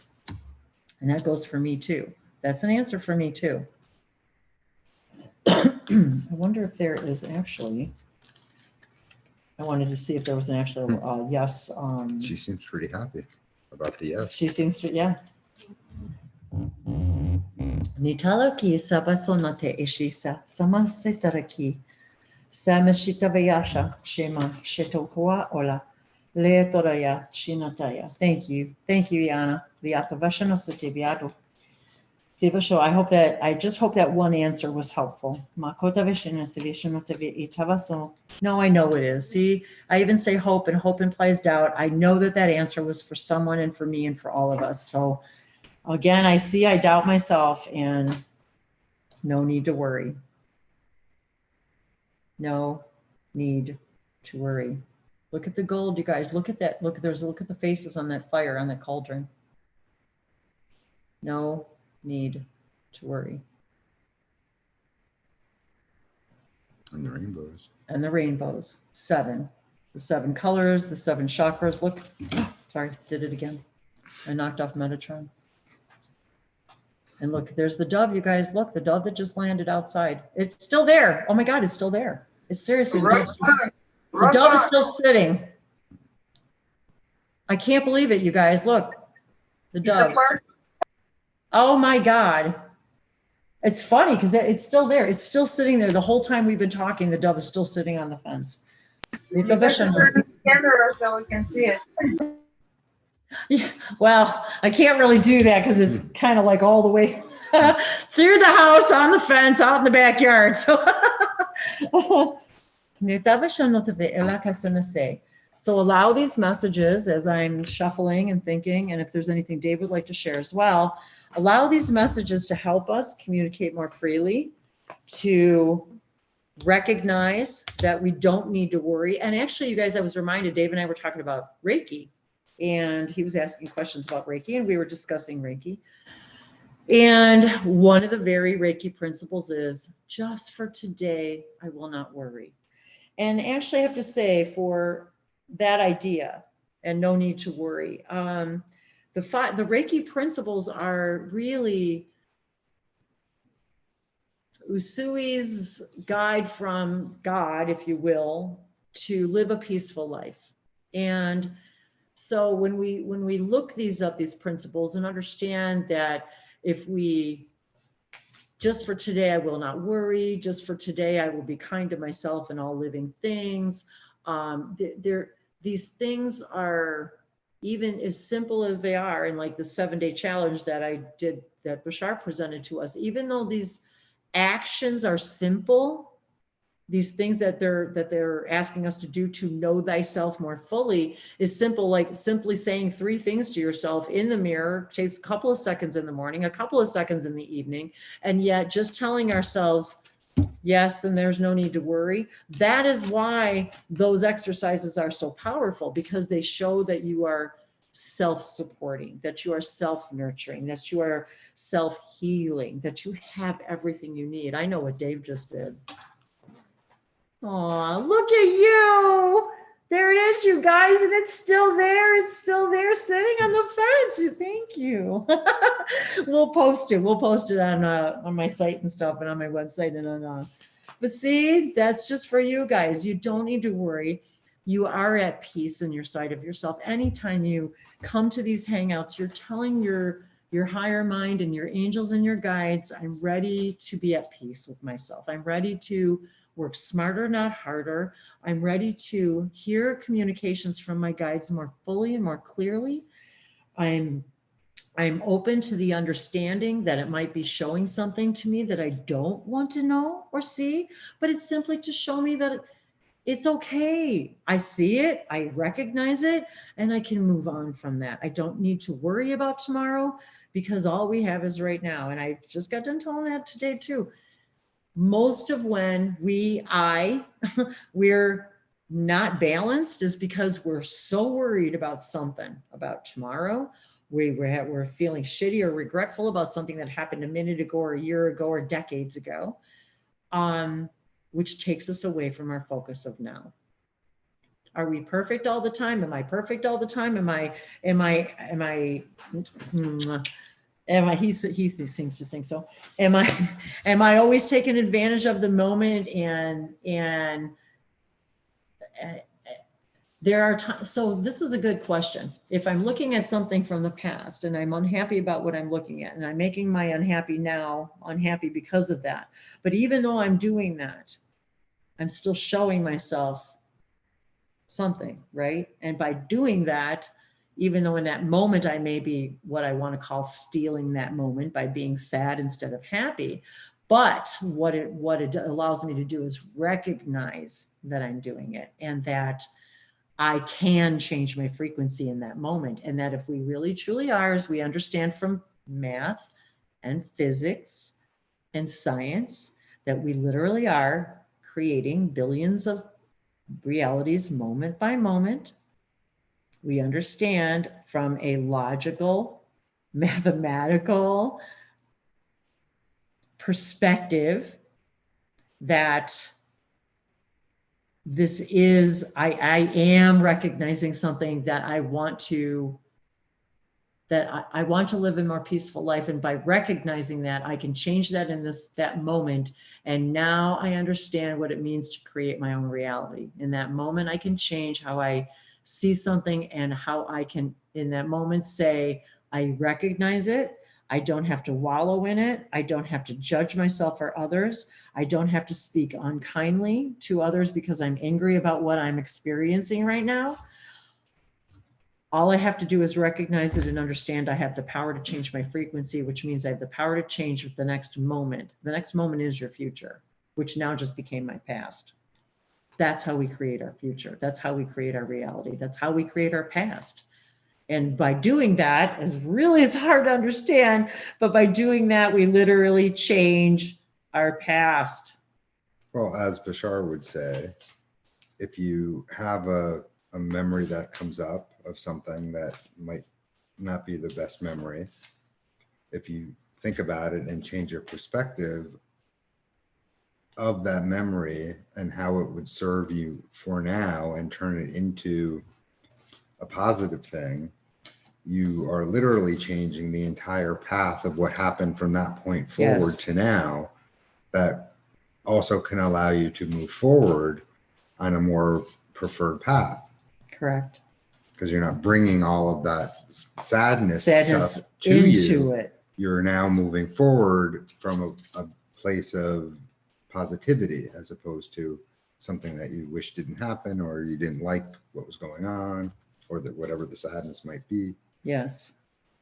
And that goes for me too. That's an answer for me too. I wonder if there is actually, I wanted to see if there was an actual yes. She seems pretty happy about the yes. She seems to, yeah. Nitalaki sabasonote ishisa samasitaraki samashitavayasha shema shetohua ola letoraya shinataya. Thank you. Thank you, Yana. Viatavashanosateviado. I just hope that one answer was helpful. No, I know it is. See, I even say hope, and hope implies doubt. I know that answer was for someone and for me and for all of us. So again, I doubt myself, and no need to worry. No need to worry. Look at the gold, you guys. Look at that. Look at the faces on that fire, on that cauldron. No need to worry. And the rainbows. And the rainbows. 7. The 7 colors, the 7 chakras. Look, sorry, did it again. I knocked off Metatron. And look, there's the dove, you guys. Look, the dove that just landed outside. It's still there. Oh my God, it's still there. It's seriously, the dove is still sitting. I can't believe it, you guys. Look, the dove. Oh my God. It's funny because it's still there. It's still sitting there. The whole time we've been talking, the dove is still sitting on the fence. You have to turn the camera so we can see it. Yeah, well, I can't really do that because it's kind of like all the way through the house, on the fence, out in the backyard. So allow these messages as I'm shuffling and thinking, and if there's anything Dave would like to share as well, allow these messages to help us communicate more freely, to recognize that we don't need to worry. And actually, you guys, I was reminded, Dave and I were talking about Reiki, and he was asking questions about Reiki, and we were discussing Reiki. And one of the very Reiki principles is, just for today, I will not worry. And actually, I have to say, for that idea and no need to worry, the Reiki principles are really Usui's guide from God, if you will, to live a peaceful life. And so when we look these principles and understand that if we, just for today, I will not worry, just for today, I will be kind to myself and all living things. These things are, even as simple as they are, and like the 7-day challenge that I did, that Bashar presented to us, even though these actions are simple, these things that they're asking us to do to know thyself more fully is simple, like simply saying 3 things to yourself in the mirror. Takes a couple of seconds in the morning, a couple of seconds in the evening, and yet just telling ourselves, yes, and there's no need to worry. That is why those exercises are so powerful, because they show that you are self-supporting, that you are self-nurturing, that you are self-healing, that you have everything you need. I know what Dave just did. Oh, look at you. There it is, you guys, and it's still there. It's still there sitting on the fence. Thank you. We'll post it. We'll post it on my site and stuff, and on my website and on. But see, that's just for you guys. You don't need to worry. You are at peace in your side of yourself. Anytime you come to these hangouts, you're telling your your higher mind and your angels and your guides, I'm ready to be at peace with myself. I'm ready to work smarter, not harder. I'm ready to hear communications from my guides more fully and more clearly. I'm open to the understanding that it might be showing something to me that I don't want to know or see, but it's simply to show me that it's okay. I see it, I recognize it, and I can move on from that. I don't need to worry about tomorrow because all we have is right now. And I just got done telling that today too. Most of when we're not balanced is because we're so worried about something, about tomorrow. We're feeling shitty or regretful about something that happened a minute ago or a year ago or decades ago, which takes us away from our focus of now. Are we perfect all the time? Am I perfect all the time? He seems to think so. Am I always taking advantage of the moment and there are times, so this is a good question. If I'm looking at something from the past and I'm unhappy about what I'm looking at and I'm making my unhappy now unhappy because of that. But even though I'm doing that, I'm still showing myself something, right? And by doing that, even though in that moment I may be what I want to call stealing that moment by being sad instead of happy, but what it allows me to do is recognize that I'm doing it and that I can change my frequency in that moment. And that if we really truly are, as we understand from math and physics and science, that we literally are creating billions of realities moment by moment. We understand from a logical, mathematical perspective that this is, I am recognizing something that I want to live a more peaceful life. And by recognizing that, I can change that in that moment. And now I understand what it means to create my own reality. In that moment, I can change how I see something and how I can, in that moment, say, I recognize it. I don't have to wallow in it. I don't have to judge myself or others. I don't have to speak unkindly to others because I'm angry about what I'm experiencing right now. All I have to do is recognize it and understand I have the power to change my frequency, which means I have the power to change with the next moment. The next moment is your future, which now just became my past. That's how we create our future. That's how we create our reality. That's how we create our past. And by doing that, it's hard to understand, but by doing that, we literally change our past. Well, as Bashar would say, if you have a memory that comes up of something that might not be the best memory, if you think about it and change your perspective of that memory and how it would serve you for now and turn it into a positive thing, you are literally changing the entire path of what happened from that point forward to now. That also can allow you to move forward on a more preferred path. Correct. Because you're not bringing all of that sadness stuff into you. It. You're now moving forward from a place of positivity as opposed to something that you wish didn't happen or you didn't like what was going on or that whatever the sadness might be. Yes,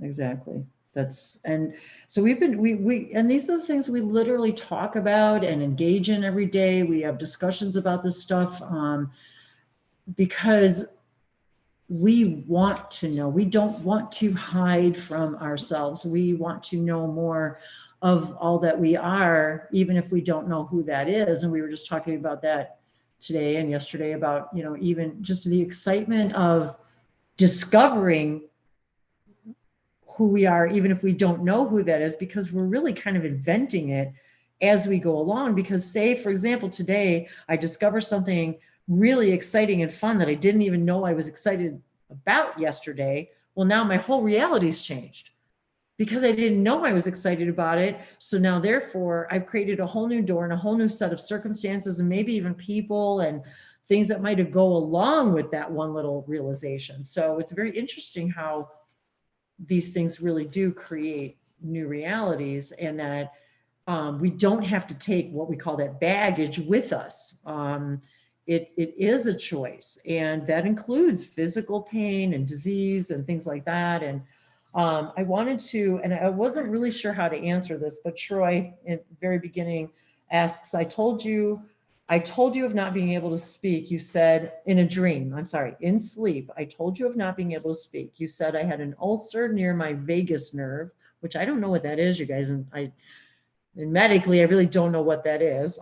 exactly. And so and these are the things we literally talk about and engage in every day. We have discussions about this stuff because we want to know. We don't want to hide from ourselves. We want to know more of all that we are, even if we don't know who that is. And we were just talking about that today and yesterday about, even just the excitement of discovering who we are, even if we don't know who that is, because we're really kind of inventing it as we go along. Because say, for example, today I discover something really exciting and fun that I didn't even know I was excited about yesterday. Well, now my whole reality's changed because I didn't know I was excited about it. So now therefore I've created a whole new door and a whole new set of circumstances and maybe even people and things that might go along with that one little realization. So it's very interesting how these things really do create new realities, and that we don't have to take what we call that baggage with us. It is a choice, and that includes physical pain and disease and things like that. And I wanted to, and I wasn't really sure how to answer this, but Troy at the very beginning asks, I told you of not being able to speak. You said in a dream, I'm sorry, in sleep, I told you of not being able to speak. You said I had an ulcer near my vagus nerve, which I don't know what that is, you guys. And medically, I really don't know what that is.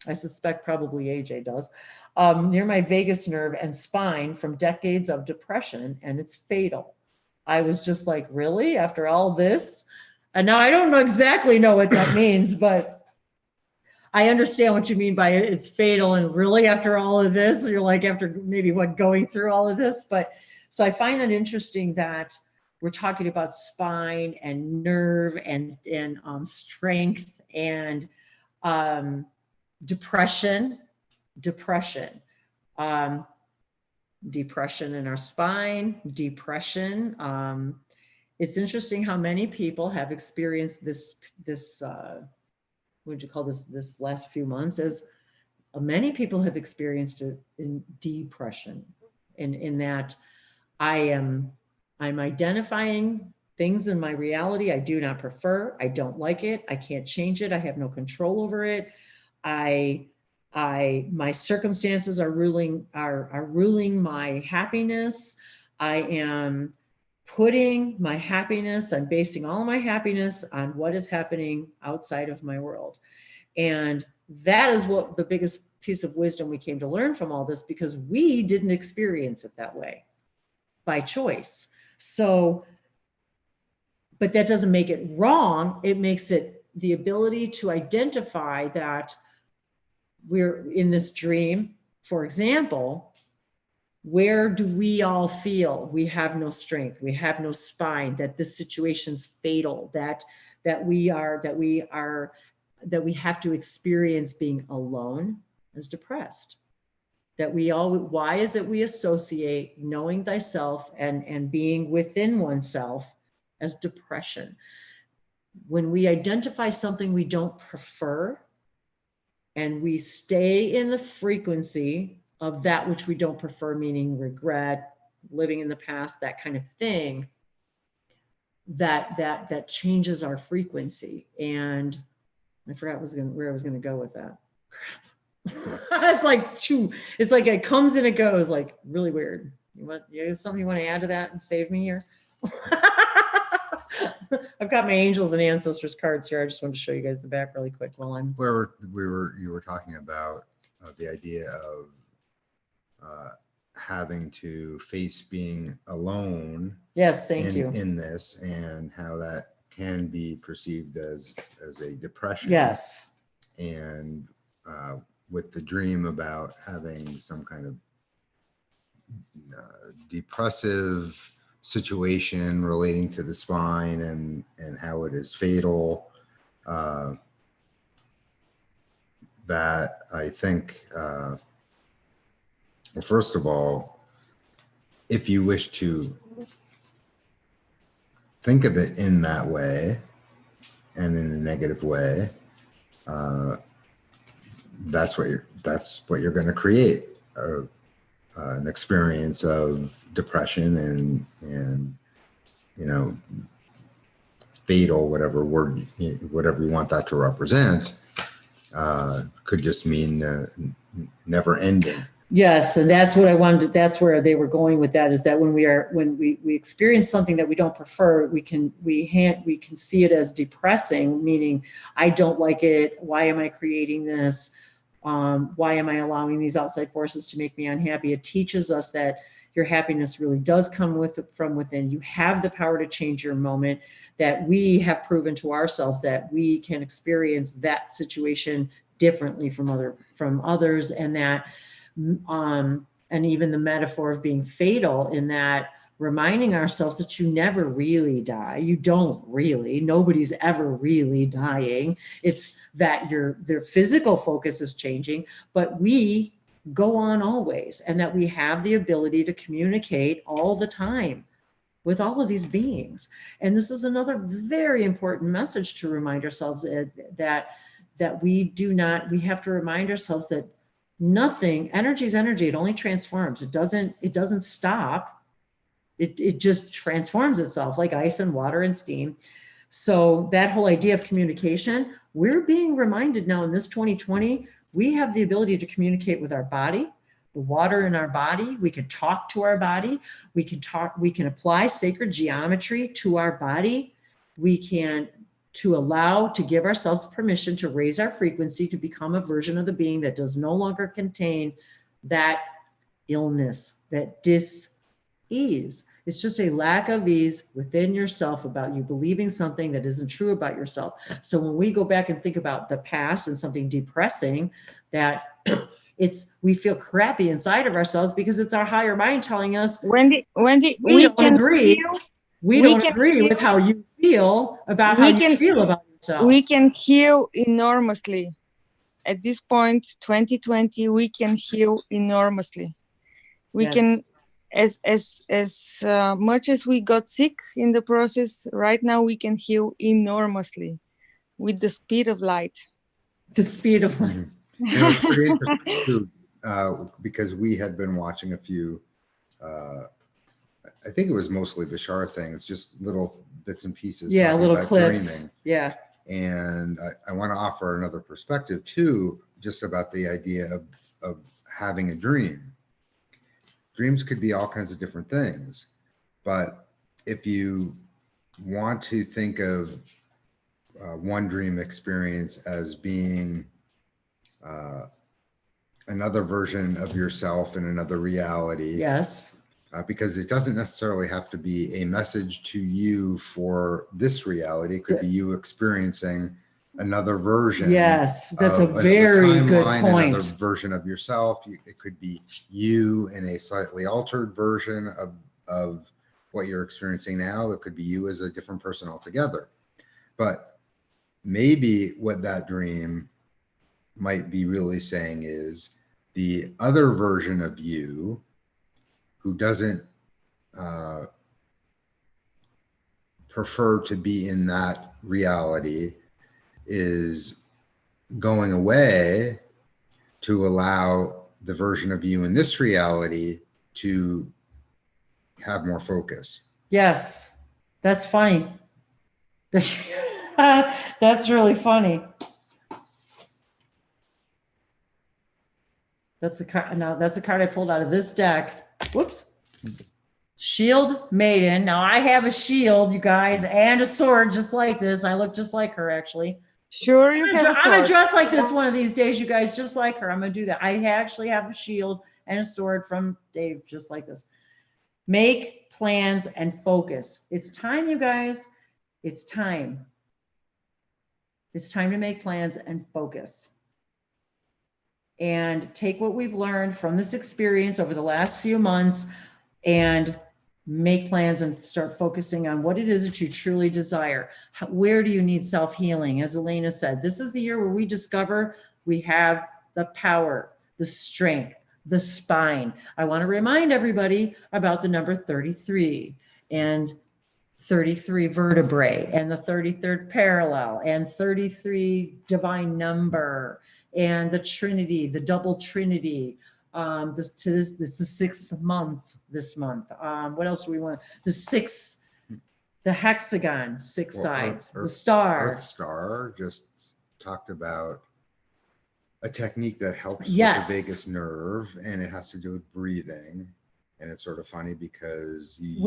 I suspect probably AJ does. Near my vagus nerve and spine from decades of depression, and it's fatal. I was just like, really? After all this? And now I don't exactly know what that means, but I understand what you mean by it. It's fatal. And really, after all of this, you're like, after maybe going through all of this. But so I find that interesting that we're talking about spine and nerve and strength and depression in our spine, depression. It's interesting how many people have experienced this what would you call this last few months, as many people have experienced it in depression, in that I'm identifying things in my reality I do not prefer. I don't like it. I can't change it. I have no control over it. My circumstances are ruling my happiness. I am putting my happiness, I'm basing all of my happiness on what is happening outside of my world. And that is what the biggest piece of wisdom we came to learn from all this, because we didn't experience it that way by choice. So, but that doesn't make it wrong. It makes it the ability to identify that we're in this dream, for example. Where do we all feel we have no strength, we have no spine, that this situation's fatal, that we have to experience being alone as depressed? Why is it we associate knowing thyself and being within oneself as depression? When we identify something we don't prefer and we stay in the frequency of that which we don't prefer, meaning regret, living in the past, that kind of thing, that changes our frequency. And I forgot where I was going to go with that. Crap. It's like it comes and it goes, like really weird. You have something you want to add to that and save me here? I've got my angels and ancestors cards here. I just wanted to show you guys the back really quick while I'm. You were talking about the idea of having to face being alone. Yes, thank you. In this, and how that can be perceived as a depression. Yes. And with the dream about having some kind of depressive situation relating to the spine and how it is fatal, that I think, well, first of all, if you wish to think of it in that way and in a negative way, that's what you're going to create, an experience of depression and fatal, whatever you want that to represent, could just mean never ending. Yes, and that's what I wanted. That's where they were going with that, is that when we experience something that we don't prefer, we can see it as depressing, meaning I don't like it. Why am I creating this? Why am I allowing these outside forces to make me unhappy? It teaches us that your happiness really does come from within. You have the power to change your moment, that we have proven to ourselves that we can experience that situation differently from others, and that and even the metaphor of being fatal, in that reminding ourselves that you never really die. You don't really, nobody's ever really dying. It's that their physical focus is changing, but we go on always, and that we have the ability to communicate all the time with all of these beings. And this is another very important message to remind ourselves that we have to remind ourselves that nothing, energy is energy. It only transforms. It doesn't stop. It just transforms itself like ice and water and steam. So that whole idea of communication, we're being reminded now in this 2020, we have the ability to communicate with our body, the water in our body. We can talk to our body. We can apply sacred geometry to our body. We can to give ourselves permission to raise our frequency, to become a version of the being that does no longer contain that illness, that dis-ease. It's just a lack of ease within yourself about you believing something that isn't true about yourself. So when we go back and think about the past and something depressing, that we feel crappy inside of ourselves because it's our higher mind telling us, Wendy, we don't agree. We don't agree with how you feel about how you feel about yourself. We can heal enormously. At this point, 2020, we can heal enormously. We can, as much as we got sick in the process, right now we can heal enormously with the speed of light. The speed of light. It was pretty interesting too, because we had been watching a few, I think it was mostly Bashar things, just little bits and pieces. Yeah, little clips. Dreaming. Yeah. And I want to offer another perspective too, just about the idea of having a dream. Dreams could be all kinds of different things, but if you want to think of one dream experience as being another version of yourself in another reality. Yes. Because it doesn't necessarily have to be a message to you for this reality. It could be you experiencing another version. Yes, that's a very good point. Another version of yourself. It could be you in a slightly altered version of what you're experiencing now. It could be you as a different person altogether. But maybe what that dream might be really saying is the other version of you who doesn't prefer to be in that reality is going away to allow the version of you in this reality to have more focus. Yes, that's funny. That's really funny. That's the card. Now that's a card I pulled out of this deck. Whoops. Shield Maiden. Now I have a shield, you guys, and a sword just like this. I look just like her, actually. Sure, you have a sword. I'm gonna dress like this one of these days, you guys, just like her. I'm gonna do that. I actually have a shield and a sword from Dave, just like this. Make plans and focus. It's time, you guys. It's time. It's time to make plans and focus. And take what we've learned from this experience over the last few months and make plans and start focusing on what it is that you truly desire. Where do you need self-healing? As Elena said, this is the year where we discover we have the power, the strength, the spine. I want to remind everybody about the number 33 and 33 vertebrae and the 33rd parallel and 33 divine number and the Trinity, the double Trinity. This is the 6th month this month. What else do we want? The hexagon, 6 sides, the star. Earth Star just talked about a technique that helps with the vagus nerve, and it has to do with breathing. And it's sort of funny because you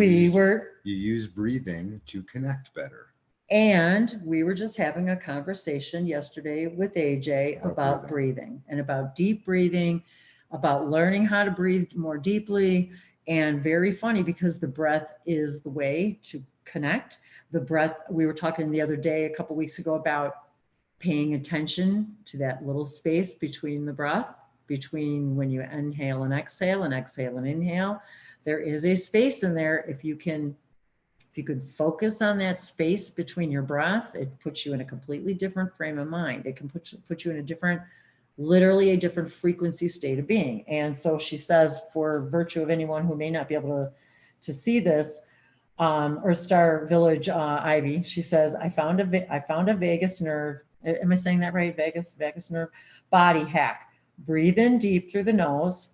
use breathing to connect better. And we were just having a conversation yesterday with AJ about breathing and about deep breathing, about learning how to breathe more deeply. And very funny because the breath is the way to connect. The breath, we were talking the other day, a couple weeks ago, about paying attention to that little space between the breath, between when you inhale and exhale and inhale. There is a space in there. If you could focus on that space between your breath, it puts you in a completely different frame of mind. It can put you in a different, literally a different frequency state of being. And so she says, for virtue of anyone who may not be able to see this, or Star Village Ivy. She says, I found a vagus nerve. Am I saying that right? Vagus nerve body hack. Breathe in deep through the nose.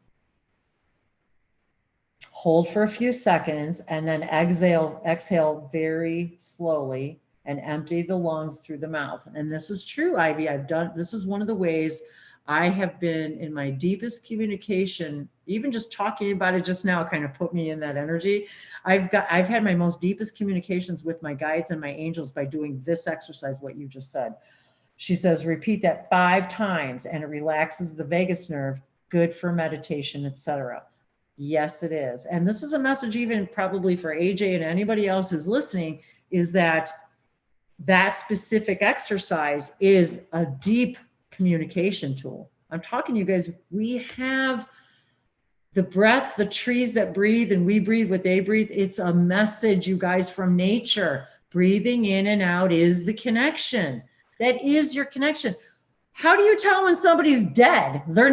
Hold for a few seconds and then exhale very slowly and empty the lungs through the mouth. And this is true, Ivy. This is one of the ways I have been in my deepest communication. Even just talking about it just now kind of put me in that energy. I've had my most deepest communications with my guides and my angels by doing this exercise, what you just said. She says, repeat that 5 times and it relaxes the vagus nerve, good for meditation, etc. Yes, it is. And this is a message even probably for AJ and anybody else who's listening, is that specific exercise is a deep communication tool. I'm talking to you guys, we have the breath, the trees that breathe and we breathe what they breathe. It's a message, you guys, from nature. Breathing in and out is the connection. That is your connection. How do you tell when somebody's dead? They're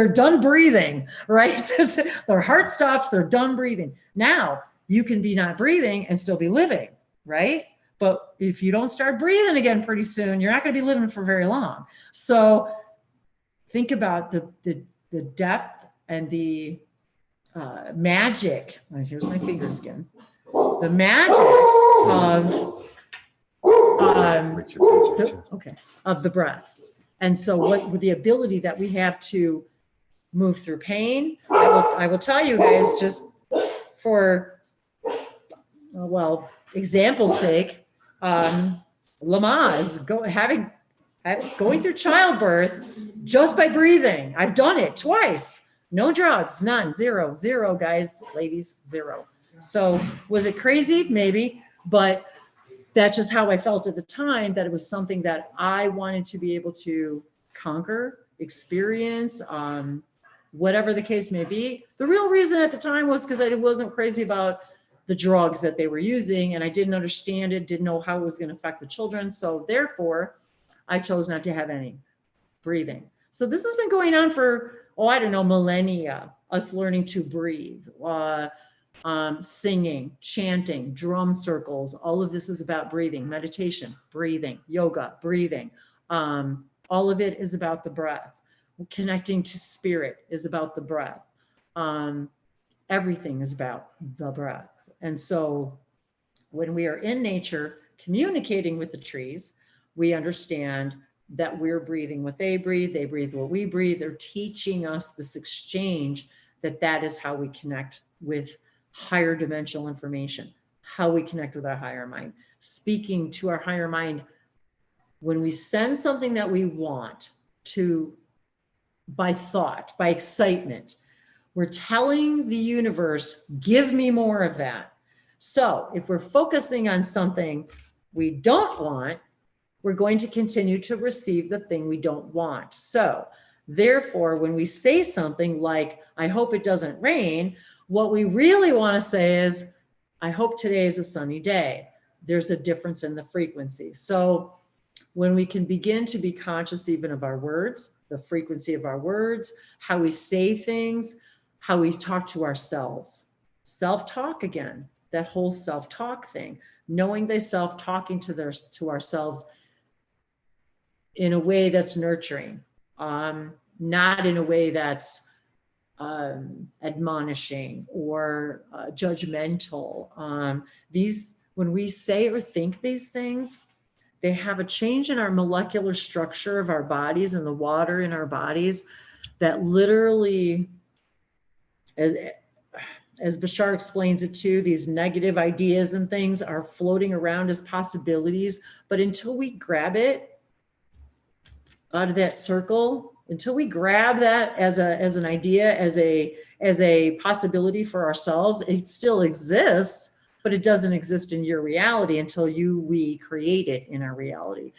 done breathing, right? Their heart stops, they're done breathing. Now, you can be not breathing and still be living, right? But if you don't start breathing again pretty soon, you're not going to be living for very long. So think about the depth and the magic. Here's my fingers again. The magic of the breath. And so what with the ability that we have to move through pain, I will tell you guys, just for, well, example's sake, Lamaze going through childbirth just by breathing. I've done it twice. No drugs, none, zero, guys, ladies, 0. So was it crazy? Maybe, but that's just how I felt at the time, that it was something that I wanted to be able to conquer, experience, whatever the case may be. The real reason at the time was because I wasn't crazy about the drugs that they were using, and I didn't understand it, didn't know how it was going to affect the children. So therefore, I chose not to have any breathing. So this has been going on for, I don't know, millennia, us learning to breathe. Singing, chanting, drum circles, all of this is about breathing, meditation, breathing, yoga, breathing. All of it is about the breath. Connecting to spirit is about the breath. Everything is about the breath. And so when we are in nature, communicating with the trees, we understand that we're breathing what they breathe what we breathe. They're teaching us this exchange, that is how we connect with higher dimensional information, how we connect with our higher mind, speaking to our higher mind. When we send something that we want to, by thought, by excitement, we're telling the universe, give me more of that. So if we're focusing on something we don't want, we're going to continue to receive the thing we don't want. So therefore, when we say something like, I hope it doesn't rain, what we really want to say is, I hope today is a sunny day. There's a difference in the frequency. So when we can begin to be conscious even of our words, the frequency of our words, how we say things, how we talk to ourselves. Self-talk again, that whole self-talk thing, knowing they self-talking to ourselves in a way that's nurturing, not in a way that's admonishing or judgmental. When we say or think these things, they have a change in our molecular structure of our bodies and the water in our bodies that literally, as Bashar explains it too, these negative ideas and things are floating around as possibilities, but until we grab it out of that circle, until we grab that as an idea, as a possibility for ourselves, it still exists, but it doesn't exist in your reality until we create it in our reality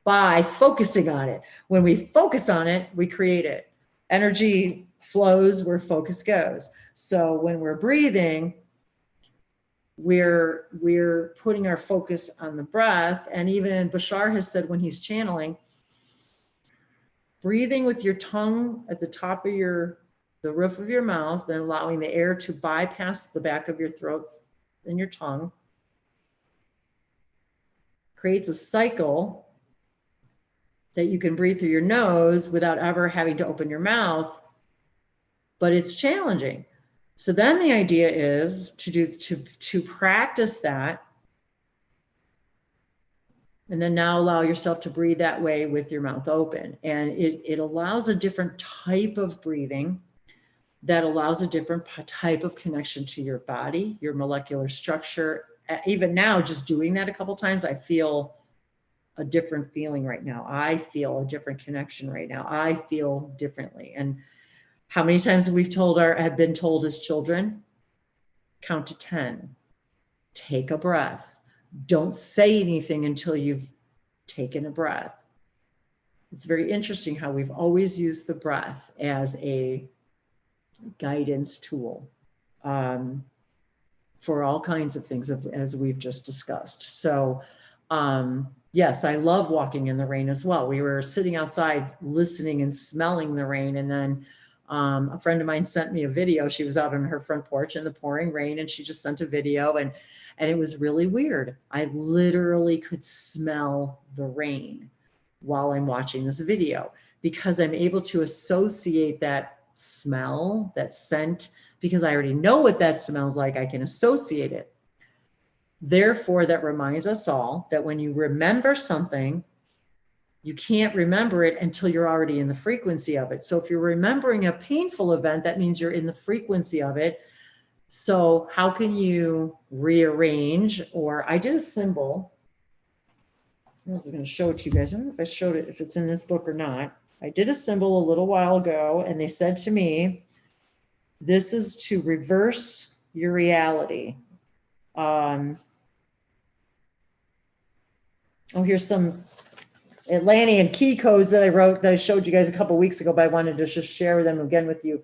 by focusing on it. When we focus on it, we create it. Energy flows where focus goes. So when we're breathing, we're putting our focus on the breath. And even Bashar has said when he's channeling, breathing with your tongue at the top of the roof of your mouth, and allowing the air to bypass the back of your throat and your tongue, creates a cycle that you can breathe through your nose without ever having to open your mouth, but it's challenging. So then the idea is to practice that, and then now allow yourself to breathe that way with your mouth open. And it allows a different type of breathing that allows a different type of connection to your body, your molecular structure. Even now, just doing that a couple times, I feel a different feeling right now. I feel a different connection right now. I feel differently. And how many times have been told as children, count to 10, take a breath. Don't say anything until you've taken a breath. It's very interesting how we've always used the breath as a guidance tool for all kinds of things, as we've just discussed. So yes, I love walking in the rain as well. We were sitting outside listening and smelling the rain, and then a friend of mine sent me a video. She was out on her front porch in the pouring rain, and she just sent a video, and it was really weird. I literally could smell the rain while I'm watching this video, because I'm able to associate that smell, that scent, because I already know what that smells like. I can associate it. Therefore, that reminds us all that when you remember something, you can't remember it until you're already in the frequency of it. So if you're remembering a painful event, that means you're in the frequency of it. So how can you rearrange? Or I did a symbol. I was going to show it to you guys. I don't know if I showed it, if it's in this book or not. I did a symbol a little while ago, and they said to me, this is to reverse your reality. Oh, here's some Atlantean key codes that I wrote, that I showed you guys a couple of weeks ago, but I wanted to just share them again with you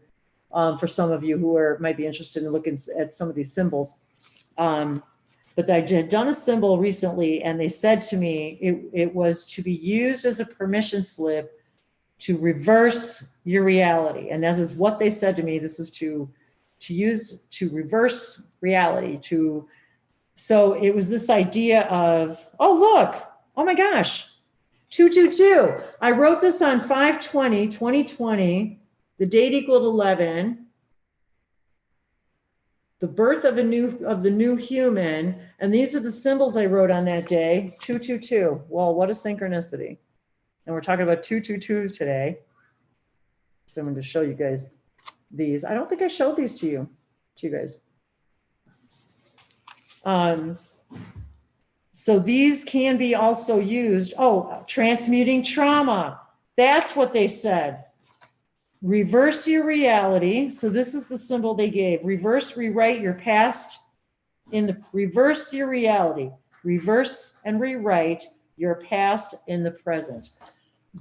for some of you who might be interested in looking at some of these symbols. But I had done a symbol recently, and they said to me it was to be used as a permission slip to reverse your reality. And that is what they said to me. This is to use to reverse reality. So it was this idea of, oh, look, oh my gosh, 222. I wrote this on 5/20/2020, the date equaled 11, the birth of the new human. And these are the symbols I wrote on that day, 222. Well, what a synchronicity. And we're talking about 222 today. So I'm going to show you guys these. I don't think I showed these to you guys. So these can be also used. Oh, transmuting trauma. That's what they said. Reverse your reality. So this is the symbol they gave. Reverse, rewrite your past reverse your reality. Reverse and rewrite your past in the present.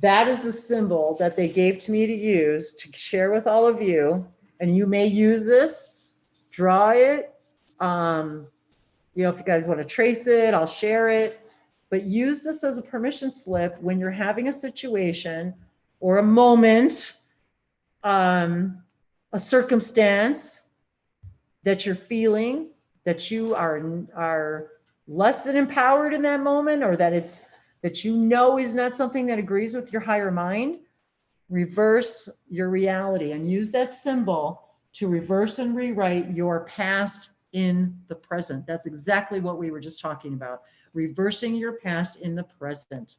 That is the symbol that they gave to me to use to share with all of you. And you may use this, draw it. You know, if you guys want to trace it, I'll share it. But use this as a permission slip when you're having a situation or a moment, a circumstance that you're feeling, that you are less than empowered in that moment, or that you know is not something that agrees with your higher mind. Reverse your reality and use that symbol to reverse and rewrite your past in the present. That's exactly what we were just talking about. Reversing your past in the present.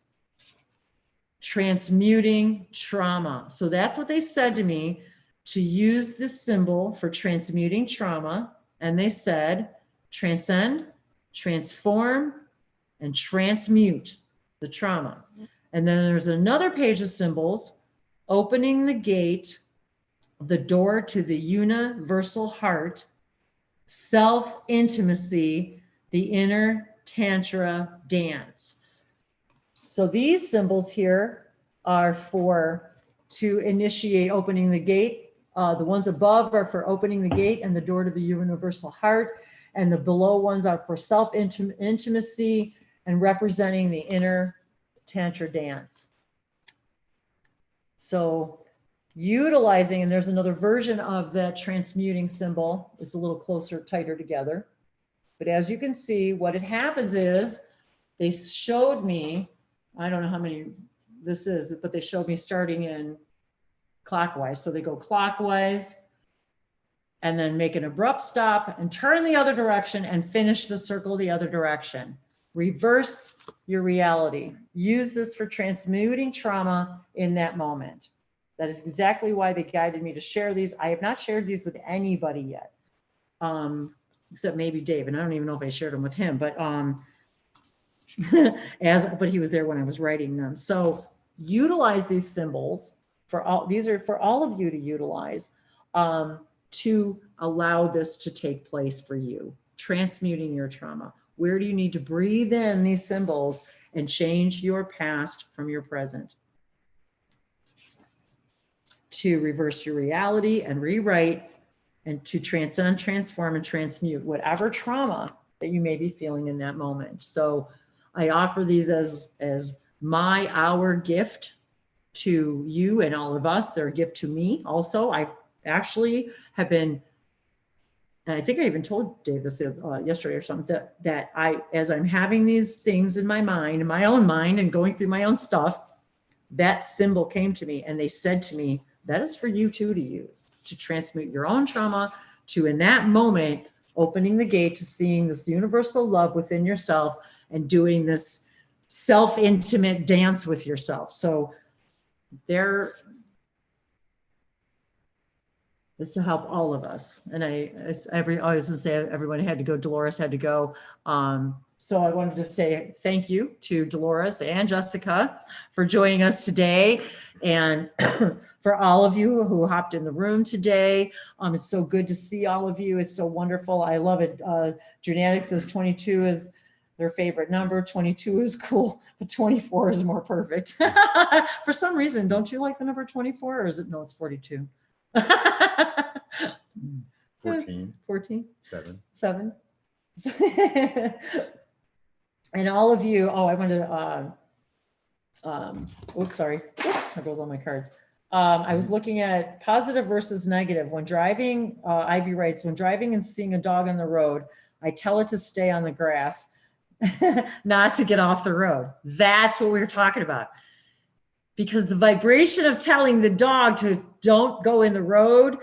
Transmuting trauma. So that's what they said to me, to use this symbol for transmuting trauma. And they said, transcend, transform, and transmute the trauma. And then there's another page of symbols, opening the gate, the door to the universal heart, self-intimacy, the inner tantra dance. So these symbols here are to initiate opening the gate. The ones above are for opening the gate and the door to the universal heart. And the below ones are for self-intimacy and representing the inner tantra dance. So utilizing, and there's another version of that transmuting symbol. It's a little closer, tighter together. But as you can see, what it happens is they showed me, I don't know how many this is, but they showed me starting in clockwise. So they go clockwise and then make an abrupt stop and turn the other direction and finish the circle the other direction. Reverse your reality. Use this for transmuting trauma in that moment. That is exactly why they guided me to share these. I have not shared these with anybody yet, except maybe Dave, and I don't even know if I shared them with him, but but he was there when I was writing them. So utilize these symbols for all. These are for all of you to utilize to allow this to take place for you, transmuting your trauma. Where do you need to breathe in these symbols and change your past from your present? To reverse your reality and rewrite, and to transcend, transform, and transmute whatever trauma that you may be feeling in that moment. So I offer these as our gift to you and all of us. They're a gift to me also. I actually have been, and I think I even told Dave this yesterday or something, that as I'm having these things in my mind, in my own mind, and going through my own stuff, that symbol came to me and they said to me, that is for you too to use, to transmute your own trauma, to in that moment, opening the gate to seeing this universal love within yourself and doing this self-intimate dance with yourself. So there is to help all of us. And I was going to say everybody had to go, Dolores had to go. So I wanted to say thank you to Dolores and Jessica for joining us today. And for all of you who hopped in the room today, it's so good to see all of you. It's so wonderful. I love it. Genetic says 22 is their favorite number. 22 is cool, but 24 is more perfect. For some reason, don't you like the number 24, or is it, no, it's 42? 14, 7. And all of you, I wanted to, oops, sorry. Oops, there goes all my cards. I was looking at positive versus negative. When driving, Ivy writes, when driving and seeing a dog on the road, I tell it to stay on the grass, not to get off the road. That's what we were talking about. Because the vibration of telling the dog to don't go in the road,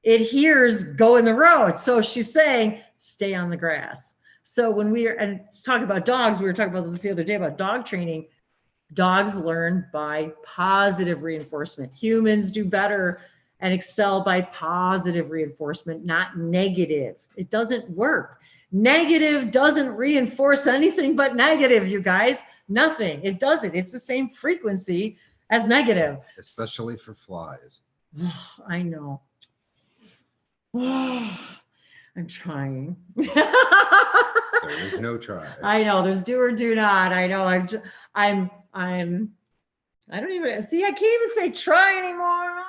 it hears go in the road. So she's saying, stay on the grass. So when we are, and talking about dogs, we were talking about this the other day about dog training. Dogs learn by positive reinforcement. Humans do better and excel by positive reinforcement, not negative. It doesn't work. Negative doesn't reinforce anything but negative, you guys. Nothing. It doesn't. It's the same frequency as negative. Especially for flies. I know. I'm trying. There is no try. I know. There's do or do not. I know. I don't even see. I can't even say try anymore.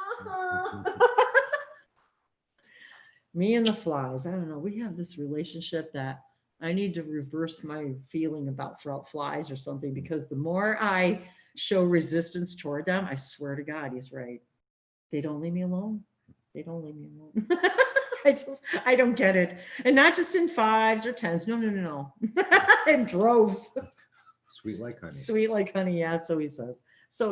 Me and the flies. I don't know. We have this relationship that I need to reverse my feeling about flies or something, because the more I show resistance toward them, I swear to God, he's right. They don't leave me alone. They don't leave me alone. I don't get it. And not just in 5s or 10s. No. In droves. Sweet like honey. Sweet like honey. Yeah. So he says. The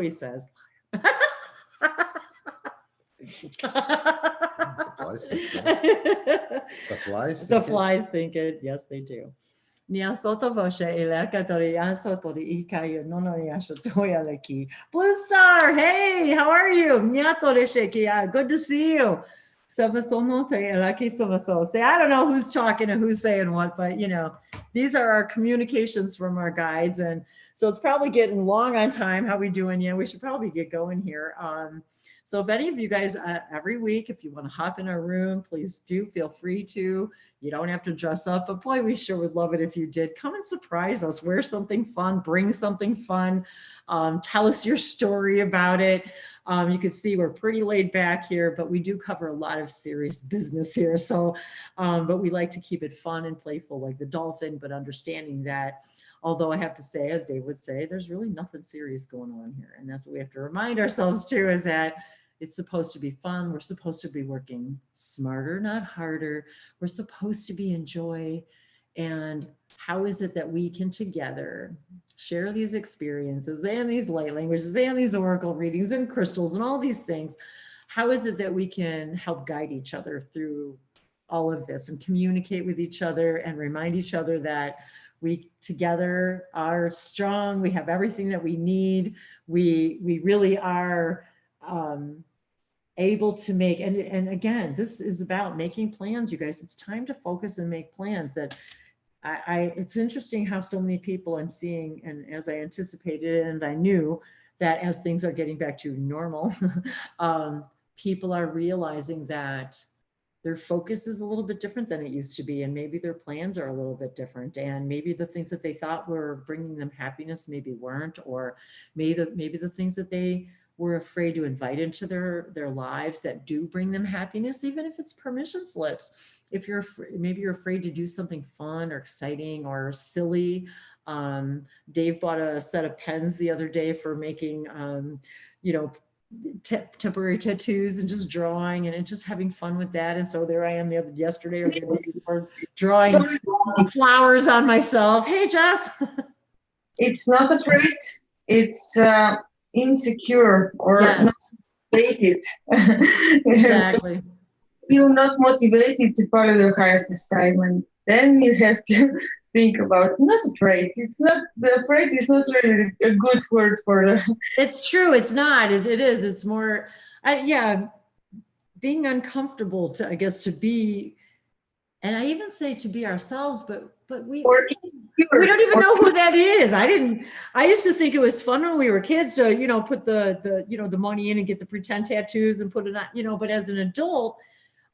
flies think so. The flies think it. Yes, they do. Blue Star, hey, how are you? Good to see you. Say, I don't know who's talking and who's saying what, but these are our communications from our guides. And so it's probably getting long on time. How we doing? Yeah, we should probably get going here. So if any of you guys every week, if you want to hop in our room, please do feel free to. You don't have to dress up, but boy, we sure would love it if you did. Come and surprise us. Wear something fun, bring something fun. Tell us your story about it. You can see we're pretty laid back here, but we do cover a lot of serious business here. So, but we like to keep it fun and playful like the Dolphin, but understanding that, although I have to say, as Dave would say, there's really nothing serious going on here. And that's what we have to remind ourselves too, is that it's supposed to be fun. We're supposed to be working smarter, not harder. We're supposed to be in joy And how is it that we can together share these experiences and these light languages and these oracle readings and crystals and all these things? How is it that we can help guide each other through all of this and communicate with each other and remind each other that we together are strong, we have everything that we need, we really are able to make, and again, this is about making plans, you guys. It's time to focus and make plans. That it's interesting how so many people I'm seeing, and as I anticipated and I knew that as things are getting back to normal, people are realizing that their focus is a little bit different than it used to be, and maybe their plans are a little bit different, and maybe the things that they thought were bringing them happiness maybe weren't, or maybe the things that they were afraid to invite into their lives that do bring them happiness, even if it's permission slips. If you're maybe you're afraid to do something fun or exciting or silly. Dave bought a set of pens the other day for making, you know, temporary tattoos and just drawing and just having fun with that. And so there I am yesterday or the day before, drawing flowers on myself. Hey, Jess. It's not a trait. It's insecure or not motivated. Exactly. You're not motivated to follow your highest assignment. Then you have to think about not a trait. It's not, the trait is not really a good word for the. It's true. It's not. It is. It's more, yeah, being uncomfortable to, I guess, to be, and I even say to be ourselves, but we don't even know who that is. I used to think it was fun when we were kids to, you know, put the money in and get the pretend tattoos and put it on, you know, but as an adult,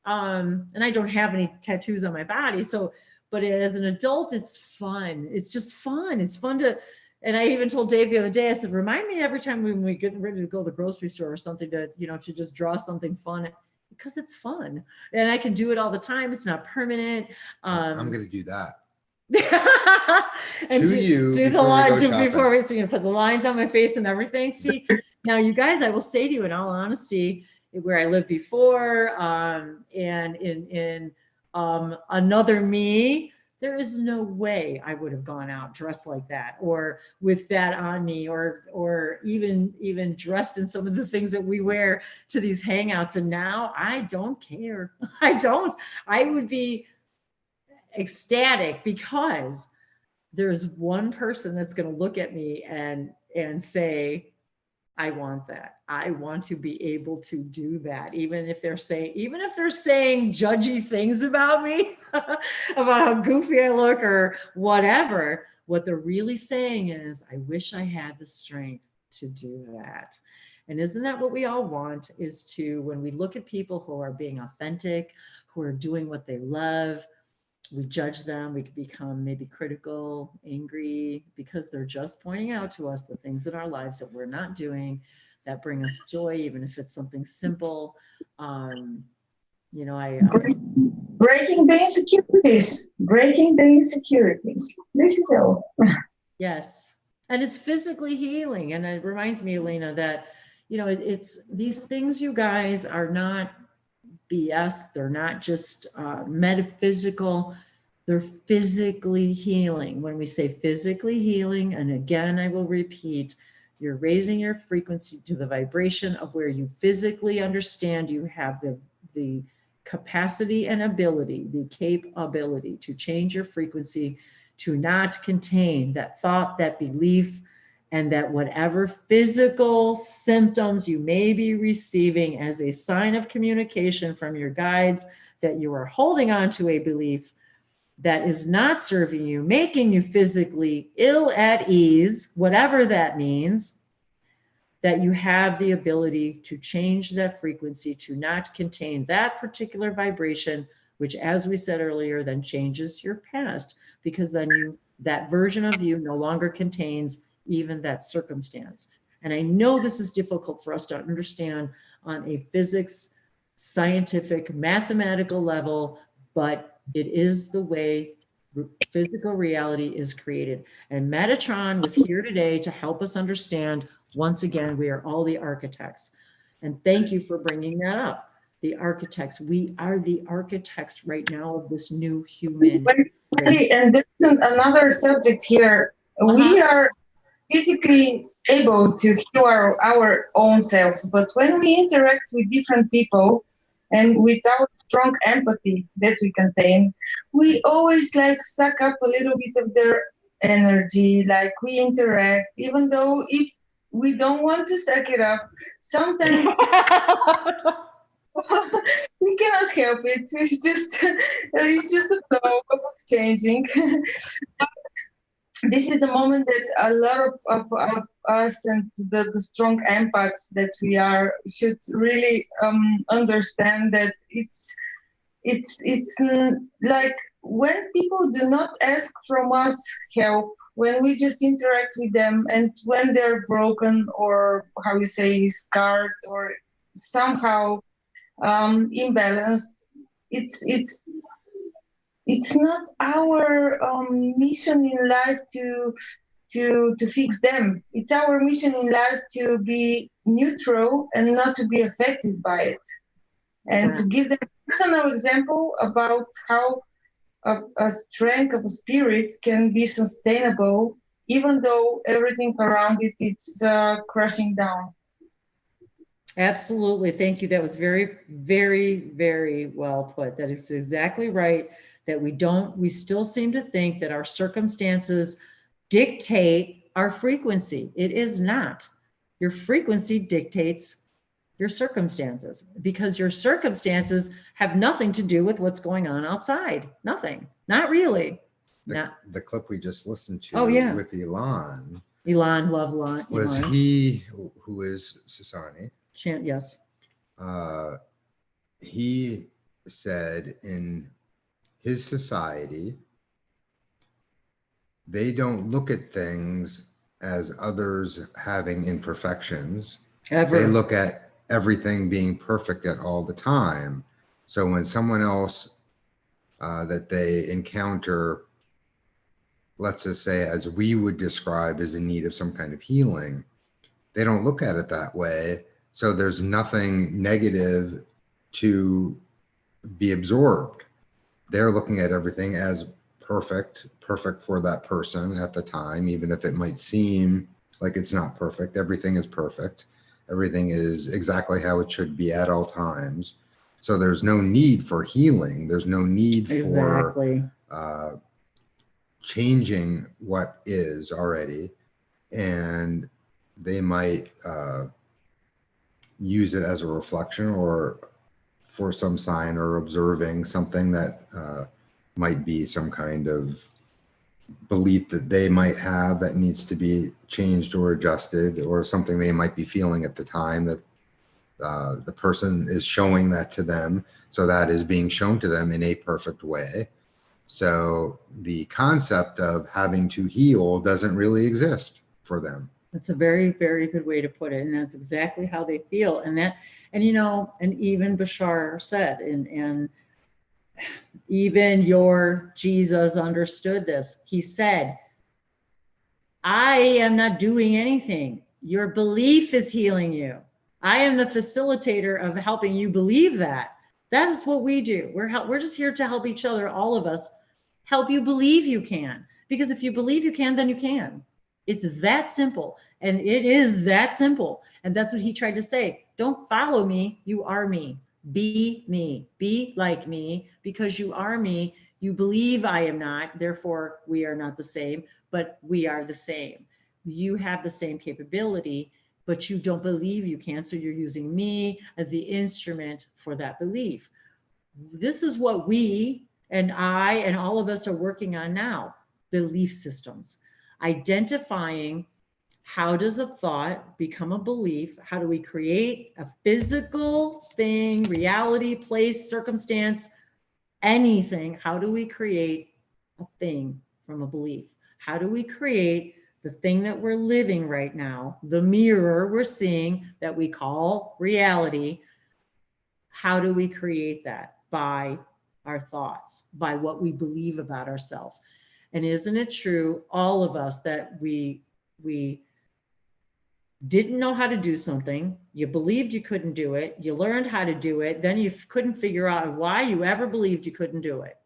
and I don't have any tattoos on my body. So, but as an adult, it's fun. It's just fun. It's fun to, and I even told Dave the other day, I said, remind me every time when we get ready to go to the grocery store or something to, you know, to just draw something fun, because it's fun and I can do it all the time. It's not permanent. I'm going to do that. And do the line before we, so you put the lines on my face and everything. See, now you guys, I will say to you in all honesty, where I lived before, and in another me, there is no way I would have gone out dressed like that or with that on me, or even dressed in some of the things that we wear to these hangouts. And now I don't care. I would be ecstatic because there's one person that's going to look at me and say, I want that. I want to be able to do that. Even if they're saying judgy things about me, about how goofy I look or whatever, what they're really saying is, I wish I had the strength to do that. And isn't that what we all want, is to, when we look at people who are being authentic, who are doing what they love, we judge them, we can become maybe critical, angry, because they're just pointing out to us the things in our lives that we're not doing that bring us joy, even if it's something simple. You know, breaking the insecurities. This is all. Yes. And it's physically healing. And it reminds me, Elena, that, you know, it's these things, you guys, are not BS. They're not just metaphysical. They're physically healing. When we say physically healing, and again, I will repeat, you're raising your frequency to the vibration of where you physically understand you have the capacity and ability, the capability to change your frequency, to not contain that thought, that belief, and that whatever physical symptoms you may be receiving as a sign of communication from your guides, that you are holding on to a belief that is not serving you, making you physically ill at ease, whatever that means, that you have the ability to change that frequency, to not contain that particular vibration, which, as we said earlier, then changes your past, because then that version of you no longer contains even that circumstance. And I know this is difficult for us to understand on a physics, scientific, mathematical level, but it is the way physical reality is created. And Metatron was here today to help us understand, once again, we are all the architects. And thank you for bringing that up. The architects, we are the architects right now of this new human Exactly, and there's another subject here. We are physically able to heal our own selves, but when we interact with different people and without strong empathy that we contain, we always like suck up a little bit of their energy, like we interact, even though if we don't want to suck it up, sometimes we cannot help it. It's just a flow of exchanging. This is the moment that a lot of us and the strong empaths that we are should really understand that it's like when people do not ask from us help, when we just interact with them, and when they're broken or how you say scarred or somehow imbalanced, it's not our mission in life to fix them. It's our mission in life to be neutral and not to be affected by it, and to give them a personal example about how a strength of a spirit can be sustainable, even though everything around it is crashing down. Absolutely. Thank you. That was very, very, very well put. That is exactly right. That we still seem to think that our circumstances dictate our frequency. It is not. Your frequency dictates your circumstances, because your circumstances have nothing to do with what's going on outside. Nothing. Not really. The clip we just listened to with Elon. Elon, love Elon. Was he, who is Sasani? Yes. He said in his society, they don't look at things as others having imperfections. Ever. They look at everything being perfect at all the time. So when someone else that they encounter, let's just say, as we would describe, is in need of some kind of healing, they don't look at it that way. So there's nothing negative to be absorbed. They're looking at everything as perfect for that person at the time, even if it might seem like it's not perfect. Everything is perfect. Everything is exactly how it should be at all times. So there's no need for healing. There's no need for changing what is already. And they might use it as a reflection or for some sign or observing something that might be some kind of belief that they might have that needs to be changed or adjusted, or something they might be feeling at the time that the person is showing that to them. So that is being shown to them in a perfect way. So the concept of having to heal doesn't really exist for them. That's a very, very good way to put it. And that's exactly how they feel. And even Bashar said, and even your Jesus understood this. He said, I am not doing anything. Your belief is healing you. I am the facilitator of helping you believe that. That is what we do. We're just here to help each other, all of us, help you believe you can. Because if you believe you can, then you can. It's that simple. And it is that simple. And that's what he tried to say. Don't follow me. You are me. Be me. Be like me, because you are me. You believe I am not. Therefore, we are not the same, but we are the same. You have the same capability, but you don't believe you can. So you're using me as the instrument for that belief. This is what we and I and all of us are working on now. Belief systems. Identifying how does a thought become a belief? How do we create a physical thing, reality, place, circumstance, anything? How do we create a thing from a belief? How do we create the thing that we're living right now, the mirror we're seeing that we call reality? How do we create that? By our thoughts, by what we believe about ourselves. And isn't it true, all of us, that we didn't know how to do something, you believed you couldn't do it, you learned how to do it, then you couldn't figure out why you ever believed you couldn't do it.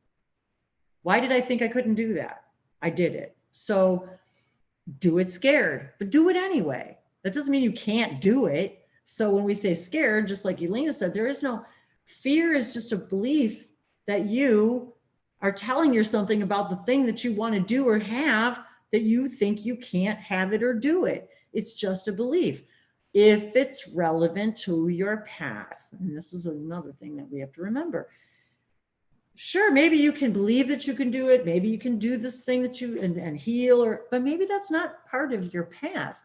Why did I think I couldn't do that? I did it. So do it scared, but do it anyway. That doesn't mean you can't do it. So when we say scared, just like Elena said, there is no fear, is just a belief that you are telling yourself something about the thing that you want to do or have, that you think you can't have it or do it. It's just a belief. If it's relevant to your path, and this is another thing that we have to remember. Sure, maybe you can believe that you can do it. Maybe you can do this thing that you and heal, but maybe that's not part of your path.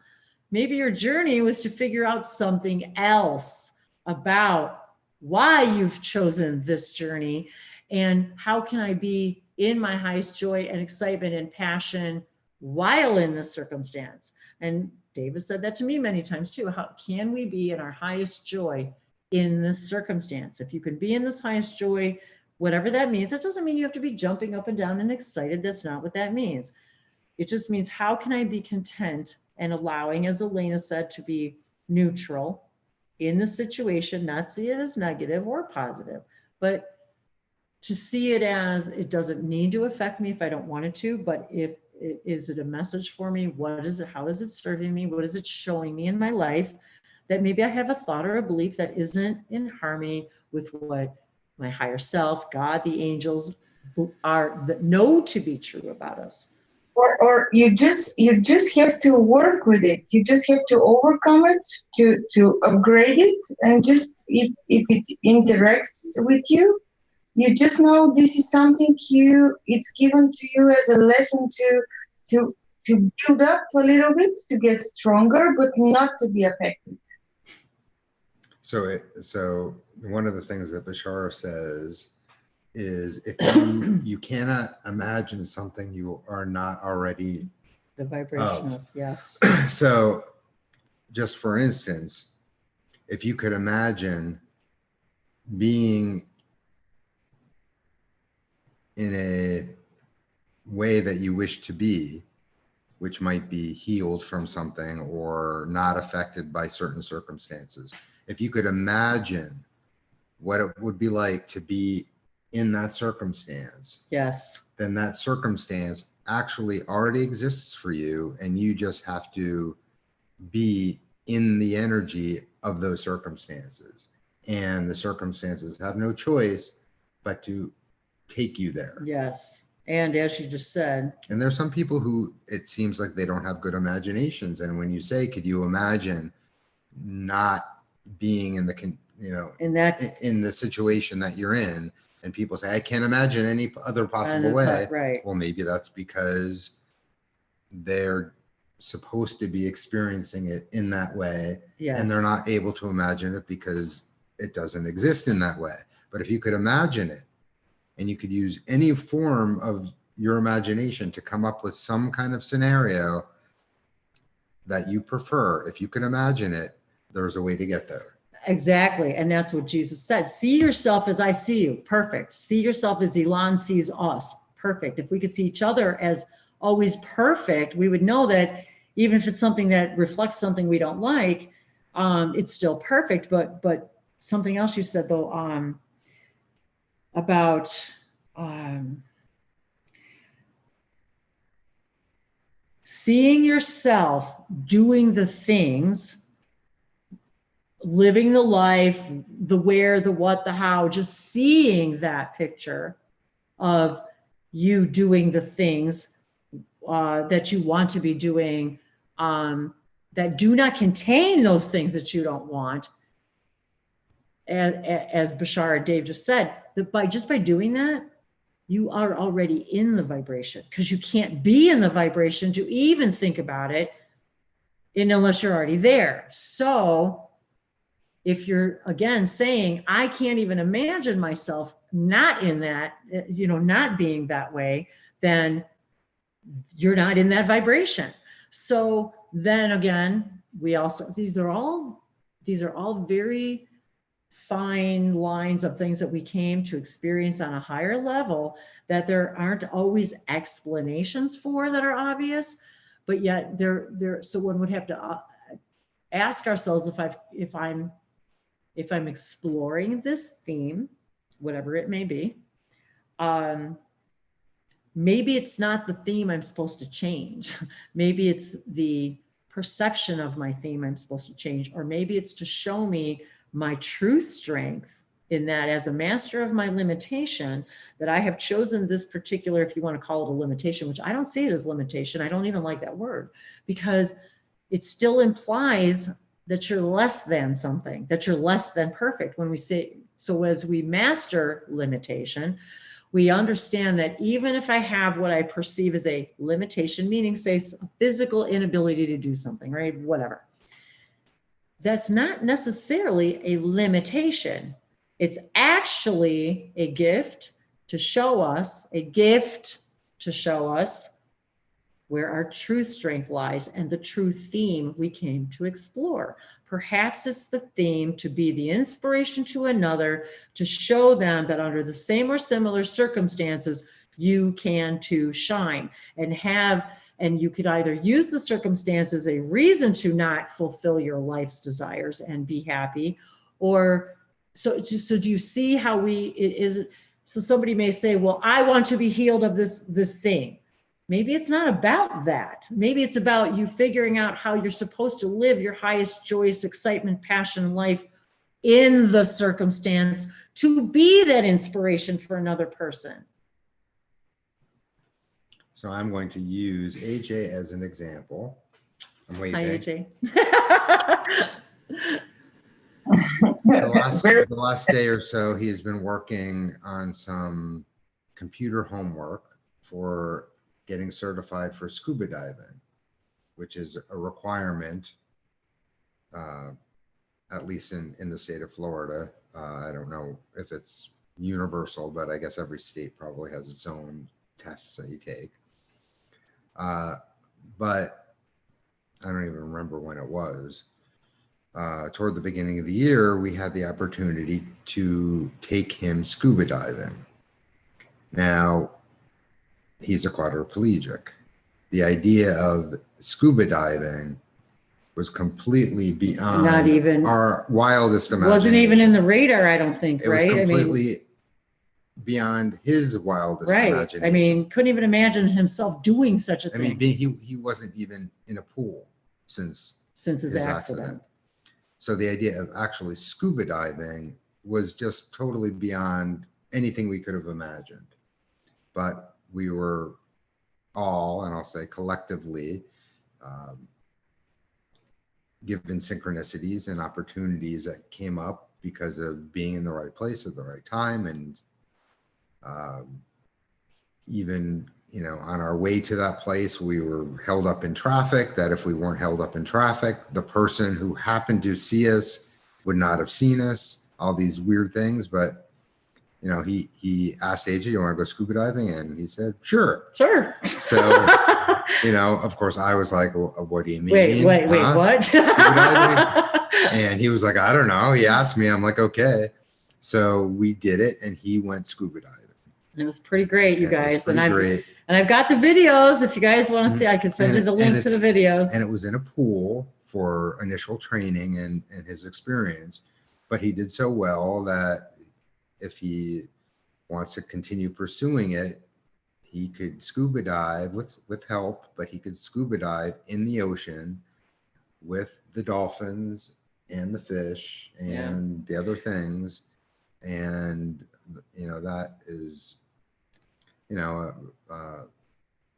Maybe your journey was to figure out something else about why you've chosen this journey and how can I be in my highest joy and excitement and passion while in this circumstance. And David said that to me many times too. How can we be in our highest joy in this circumstance? If you can be in this highest joy, whatever that means, that doesn't mean you have to be jumping up and down and excited. That's not what that means. It just means, how can I be content and allowing, as Elena said, to be neutral in the situation, not see it as negative or positive, but to see it as, it doesn't need to affect me if I don't want it to, but if is it a message for me? What is it? How is it serving me? What is it showing me in my life? That maybe I have a thought or a belief that isn't in harmony with what my higher self, God, the angels are that know to be true about us. Or you just have to work with it. You just have to overcome it, to upgrade it, and just if it interacts with you, you just know this is something it's given to you as a lesson to build up a little bit, to get stronger, but not to be affected. So one of the things that Bashar says is, if you cannot imagine something you are not already the vibration of, yes. So just for instance, if you could imagine being in a way that you wish to be, which might be healed from something or not affected by certain circumstances. If you could imagine what it would be like to be in that circumstance, yes, then that circumstance actually already exists for you, and you just have to be in the energy of those circumstances. And the circumstances have no choice but to take you there. yes. And as you just said, and there's some people who it seems like they don't have good imaginations, and when you say, could you imagine not being in the in the situation that you're in, and people say, I can't imagine any other possible way, right? Well, maybe that's because they're supposed to be experiencing it in that way, Yes. and they're not able to imagine it because it doesn't exist in that way. But if you could imagine it, and you could use any form of your imagination to come up with some kind of scenario that you prefer, if you can imagine it, there's a way to get there. Exactly. And that's what Jesus said. See yourself as I see you. Perfect. See yourself as Elon sees us. Perfect. If we could see each other as always perfect, we would know that even if it's something that reflects something we don't like, it's still perfect. But something else you said though, about seeing yourself doing the things, living the life, the where, the what, the how, just seeing that picture of you doing the things that you want to be doing, that do not contain those things that you don't want. As Bashar and Dave just said, that by doing that, you are already in the vibration, because you can't be in the vibration to even think about it unless you're already there. So if you're again saying, I can't even imagine myself not in that, not being that way, then you're not in that vibration. So then again, these are all very fine lines of things that we came to experience on a higher level that there aren't always explanations for that are obvious, but yet so one would have to ask ourselves, if I'm exploring this theme, whatever it may be, maybe it's not the theme I'm supposed to change. Maybe it's the perception of my theme I'm supposed to change, or maybe it's to show me my true strength in that as a master of my limitation, that I have chosen this particular, if you want to call it a limitation, which I don't see it as limitation. I don't even like that word, because it still implies that you're less than something, that you're less than perfect. When we say, so as we master limitation, we understand that even if I have what I perceive as a limitation, meaning say a physical inability to do something, right? Whatever. That's not necessarily a limitation. It's actually a gift to show us, where our true strength lies and the true theme we came to explore. Perhaps it's the theme to be the inspiration to another, to show them that under the same or similar circumstances, you can too shine and you could either use the circumstance as a reason to not fulfill your life's desires and be happy, or so do you see how so somebody may say, well, I want to be healed of this thing. Maybe it's not about that. Maybe it's about you figuring out how you're supposed to live your highest joyous excitement, passion, life in the circumstance to be that inspiration for another person. So I'm going to use AJ as an example. I'm waving. Hi, AJ. The last day or so, he has been working on some computer homework for getting certified for scuba diving, which is a requirement, at least in the state of Florida. I don't know if it's universal, but I guess every state probably has its own tests that you take. But I don't even remember when it was. Toward the beginning of the year, we had the opportunity to take him scuba diving. Now, he's a quadriplegic. The idea of scuba diving was completely beyond Not even our wildest imagination. Wasn't even in the radar, I don't think, right? It was completely beyond his wildest imagination. I mean, couldn't even imagine himself doing such a thing. I mean, he wasn't even in a pool since his accident. So the idea of actually scuba diving was just totally beyond anything we could have imagined. But we were all, and I'll say collectively, given synchronicities and opportunities that came up because of being in the right place at the right time. And even, on our way to that place, we were held up in traffic, that if we weren't held up in traffic, the person who happened to see us would not have seen us, all these weird things. But, he asked AJ, you want to go scuba diving? And he said, sure. Sure. So, of course I was like, well, what do you mean? Wait, what? Scuba diving? And he was like, I don't know. He asked me, I'm like, okay. So we did it, and he went scuba diving. It was pretty great, you guys. And I've got the videos. If you guys want to see, I can send you the link to the videos. And it was in a pool for initial training and his experience. But he did so well that if he wants to continue pursuing it, he could scuba dive with help, but he could scuba dive in the ocean with the dolphins and the fish and the other things. And, that is,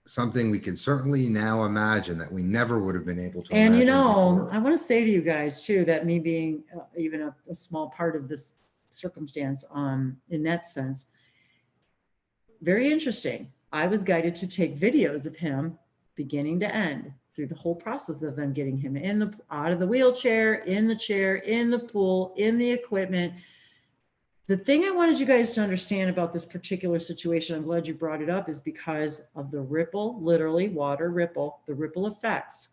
something we can certainly now imagine that we never would have been able to imagine before. I want to say to you guys too, that me being even a small part of this circumstance in that sense, very interesting. I was guided to take videos of him beginning to end through the whole process of them getting him out of the wheelchair, in the chair, in the pool, in the equipment. The thing I wanted you guys to understand about this particular situation, I'm glad you brought it up, is because of the ripple, literally water ripple, the ripple effects.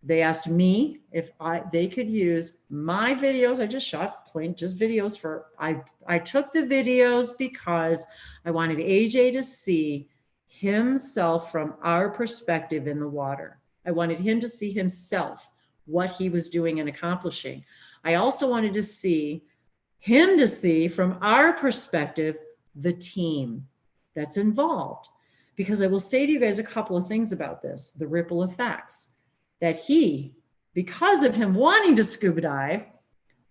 They asked me if they could use my videos. I just shot just videos I took the videos because I wanted AJ to see himself from our perspective in the water. I wanted him to see himself, what he was doing and accomplishing. I also wanted to see him from our perspective, the team that's involved. because I will say to you guys a couple of things about this, the ripple effects, that because of him wanting to scuba dive,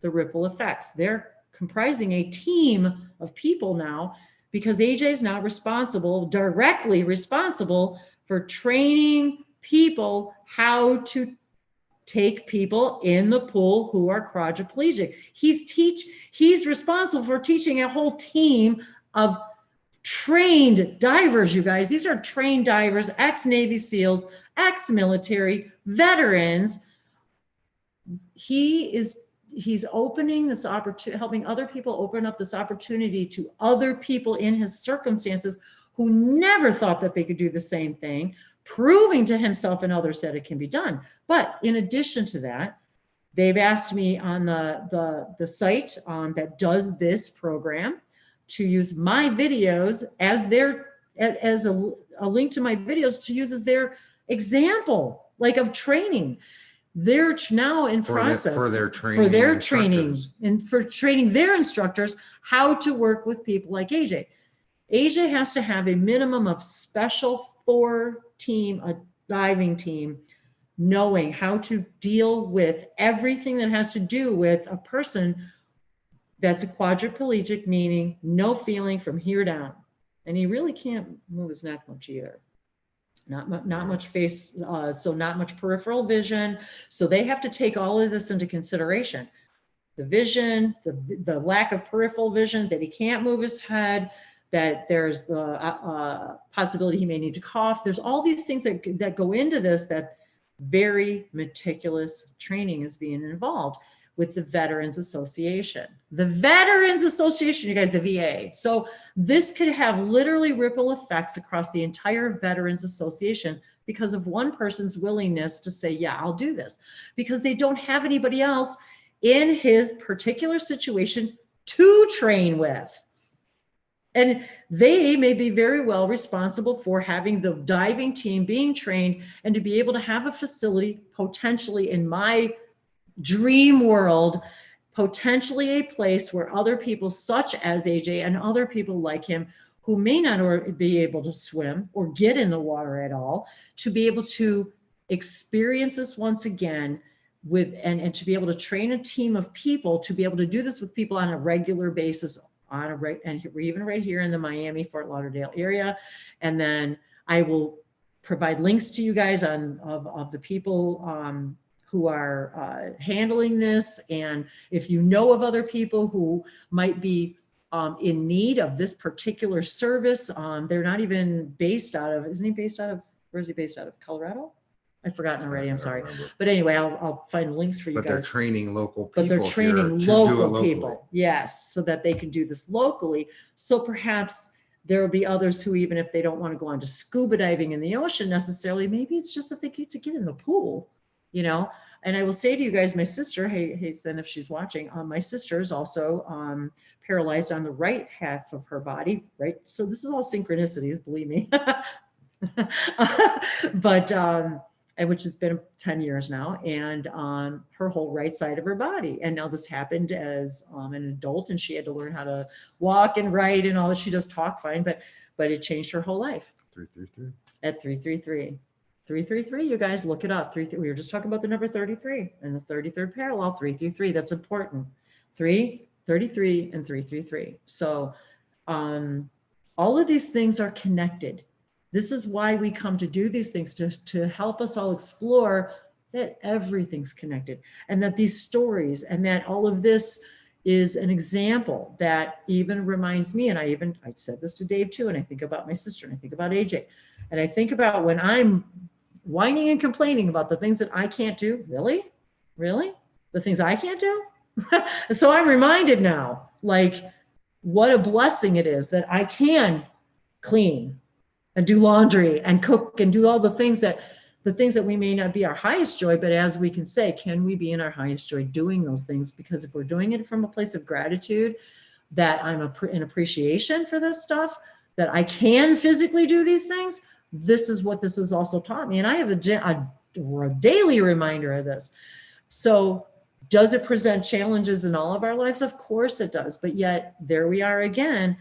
the ripple effects, they're comprising a team of people now, because AJ is now directly responsible for training people how to take people in the pool who are quadriplegic. He's responsible for teaching a whole team of trained divers, you guys. These are trained divers, ex-Navy SEALs, ex-military, veterans. He's opening this opportunity, helping other people open up this opportunity to other people in his circumstances who never thought that they could do the same thing, proving to himself and others that it can be done. But in addition to that, they've asked me on the site that does this program to use my videos as a link to my videos to use as their example, like of training. They're now in process for their training and for training their instructors how to work with people like AJ. AJ has to have a minimum of special a diving team, knowing how to deal with everything that has to do with a person that's a quadriplegic, meaning no feeling from here down. And he really can't move his neck much either. Not much face, so not much peripheral vision. So they have to take all of this into consideration. The vision, the lack of peripheral vision, that he can't move his head, that there's the possibility he may need to cough. There's all these things that go into this, that very meticulous training is being involved with the Veterans Association. The Veterans Association, you guys, the VA. So this could have literally ripple effects across the entire Veterans Association because of one person's willingness to say, yeah, I'll do this, because they don't have anybody else in his particular situation to train with. And they may be very well responsible for having the diving team being trained and to be able to have a facility potentially in my dream world, potentially a place where other people such as AJ and other people like him who may not be able to swim or get in the water at all, to be able to experience this once again and to be able to train a team of people to be able to do this with people on a regular basis, and we're even right here in the Miami, Fort Lauderdale area. And then I will provide links to you guys of the people who are handling this. And if you know of other people who might be in need of this particular service, they're not even based out of, where is he based out of, Colorado? I've forgotten already, I'm sorry. But anyway, I'll find links for you guys. But they're training local people. But they're training local people, yes, so that they can do this locally. So perhaps there will be others who, even if they don't want to go on to scuba diving in the ocean necessarily, maybe it's just that they get to get in the pool, you know? And I will say to you guys, my sister, hey, Sen, if she's watching, my sister is also paralyzed on the right half of her body, right? So this is all synchronicities, believe me. But, which has been 10 years now, and on her whole right side of her body. And now this happened as an adult, and she had to learn how to walk and write and all that. She does talk fine, but it changed her whole life. 333. At 333. 333, you guys, look it up. 33. We were just talking about the number 33 and the 33rd parallel, 333. That's important. 333 and 333. So all of these things are connected. This is why we come to do these things, to help us all explore that everything's connected, and that these stories and that all of this is an example that even reminds me, and I said this to Dave too, and I think about my sister, and I think about AJ, and I think about when I'm whining and complaining about the things that I can't do. Really? The things I can't do? So I'm reminded now, like, what a blessing it is that I can clean and do laundry and cook and do all the things that we may not be our highest joy, but as we can say, can we be in our highest joy doing those things? Because if we're doing it from a place of gratitude, that I'm an appreciation for this stuff, that I can physically do these things, this is what this has also taught me. And I have a daily reminder of this. So does it present challenges in all of our lives? Of course it does. But yet there we are again.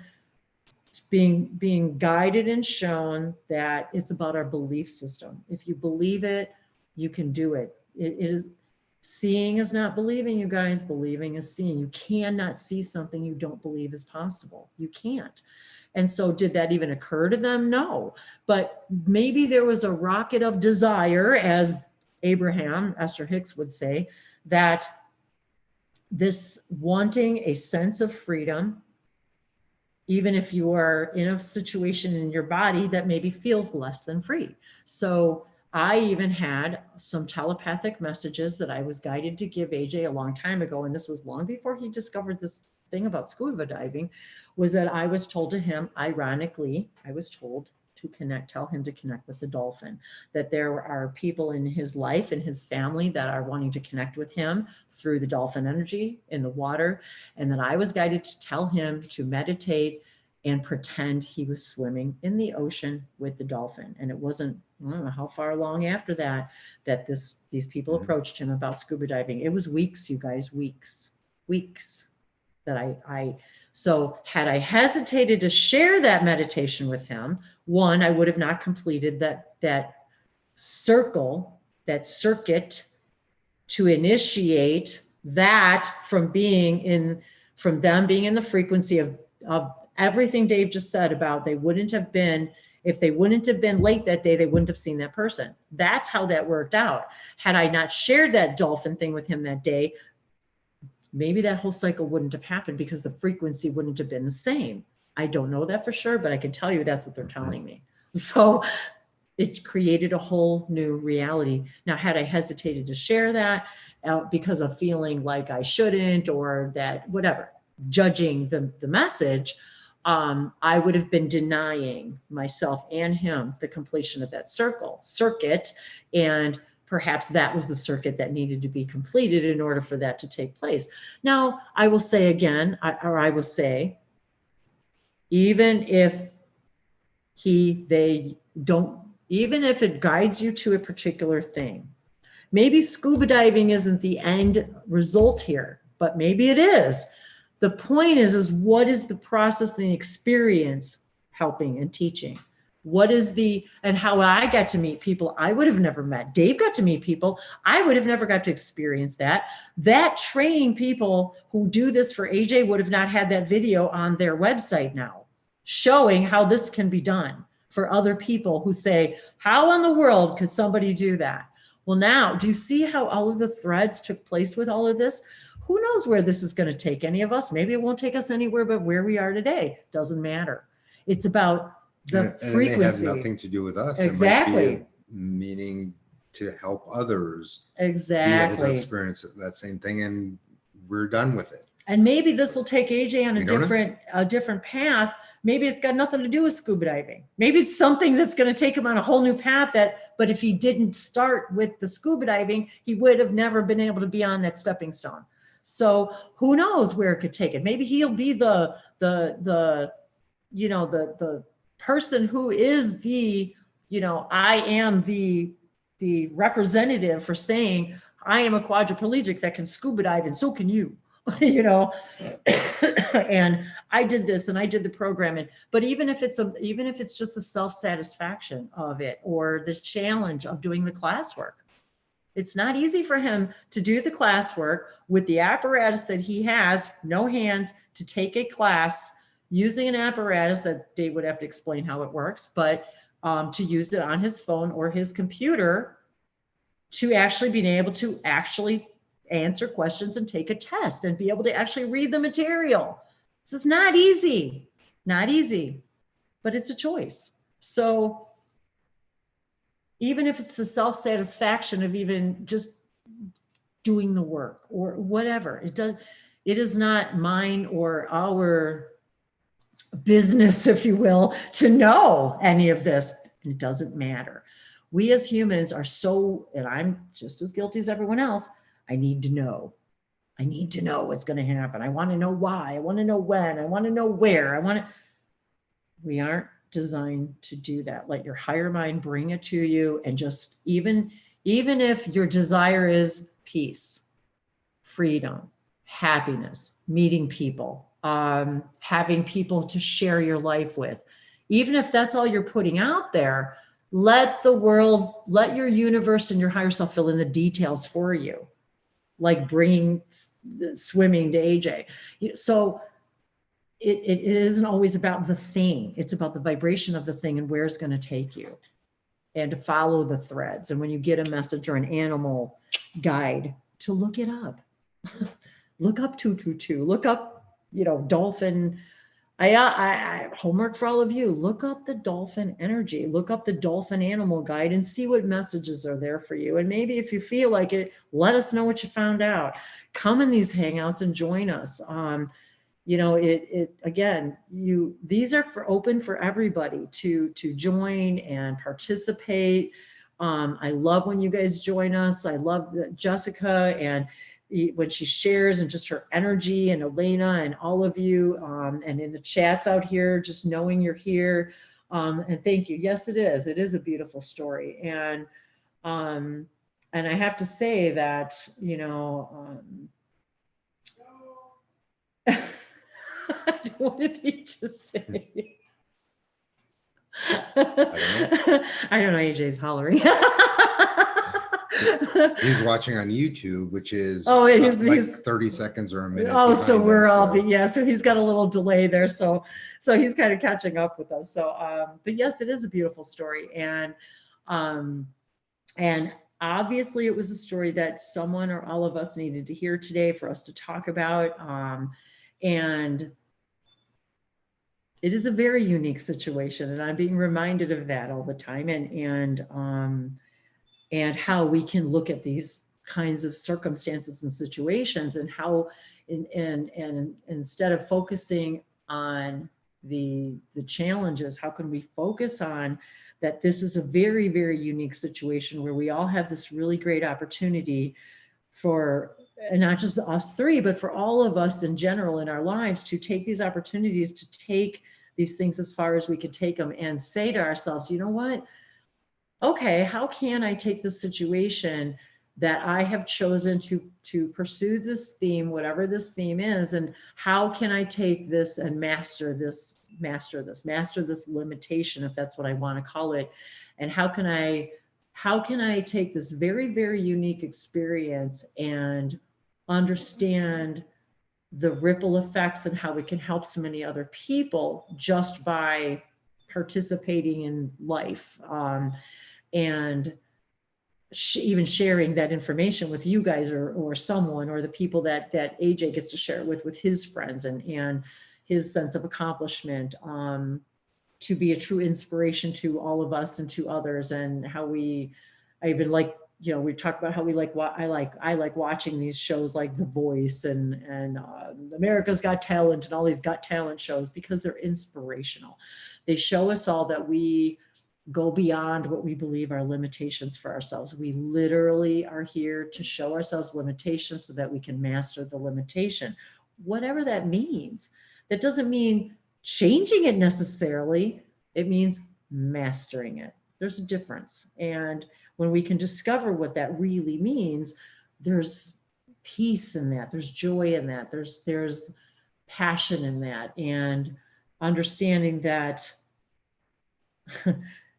being guided and shown that it's about our belief system. If you believe it, you can do it. It is, seeing is not believing, you guys. Believing is seeing. You cannot see something you don't believe is possible. You can't. And so did that even occur to them? No. But maybe there was a rocket of desire, as Abraham, Esther Hicks would say, that this wanting a sense of freedom, even if you are in a situation in your body that maybe feels less than free. So I even had some telepathic messages that I was guided to give AJ a long time ago, and this was long before he discovered this thing about scuba diving, was that I was told to him, ironically, I was told to tell him to connect with the dolphin, that there are people in his life and his family that are wanting to connect with him through the dolphin energy in the water, and that I was guided to tell him to meditate and pretend he was swimming in the ocean with the dolphin. And it wasn't, I don't know how far long after that, that these people approached him about scuba diving. It was weeks, you guys, weeks that so had I hesitated to share that meditation with him, one, I would have not completed that circuit to initiate that from them being in the frequency of everything Dave just said about if they wouldn't have been late that day, they wouldn't have seen that person. That's how that worked out. Had I not shared that dolphin thing with him that day, maybe that whole cycle wouldn't have happened because the frequency wouldn't have been the same. I don't know that for sure, but I can tell you that's what they're telling me. So it created a whole new reality. Now, had I hesitated to share that because of feeling like I shouldn't, or that whatever, judging the message, I would have been denying myself and him the completion of that circuit. And perhaps that was the circuit that needed to be completed in order for that to take place. Now, I will say again, even if even if it guides you to a particular thing, maybe scuba diving isn't the end result here, but maybe it is. The point is what is the process and the experience helping and teaching? And how I got to meet people I would have never met. Dave got to meet people I would have never got to experience that. That training people who do this for AJ would have not had that video on their website now, showing how this can be done for other people who say, how in the world could somebody do that? Well, now, do you see how all of the threads took place with all of this? Who knows where this is going to take any of us? Maybe it won't take us anywhere but where we are today. Doesn't matter. It's about the frequency. It may have nothing to do with us. Exactly. It might be meaning to help others exactly be able to experience that same thing, and we're done with it. And maybe this will take AJ on a different path. Maybe it's got nothing to do with scuba diving. Maybe it's something that's going to take him on a whole new path but if he didn't start with the scuba diving, he would have never been able to be on that stepping stone. So who knows where it could take it? Maybe he'll be the person who is I am the representative for saying I am a quadriplegic that can scuba dive, and so can you. And I did this and I did the programming. But even if it's just the self-satisfaction of it, or the challenge of doing the classwork, it's not easy for him to do the classwork with the apparatus that he has, no hands, to take a class using an apparatus that Dave would have to explain how it works, but to use it on his phone or his computer to actually being able to actually answer questions and take a test and be able to actually read the material. This is not easy, but it's a choice. So even if it's the self-satisfaction of even just doing the work or whatever, it is not mine or our business, if you will, to know any of this. And it doesn't matter. We as humans are and I'm just as guilty as everyone else, I need to know. I need to know what's going to happen. I want to know why. I want to know when. I want to know where. We aren't designed to do that. Let your higher mind bring it to you, and just even if your desire is peace, freedom, happiness, meeting people, having people to share your life with. Even if that's all you're putting out there, let the world, let your universe and your higher self fill in the details for you, like bringing swimming to AJ. So it isn't always about the thing. It's about the vibration of the thing and where it's going to take you, and to follow the threads. And when you get a message or an animal guide, to look it up. Look up 222, look up, Dolphin. I homework for all of you. Look up the dolphin energy, look up the dolphin animal guide and see what messages are there for you. And maybe if you feel like it, let us know what you found out. Come in these hangouts and join us. Again, these are open for everybody to join and participate. I love when you guys join us. I love Jessica and when she shares, and just her energy, and Elena and all of you, and in the chats out here, just knowing you're here. And thank you. Yes, it is. It is a beautiful story. And I have to say that, what did he just say? I don't know. AJ's hollering. He's watching on YouTube, which is he's 30 seconds or a minute. Oh, so we're all, so he's got a little delay there. So he's kind of catching up with us. So, but yes, it is a beautiful story. And obviously it was a story that someone or all of us needed to hear today for us to talk about. And it is a very unique situation, and I'm being reminded of that all the time, and how we can look at these kinds of circumstances and situations, and how, and instead of focusing on the challenges, how can we focus on that this is a very, very unique situation where we all have this really great opportunity for, and not just us three, but for all of us in general in our lives, to take these opportunities, to take these things as far as we could take them, and say to ourselves, you know what? Okay, how can I take this situation that I have chosen to pursue this theme, whatever this theme is, and how can I take this and master this limitation, if that's what I want to call it, and how can I take this very, very unique experience and understand the ripple effects and how we can help so many other people just by participating in life, and even sharing that information with you guys, or someone, or the people that AJ gets to share it with his friends, and his sense of accomplishment, to be a true inspiration to all of us and to others. And how we talk about how I like watching these shows like The Voice and America's Got Talent and all these Got Talent shows, because they're inspirational. They show us all that we go beyond what we believe are limitations for ourselves. We literally are here to show ourselves limitations so that we can master the limitation, whatever that means. That doesn't mean changing it necessarily. It means mastering it. There's a difference. And when we can discover what that really means, there's peace in that, there's joy in that, there's passion in that, and understanding that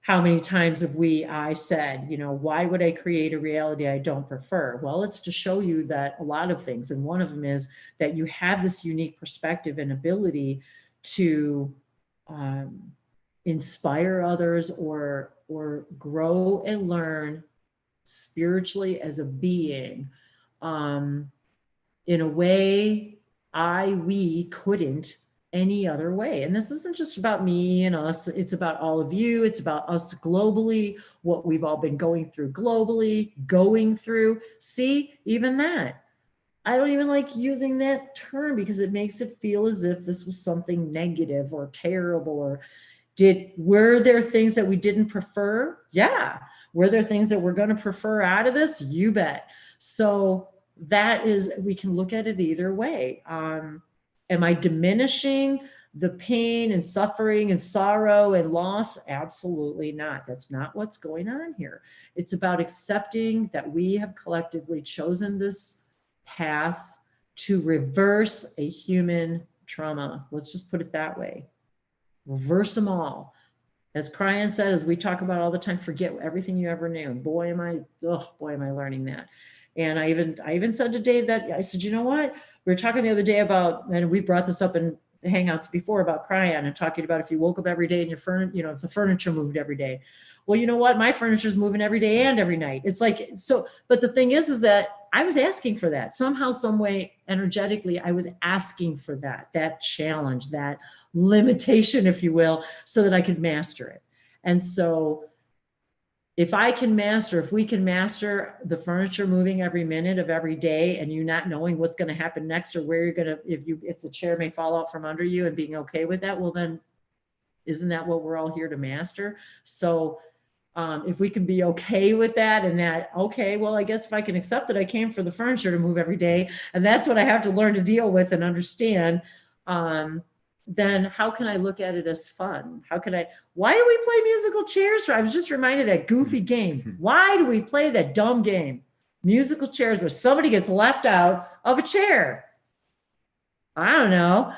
how many times have I said, why would I create a reality I don't prefer? Well, it's to show you that a lot of things, and one of them is that you have this unique perspective and ability to inspire others, or grow and learn spiritually as a being, in a way we couldn't any other way. And this isn't just about me and us, it's about all of you. It's about us globally, what we've all been going through globally. See, even that. I don't even like using that term, because it makes it feel as if this was something negative or terrible, or were there things that we didn't prefer? Yeah. Were there things that we're going to prefer out of this? You bet. So that is, we can look at it either way. Am I diminishing the pain and suffering and sorrow and loss? Absolutely not. That's not what's going on here. It's about accepting that we have collectively chosen this path to reverse a human trauma. Let's just put it that way. Reverse them all. As Cryan said, as we talk about all the time, forget everything you ever knew. Boy, am I learning that. And I even said to Dave that, I said, you know what? We were talking the other day about, and we brought this up in Hangouts before about Cryan and talking about if you woke up every day and your furniture, if the furniture moved every day. Well, you know what? My furniture is moving every day and every night. It's like, so, but the thing is that I was asking for that somehow, some way, energetically, I was asking for that challenge, that limitation, if you will, so that I could master it. And so if we can master the furniture moving every minute of every day and you not knowing what's going to happen next or where you're going to, if the chair may fall out from under you and being okay with that, well, then isn't that what we're all here to master? So if we can be okay with that and that, okay, well, I guess if I can accept that I came for the furniture to move every day and that's what I have to learn to deal with and understand, then how can I look at it as fun? Why do we play musical chairs? I was just reminded of that goofy game. Why do we play that dumb game? Musical chairs where somebody gets left out of a chair. I don't know.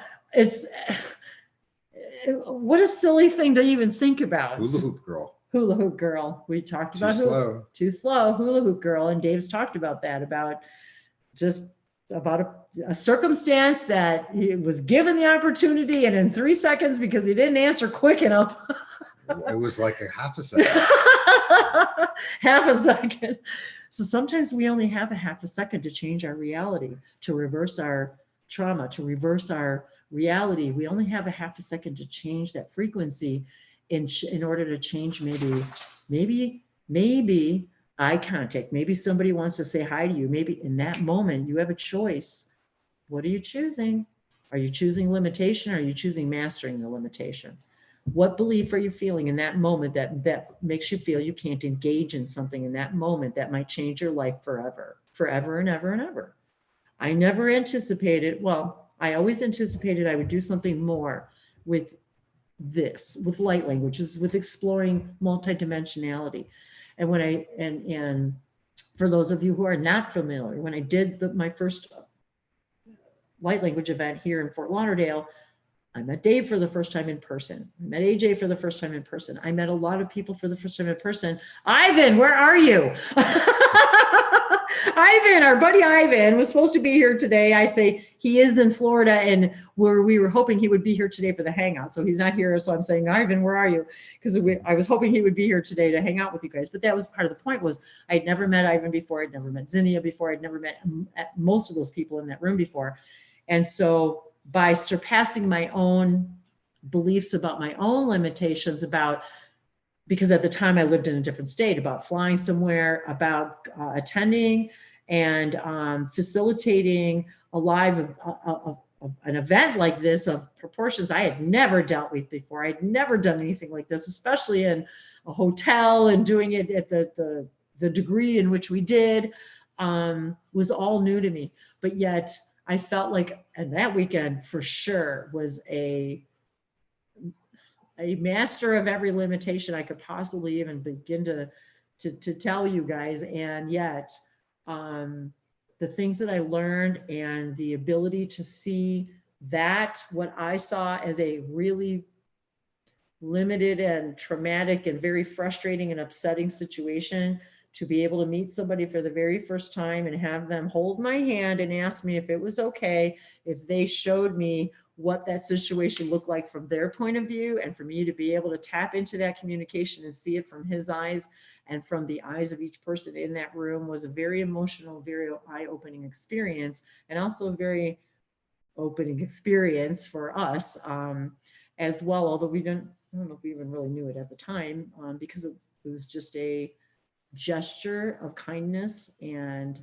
What a silly thing to even think about. Hula hoop girl. Hula hoop girl. We talked about too slow hula hoop girl. And Dave's talked about that, about a circumstance that he was given the opportunity and in 3 seconds, because he didn't answer quick enough. It was like a half a second. Half a second. So sometimes we only have a half a second to change our reality, to reverse our trauma, to reverse our reality. We only have a half a second to change that frequency in order to change maybe eye contact. Maybe somebody wants to say hi to you. Maybe in that moment you have a choice. What are you choosing? Are you choosing limitation or are you choosing mastering the limitation? What belief are you feeling in that moment that makes you feel you can't engage in something in that moment that might change your life forever and ever and ever? I never anticipated, well, I always anticipated I would do something more with this, with light languages, with exploring multidimensionality. And and for those of you who are not familiar, when I did my first light language event here in Fort Lauderdale, I met Dave for the first time in person. I met AJ for the first time in person. I met a lot of people for the first time in person. Ivan, where are you? Ivan, our buddy Ivan was supposed to be here today. I say he is in Florida and we were hoping he would be here today for the hangout. So he's not here. So I'm saying, Ivan, where are you? Because I was hoping he would be here today to hang out with you guys. But that was part of the point, was I'd never met Ivan before. I'd never met Zinnia before. I'd never met most of those people in that room before. And so by surpassing my own beliefs about my own limitations, because at the time I lived in a different state, about flying somewhere, about attending and facilitating an event like this of proportions I had never dealt with before. I'd never done anything like this, especially in a hotel, and doing it at the degree in which we did was all new to me. But yet I felt like, and that weekend for sure was a master of every limitation I could possibly even begin to tell you guys. And yet the things that I learned and the ability to see that what I saw as a really limited and traumatic and very frustrating and upsetting situation, to be able to meet somebody for the very first time and have them hold my hand and ask me if it was okay if they showed me what that situation looked like from their point of view, and for me to be able to tap into that communication and see it from his eyes and from the eyes of each person in that room, was a very emotional, very eye-opening experience, and also a very opening experience for us as well, although I don't know if we even really knew it at the time, because it was just a gesture of kindness, and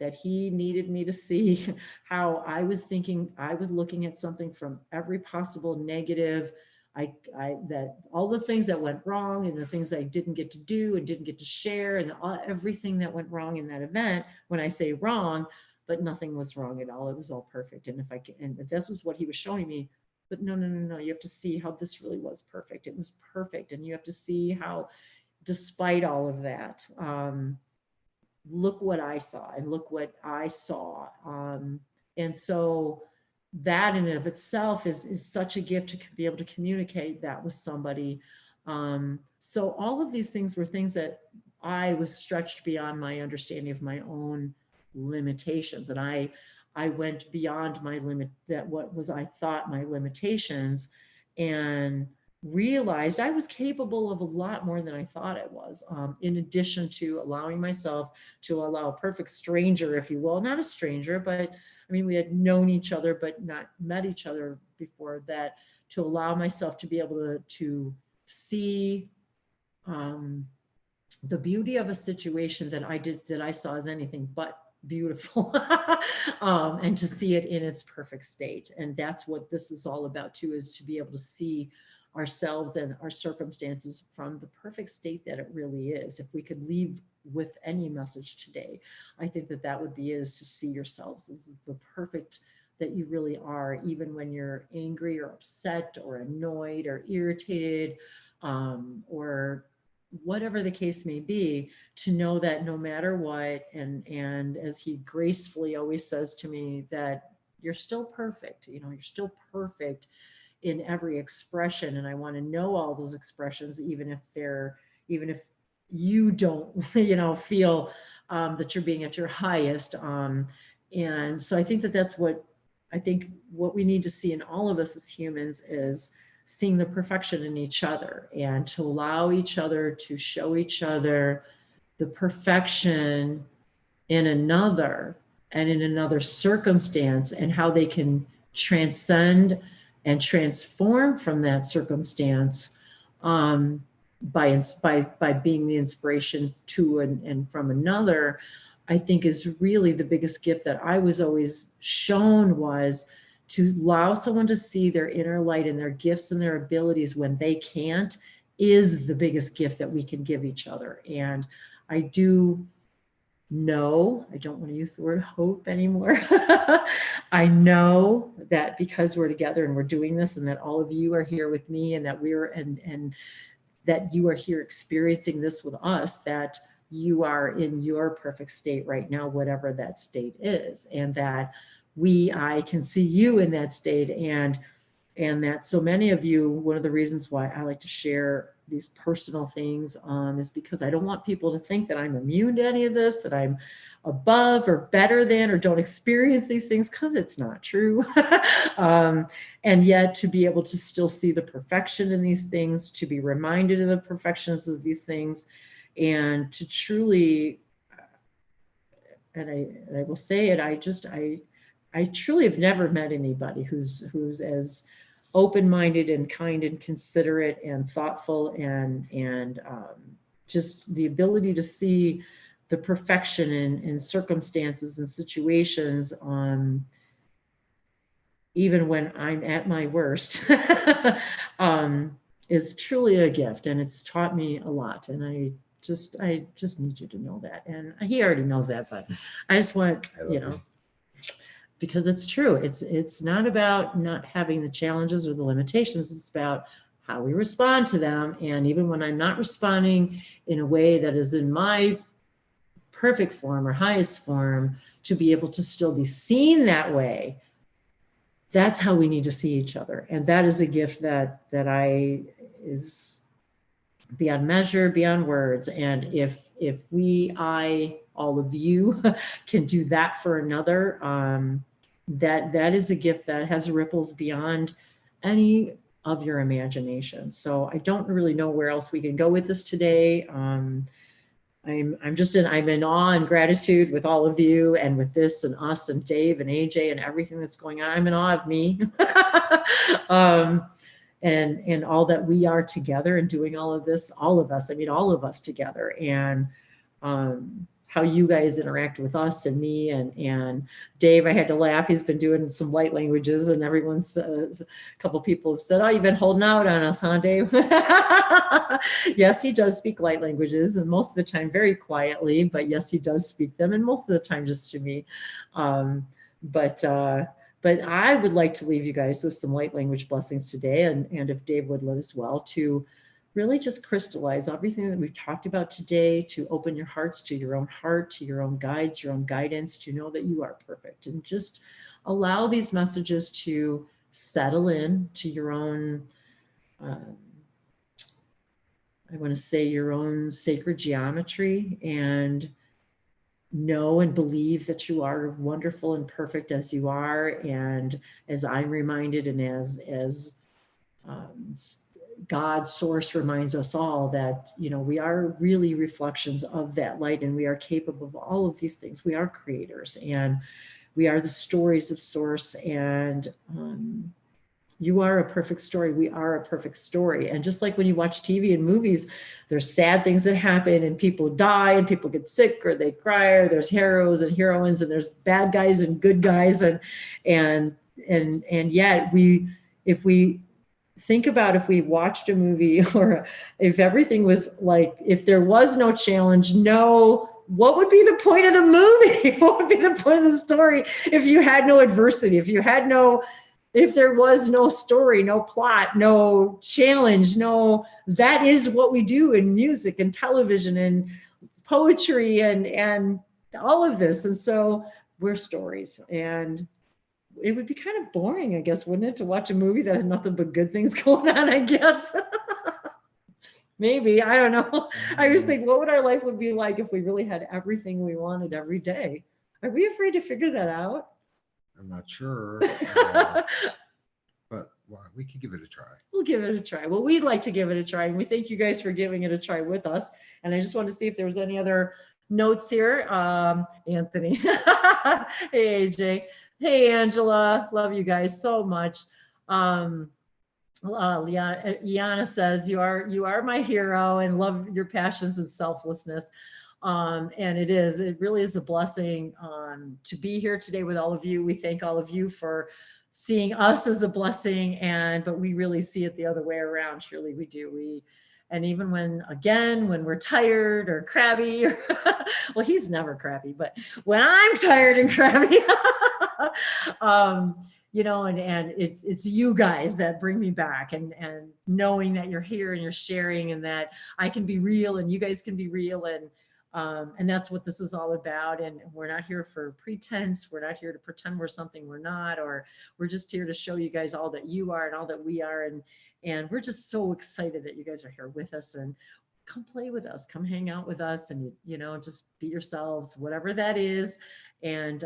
that he needed me to see how I was thinking. I was looking at something from every possible negative. That all the things that went wrong and the things I didn't get to do and didn't get to share, and everything that went wrong in that event. When I say wrong, but nothing was wrong at all. It was all perfect. And and this is what he was showing me. But no, you have to see how this really was perfect. It was perfect. And you have to see how, despite all of that, look what I saw and look what I saw. And so that in and of itself is such a gift to be able to communicate that with somebody. So all of these things were things that I was stretched beyond my understanding of my own limitations. And I went beyond my limit, that what was, I thought my limitations, and realized I was capable of a lot more than I thought I was. In addition to allowing myself to allow a perfect stranger, if you will, not a stranger, but I mean, we had known each other, but not met each other before that, to allow myself to be able to see the beauty of a situation that I saw as anything but beautiful, and to see it in its perfect state. And that's what this is all about too, is to be able to see ourselves and our circumstances from the perfect state that it really is. If we could leave with any message today, I think that that would be, is to see yourselves as the perfect that you really are, even when you're angry or upset or annoyed or irritated, or whatever the case may be, to know that no matter what, and as he gracefully always says to me, that you're still perfect, you know, you're still perfect in every expression. And I want to know all those expressions, even if you don't, you know, feel that you're being at your highest. And so I think that that's what we need to see in all of us as humans, is seeing the perfection in each other, and to allow each other to show each other the perfection in another and in another circumstance, and how they can transcend and transform from that circumstance, by being the inspiration to and from another, I think is really the biggest gift that I was always shown, was to allow someone to see their inner light and their gifts and their abilities when they can't, is the biggest gift that we can give each other. And I do know, I don't want to use the word hope anymore. I know that because we're together and we're doing this, and that all of you are here with me, and that and that you are here experiencing this with us, that you are in your perfect state right now, whatever that state is, and that I can see you in that state, and that so many of you, one of the reasons why I like to share these personal things is because I don't want people to think that I'm immune to any of this, that I'm above or better than, or don't experience these things, because it's not true. And yet to be able to still see the perfection in these things, to be reminded of the perfections of these things, and to truly, and I will say it, I truly have never met anybody who's as open-minded and kind and considerate and thoughtful, and just the ability to see the perfection in circumstances and situations, even when I'm at my worst, is truly a gift, and it's taught me a lot. And I just need you to know that. And he already knows that, but I just want, you know, because it's true. It's not about not having the challenges or the limitations. It's about how we respond to them. And even when I'm not responding in a way that is in my perfect form or highest form, to be able to still be seen that way, that's how we need to see each other. And that is a gift that is beyond measure, beyond words. And if all of you can do that for another, that is a gift that has ripples beyond any of your imagination. So I don't really know where else we can go with this today. I'm in awe and gratitude with all of you, and with this, and us, and Dave, and AJ, and everything that's going on. I'm in awe of me, and all that we are together and doing all of this, all of us. I mean, all of us together, and how you guys interact with us and me, and Dave. I had to laugh. He's been doing some light languages, and everyone's a couple people have said, "Oh, you've been holding out on us, huh, Dave?" Yes, he does speak light languages, and most of the time very quietly. But yes, he does speak them, and most of the time just to me. But I would like to leave you guys with some light language blessings today, and if Dave would let us well, to really just crystallize everything that we've talked about today, to open your hearts to your own heart, to your own guides, your own guidance, to know that you are perfect, and just allow these messages to settle in to your own, I want to say your own sacred geometry, and know and believe that you are wonderful and perfect as you are. And as I'm reminded, and as God source reminds us all, that, you know, we are really reflections of that light, and we are capable of all of these things. We are creators, and we are the stories of source, and you are a perfect story. We are a perfect story. And just like when you watch TV and movies, there's sad things that happen, and people die, and people get sick, or they cry, or there's heroes and heroines, and there's bad guys and good guys. And yet if we think about, if we watched a movie, or if everything was like, if there was no challenge, what would be the point of the movie? What would be the point of the story if you had no adversity, if there was no story, no plot, no challenge, that is what we do in music and television and poetry and all of this. And so we're stories, and it would be kind of boring, I guess, wouldn't it, to watch a movie that had nothing but good things going on, I guess. Maybe, I don't know. I just think, what would our life would be like if we really had everything we wanted every day? Are we afraid to figure that out? I'm not sure, but well, we could give it a try. We'll give it a try. Well, we'd like to give it a try, and we thank you guys for giving it a try with us. And I just want to see if there was any other notes here. Anthony. Hey, AJ. Hey, Angela. Love you guys so much. Liana says, you are my hero, and love your passions and selflessness. And it really is a blessing to be here today with all of you. We thank all of you for seeing us as a blessing, but we really see it the other way around. Truly, we do. And even when we're tired or crabby, well, he's never crabby, but when I'm tired and crabby, you know, and it's you guys that bring me back, and knowing that you're here and you're sharing, and that I can be real and you guys can be real, and that's what this is all about. And we're not here for pretense. We're not here to pretend we're something we're not, or we're just here to show you guys all that you are and all that we are. And we're just so excited that you guys are here with us, and come play with us, come hang out with us, and, you know, just be yourselves, whatever that is. And,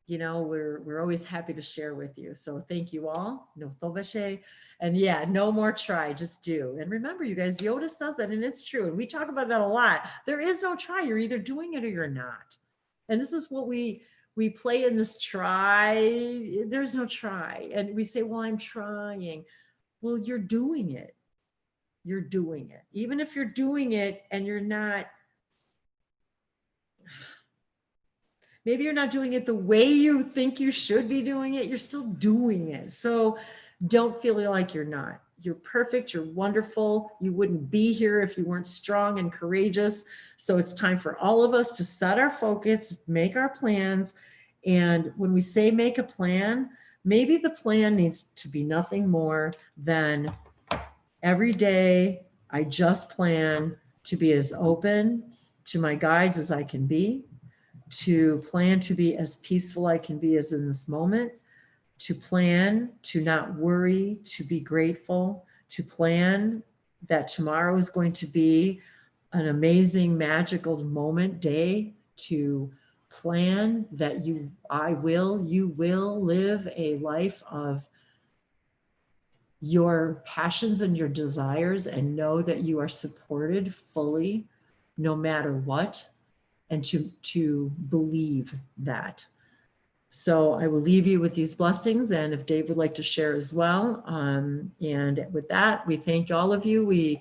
you know, we're always happy to share with you. So thank you all. No tobashe. And yeah, no more try, just do. And remember, you guys, Yoda says that, and it's true. And we talk about that a lot. There is no try. You're either doing it or you're not. And this is what we play in this try. There's no try. And we say, well, I'm trying. Well, you're doing it. You're doing it. Even if you're doing it and you're not, maybe you're not doing it the way you think you should be doing it, you're still doing it. So don't feel like you're not. You're perfect. You're wonderful. You wouldn't be here if you weren't strong and courageous. So it's time for all of us to set our focus, make our plans. And when we say make a plan, maybe the plan needs to be nothing more than every day I just plan to be as open to my guides as I can be, to plan to be as peaceful I can be as in this moment, to plan to not worry, to be grateful, to plan that tomorrow is going to be an amazing, magical moment, day, to plan that you will live a life of your passions and your desires, and know that you are supported fully no matter what, and to believe that. So I will leave you with these blessings, and if Dave would like to share as well. And with that, we thank all of you.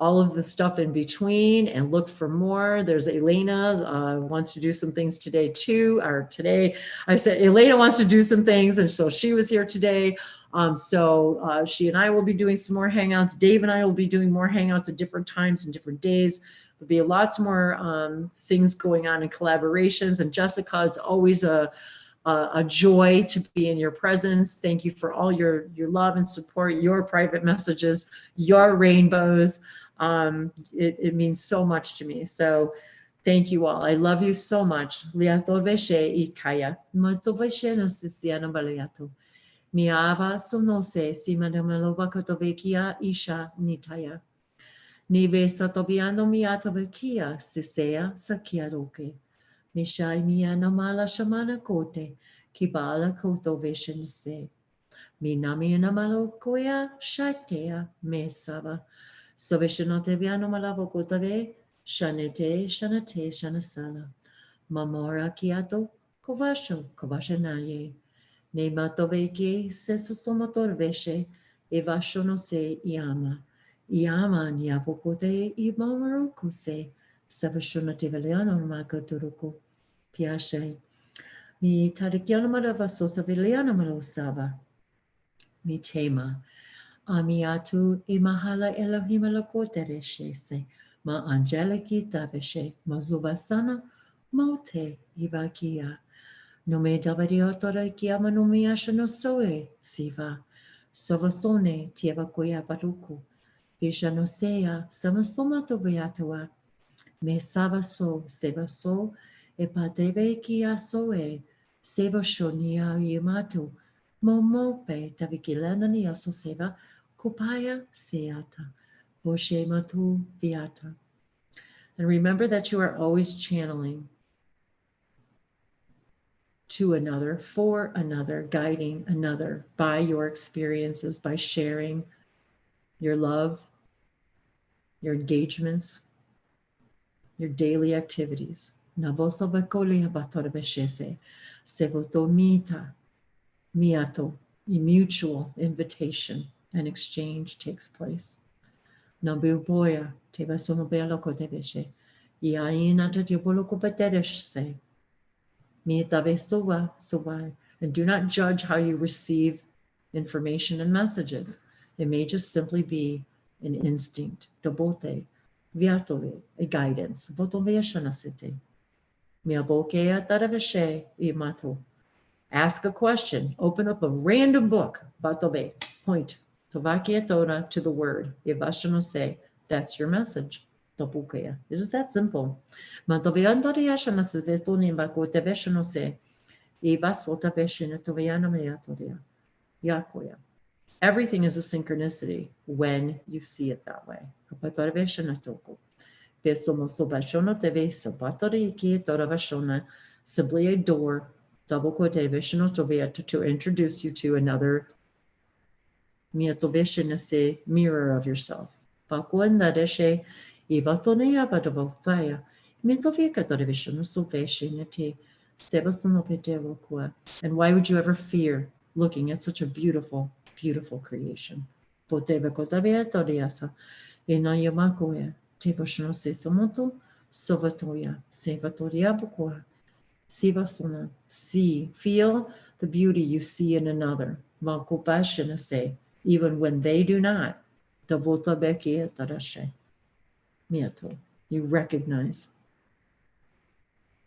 All of the stuff in between, and look for more. There's Elena wants to do some things today too, or today. I said Elena wants to do some things, and so she was here today. So she and I will be doing some more hangouts. Dave and I will be doing more hangouts at different times and different days. There'll be lots more things going on in collaborations. And Jessica, it's always a joy to be in your presence. Thank you for all your love and support, your private messages, your rainbows. It means so much to me. So Thank you all. I love you so much. Liato veshe ikaya. Mato veshe no sisiana baliato. Miava sonose simadamaloba kotovekia isha nitaya. Nive satobiano miata vekia sisea sakiaroke. Mishai miana mala shamana kote. Kibala koto veshe nise. Minami namalo koya shatea me sava. Soveshanote viano malavo kotave. Shanete, shanate, shanasala. Mamora kiato, kovasho, kovashanaye. Ne matoveke, sesasomotor veshe, evashono se iama. Iama niapokote, imamarokose. Savashonate veliano makoturuko. Piashe. Mi tarikiano maravaso saveliano malosava. Mi tema. Amiatu imahala Elohim alakotere shese. Ma angeliki taveshe. Ma zubasana. Mote ibakia. No me davariotora kiama no me ashano soe. Siva. Sovasone tieva koya baruku. Vishano sea. Samasomato viatawa. Me savaso. Sevaso. Epateve kia soe. Sevashonia yamatu. Momope tavikilana ni aso seva. Kupaya seata. Boshe matu viata. And remember that you are always channeling to another, for another, guiding another by your experiences, by sharing your love, your engagements, your daily activities. Navoso bakole abatora beshese. Sevoto mita, miato, a mutual invitation and exchange takes place. Nabuboya, tevasono bealoko deveshe. Iaina tatiopoloko pateresh se. Mitave suva, suva. And do not judge how you receive information and messages. It may just simply be an instinct, dobote, viatole, a guidance, votoveshanasete. Miabokea taraveshe imato. Ask a question, open up a random book, batobe, point, tovakia toda to the word, ivashanose, that's your message. Topukea. It is that simple. Everything is a synchronicity when you see it that way. Simply a door, double quotation to introduce you to another mirror of yourself. And why would you ever fear looking at such a beautiful, beautiful creation? See, feel the beauty you see in another. Even when they do not. You recognize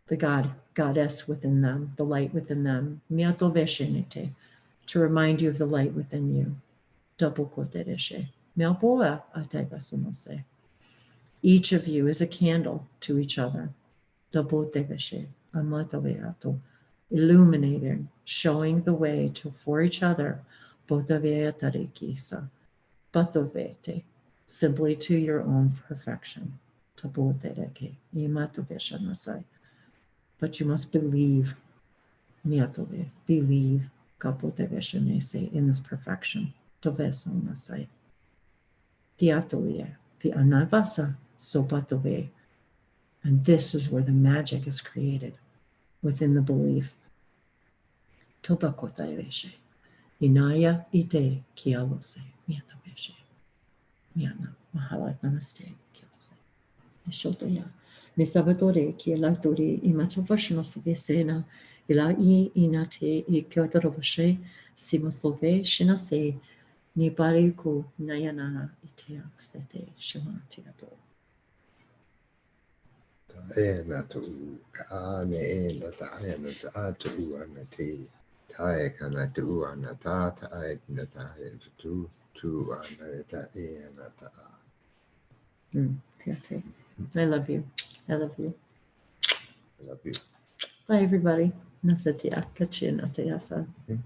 the God, goddess within them, the light within them. To remind you of the light within you. Each of you is a candle to each other. Illuminating, showing the way for each other. Simply to your own perfection. But you must believe, believe in this perfection. And this is where the magic is created, within the belief. Inaya ite kialose. Miana, mahala, namaste, kiose. Nishotoya. Nisavatore, kielatori, imachavashno suvesena, ila inate, ikyotarovashe, simasove, shinase, nibariku, nayana, itea, sete, shimatiato. Taena tu kaane na taena ta tu anati tae kana tu anata tae na tae tu anata ena ta. I love you. I love you. I love you. Bye, everybody. Nasatia, Kachina, Tayasa. Okay.